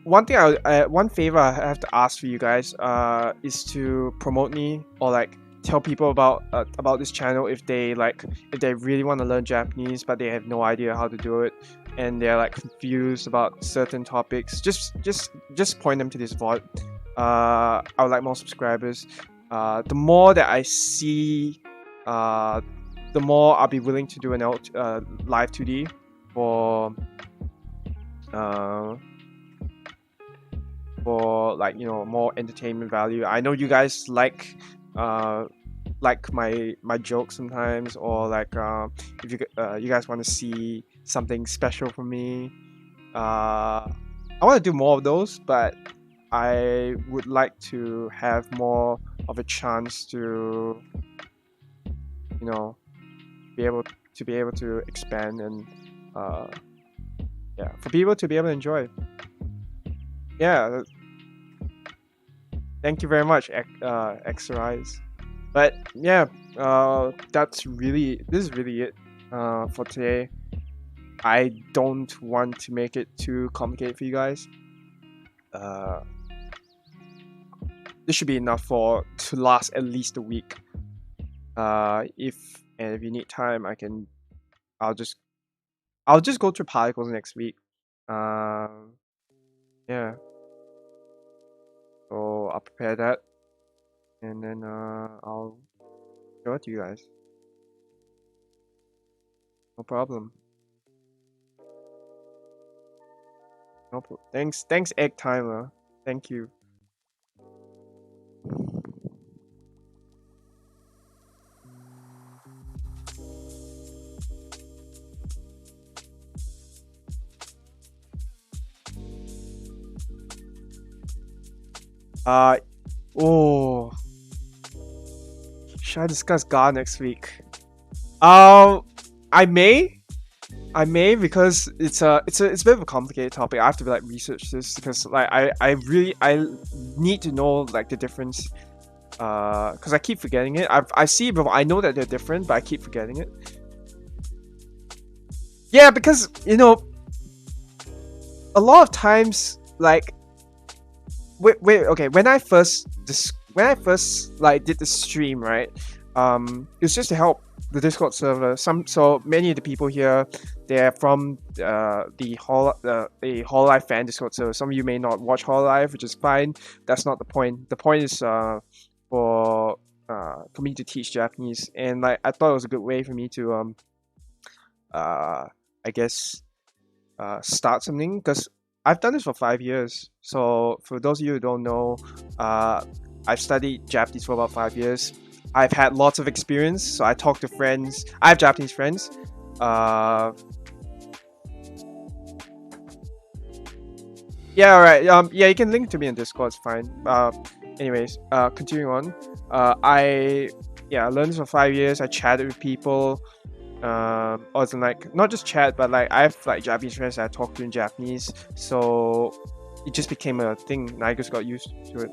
One favor I have to ask for you guys is to promote me or like tell people about this channel if they really want to learn Japanese but they have no idea how to do it and they're like confused about certain topics. Just point them to this VOD. I would like more subscribers. The more that I see, the more I'll be willing to do an live 2D uh, for like more entertainment value. I know you guys like my jokes sometimes, or like if you guys want to see something special from me. I want to do more of those, but I would like to have more of a chance to be able to expand and yeah, for people to be able to enjoy. Yeah, thank you very much, Xrise. But yeah, this is really it for today. I don't want to make it too complicated for you guys. This should be enough to last at least a week. If you need time, I'll just go through particles next week. Yeah. So I'll prepare that, and then I'll show it to you guys. No problem. Thanks, Egg Timer. Thank you. Oh, should I discuss God next week? I may, because it's a bit of a complicated topic. I have to like research this because like I need to know like the difference. Because I keep forgetting it. I see, but I know that they're different, but I keep forgetting it. Yeah, because a lot of times like okay, when I first like did the stream, right, it was just to help the Discord server. So many of the people here, they're from the Hololive fan Discord server. Some of you may not watch Hololive, which is fine. That's not the point. The point is for me to teach Japanese, and like I thought it was a good way for me to I guess start something, because I've done this for 5 years. So for those of you who don't know, I've studied Japanese for about 5 years. I've had lots of experience, so I talk to friends. I have Japanese friends. Yeah, alright. Yeah, you can link to me in Discord. It's fine. Anyways, continuing on. I learned this for 5 years. I chatted with people. Or it's like not just chat, but like I have like Japanese friends that I talk to in Japanese, so it just became a thing and I just got used to it.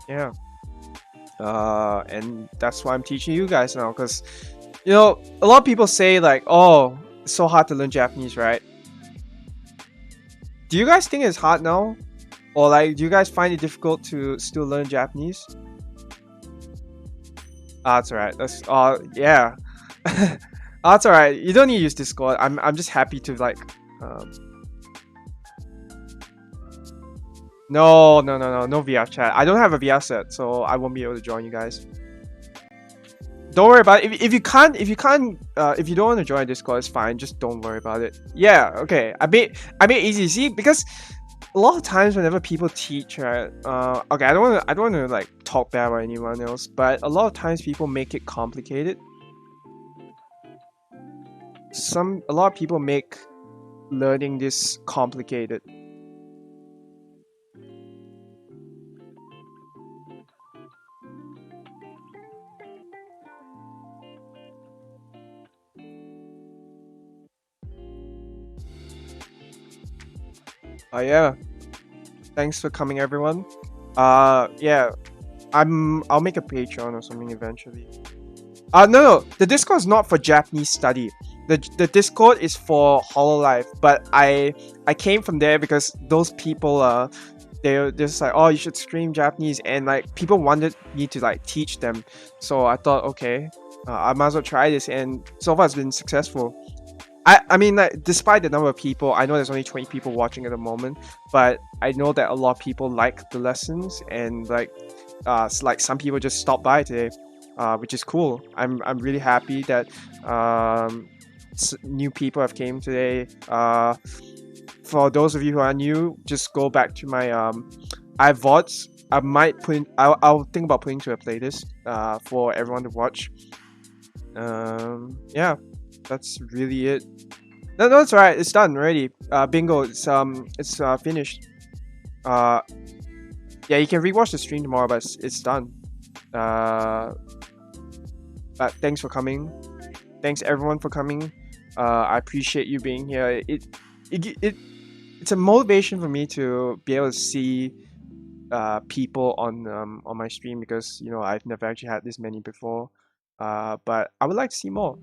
Yeah. And that's why I'm teaching you guys now, because a lot of people say like, oh, it's so hard to learn Japanese, right? Do you guys think it's hard now, or like do you guys find it difficult to still learn Japanese? That's alright. That's yeah. That's alright. You don't need to use Discord. I'm just happy to like no VF chat. I don't have a VF set, so I won't be able to join you guys. don't worry about it. If you don't want to join Discord, it's fine. Just don't worry about it. Yeah, okay. I made it easy. See, because a lot of times whenever people teach, right? Okay, I don't want to like talk bad about anyone else, but a lot of times people make it complicated. A lot of people make learning this complicated. Yeah. Thanks for coming, everyone. Yeah. I'll make a Patreon or something eventually. No. The Discord is not for Japanese study. The Discord is for Hololive, but I came from there because those people they're just like, oh, you should stream Japanese, and like people wanted me to like teach them. So I thought, okay, I might as well try this, and so far it's been successful. I mean, like, despite the number of people, I know there's only 20 people watching at the moment, but I know that a lot of people like the lessons, and like some people just stopped by today, which is cool. I'm really happy that new people have came today. For those of you who are new, just go back to my I have VODs. I might put in, I'll think about putting to a playlist for everyone to watch. Yeah, that's really it. No, it's alright. It's done already. Bingo. It's finished. Yeah, you can rewatch the stream tomorrow, but it's done. But thanks for coming. Thanks everyone for coming. I appreciate you being here. It's a motivation for me to be able to see people on my stream, because you know I've never actually had this many before. But I would like to see more.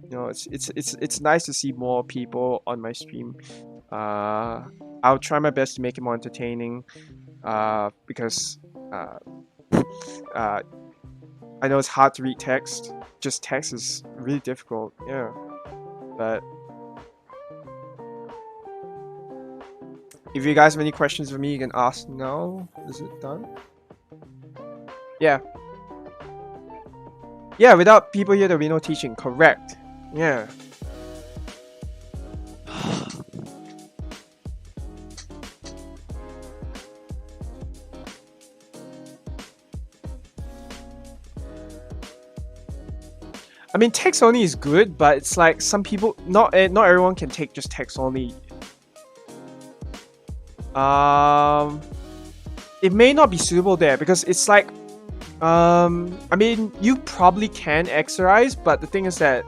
You know, it's nice to see more people on my stream. I'll try my best to make it more entertaining. Because I know it's hard to read text. Just text is really difficult. Yeah, but if you guys have any questions for me, you can ask now. Is it done? Yeah. Yeah, without people here, there'll be no teaching. Correct. Yeah. I mean, text only is good, but it's like some people, not everyone can take just text only. It may not be suitable there, because it's like, I mean, you probably can exercise, but the thing is that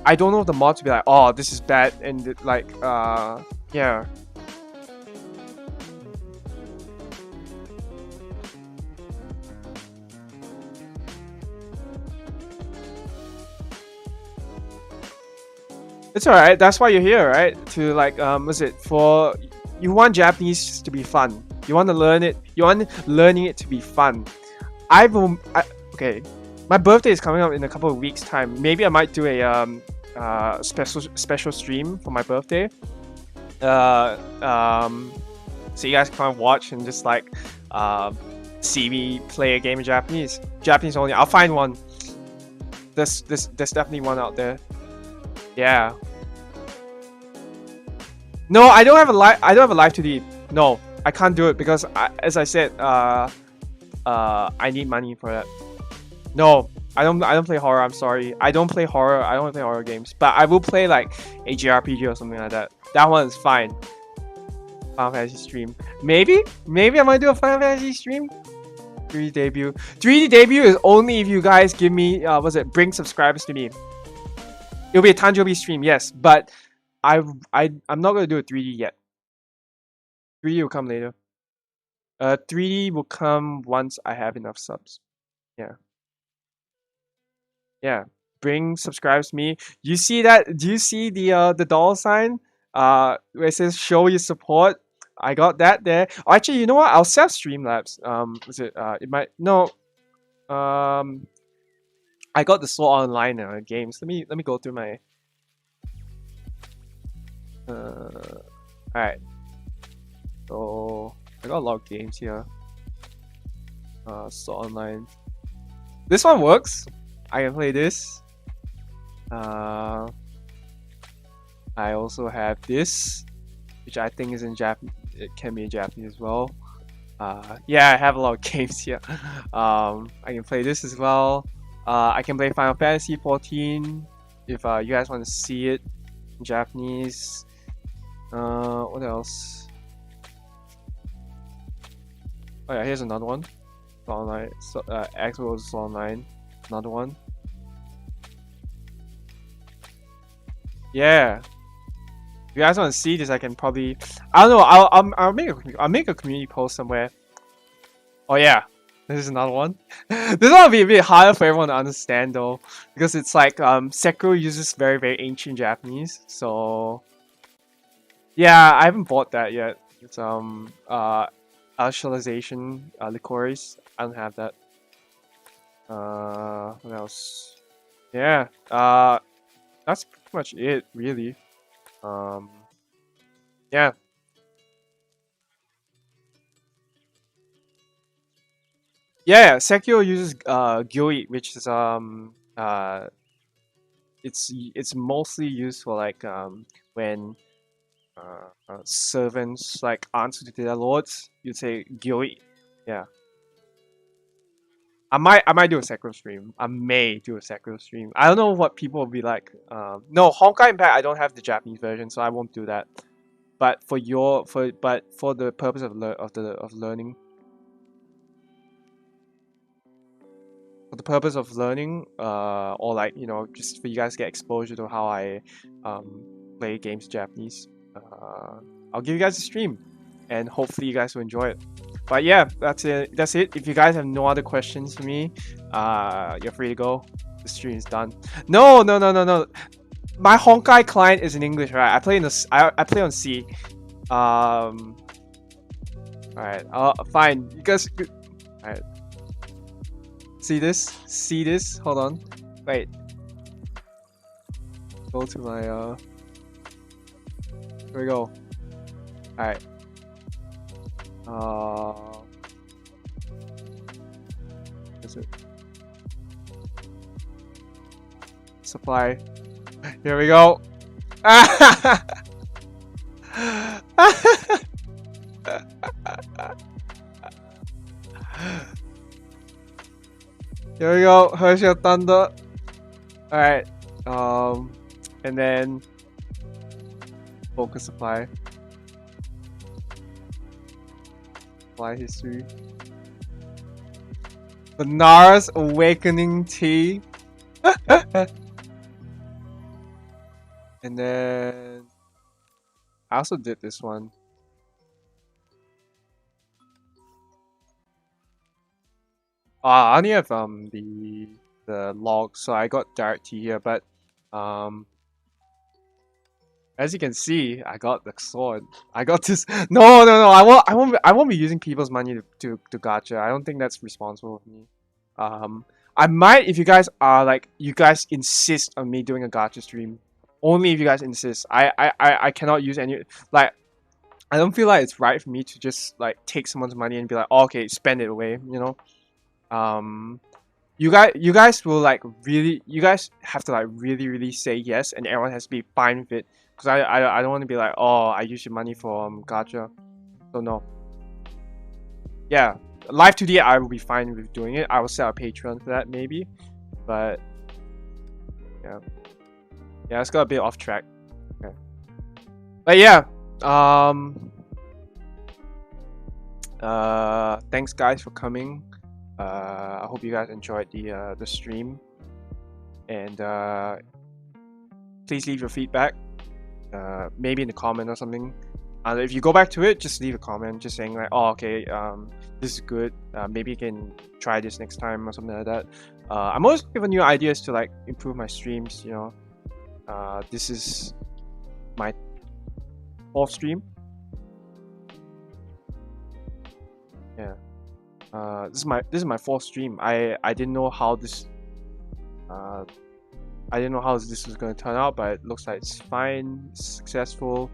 I don't know if the mod to be like, oh, this is bad, and like, yeah. It's alright. That's why you're here, right? To like, what's it for? You want Japanese to be fun. You want to learn it. You want learning it to be fun. Okay. My birthday is coming up in a couple of weeks' time. Maybe I might do a special stream for my birthday. So you guys can come and watch and just like see me play a game of Japanese. Japanese only. I'll find one. There's definitely one out there. Yeah. No, I don't have a live to lead. No, I can't do it because as I said, I need money for that. No, I don't play horror. I'm sorry. I don't play horror. I don't play horror games. But I will play like a JRPG or something like that. That one is fine. Final Fantasy stream. Maybe I might do a Final Fantasy stream. 3D debut. 3D debut is only if you guys give me bring subscribers to me. It'll be a Tanjobi stream, yes, but I'm not gonna do a 3D yet. 3D will come later. 3D will come once I have enough subs. Yeah. Yeah. Bring subscribes to me. You see that? Do you see the dollar sign? Where it says show your support. I got that there. Oh, actually, you know what? I'll set Streamlabs. It might no. I got the Sword Online games. Let me go through my. Alright. So I got a lot of games here. Sword Online. This one works. I can play this. I also have this, which I think is in Japanese. It can be in Japanese as well. Yeah, I have a lot of games here. I can play this as well. I can play Final Fantasy 14 if you guys want to see it in Japanese. What else? Oh yeah, here's another one. Online. So, Axel is online. Another one. Yeah. If you guys want to see this, I can probably. I don't know. I'll make a community post somewhere. Oh yeah, this is another one. This one will be a bit harder for everyone to understand though, because it's like Sekiro uses very ancient Japanese. So yeah, I haven't bought that yet. It's Alcialization Licorice. I don't have that. What else? Yeah. That's pretty much it, really. Yeah. Yeah, Sekiro uses Gyoi, which is it's mostly used for like when servants like answer to their lords, you'd say Gyoi. Yeah. I might do a Sekiro stream. I may do a Sekiro stream. I don't know what people will be like. No, Honkai Impact I don't have the Japanese version, so I won't do that. But for the purpose of learning, for the purpose of learning, or like just for you guys to get exposure to how I play games Japanese, I'll give you guys a stream, and hopefully you guys will enjoy it. But yeah, that's it. If you guys have no other questions for me, you're free to go. The stream is done. No. My Honkai client is in English, right? I play on C. Alright. Fine. You guys. Alright. See this? Hold on. Wait. Go to my Here we go. Alright. Is it supply? Here we go. Here we go. Herschel Thunder. Alright. And then focus supply. Supply history. Banara's Awakening Tea. And then I also did this one. I only have the log, so I got direct tea here, but as you can see, I got the sword. I got this. No. I won't be using people's money to gacha. I don't think that's responsible of me. I might if you guys are like you guys insist on me doing a gacha stream. Only if you guys insist. I cannot use any like. I don't feel like it's right for me to just like take someone's money and be like, oh, okay, spend it away. You guys will like really. You guys have to like really say yes, and everyone has to be fine with it. Because I don't want to be like, oh, I use your money for gacha. So no. Yeah, live 2D I will be fine with doing it. I will set a Patreon for that maybe, but yeah. Yeah, it's got a bit off track. Okay. But yeah, thanks guys for coming. I hope you guys enjoyed the stream, and please leave your feedback, maybe in the comment or something. If you go back to it, just leave a comment, just saying like, oh, okay, this is good. Maybe you can try this next time or something like that. I'm always looking for new ideas to like improve my streams. This is my 4th stream. Yeah. This is my 4th stream. I didn't know how this this was going to turn out, but it looks like it's fine, it's successful.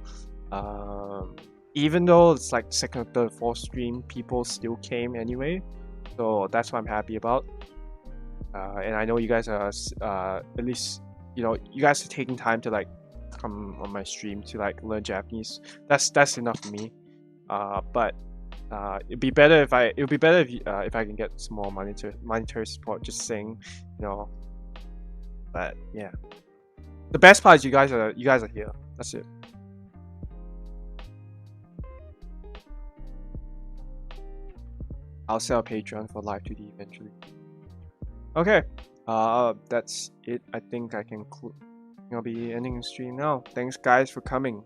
Even though it's like 2nd, 3rd, 4th stream, people still came anyway, so that's what I'm happy about. and I know you guys are at least, you know, you guys are taking time to like come on my stream to like learn Japanese. That's enough for me. But it'd be better if I can get some more monetary support. Just saying, you know. But yeah, the best part is you guys are here. That's it. I'll sell Patreon for live 2D eventually. Okay, that's it. I think I can. I'll be ending the stream now. Thanks guys for coming.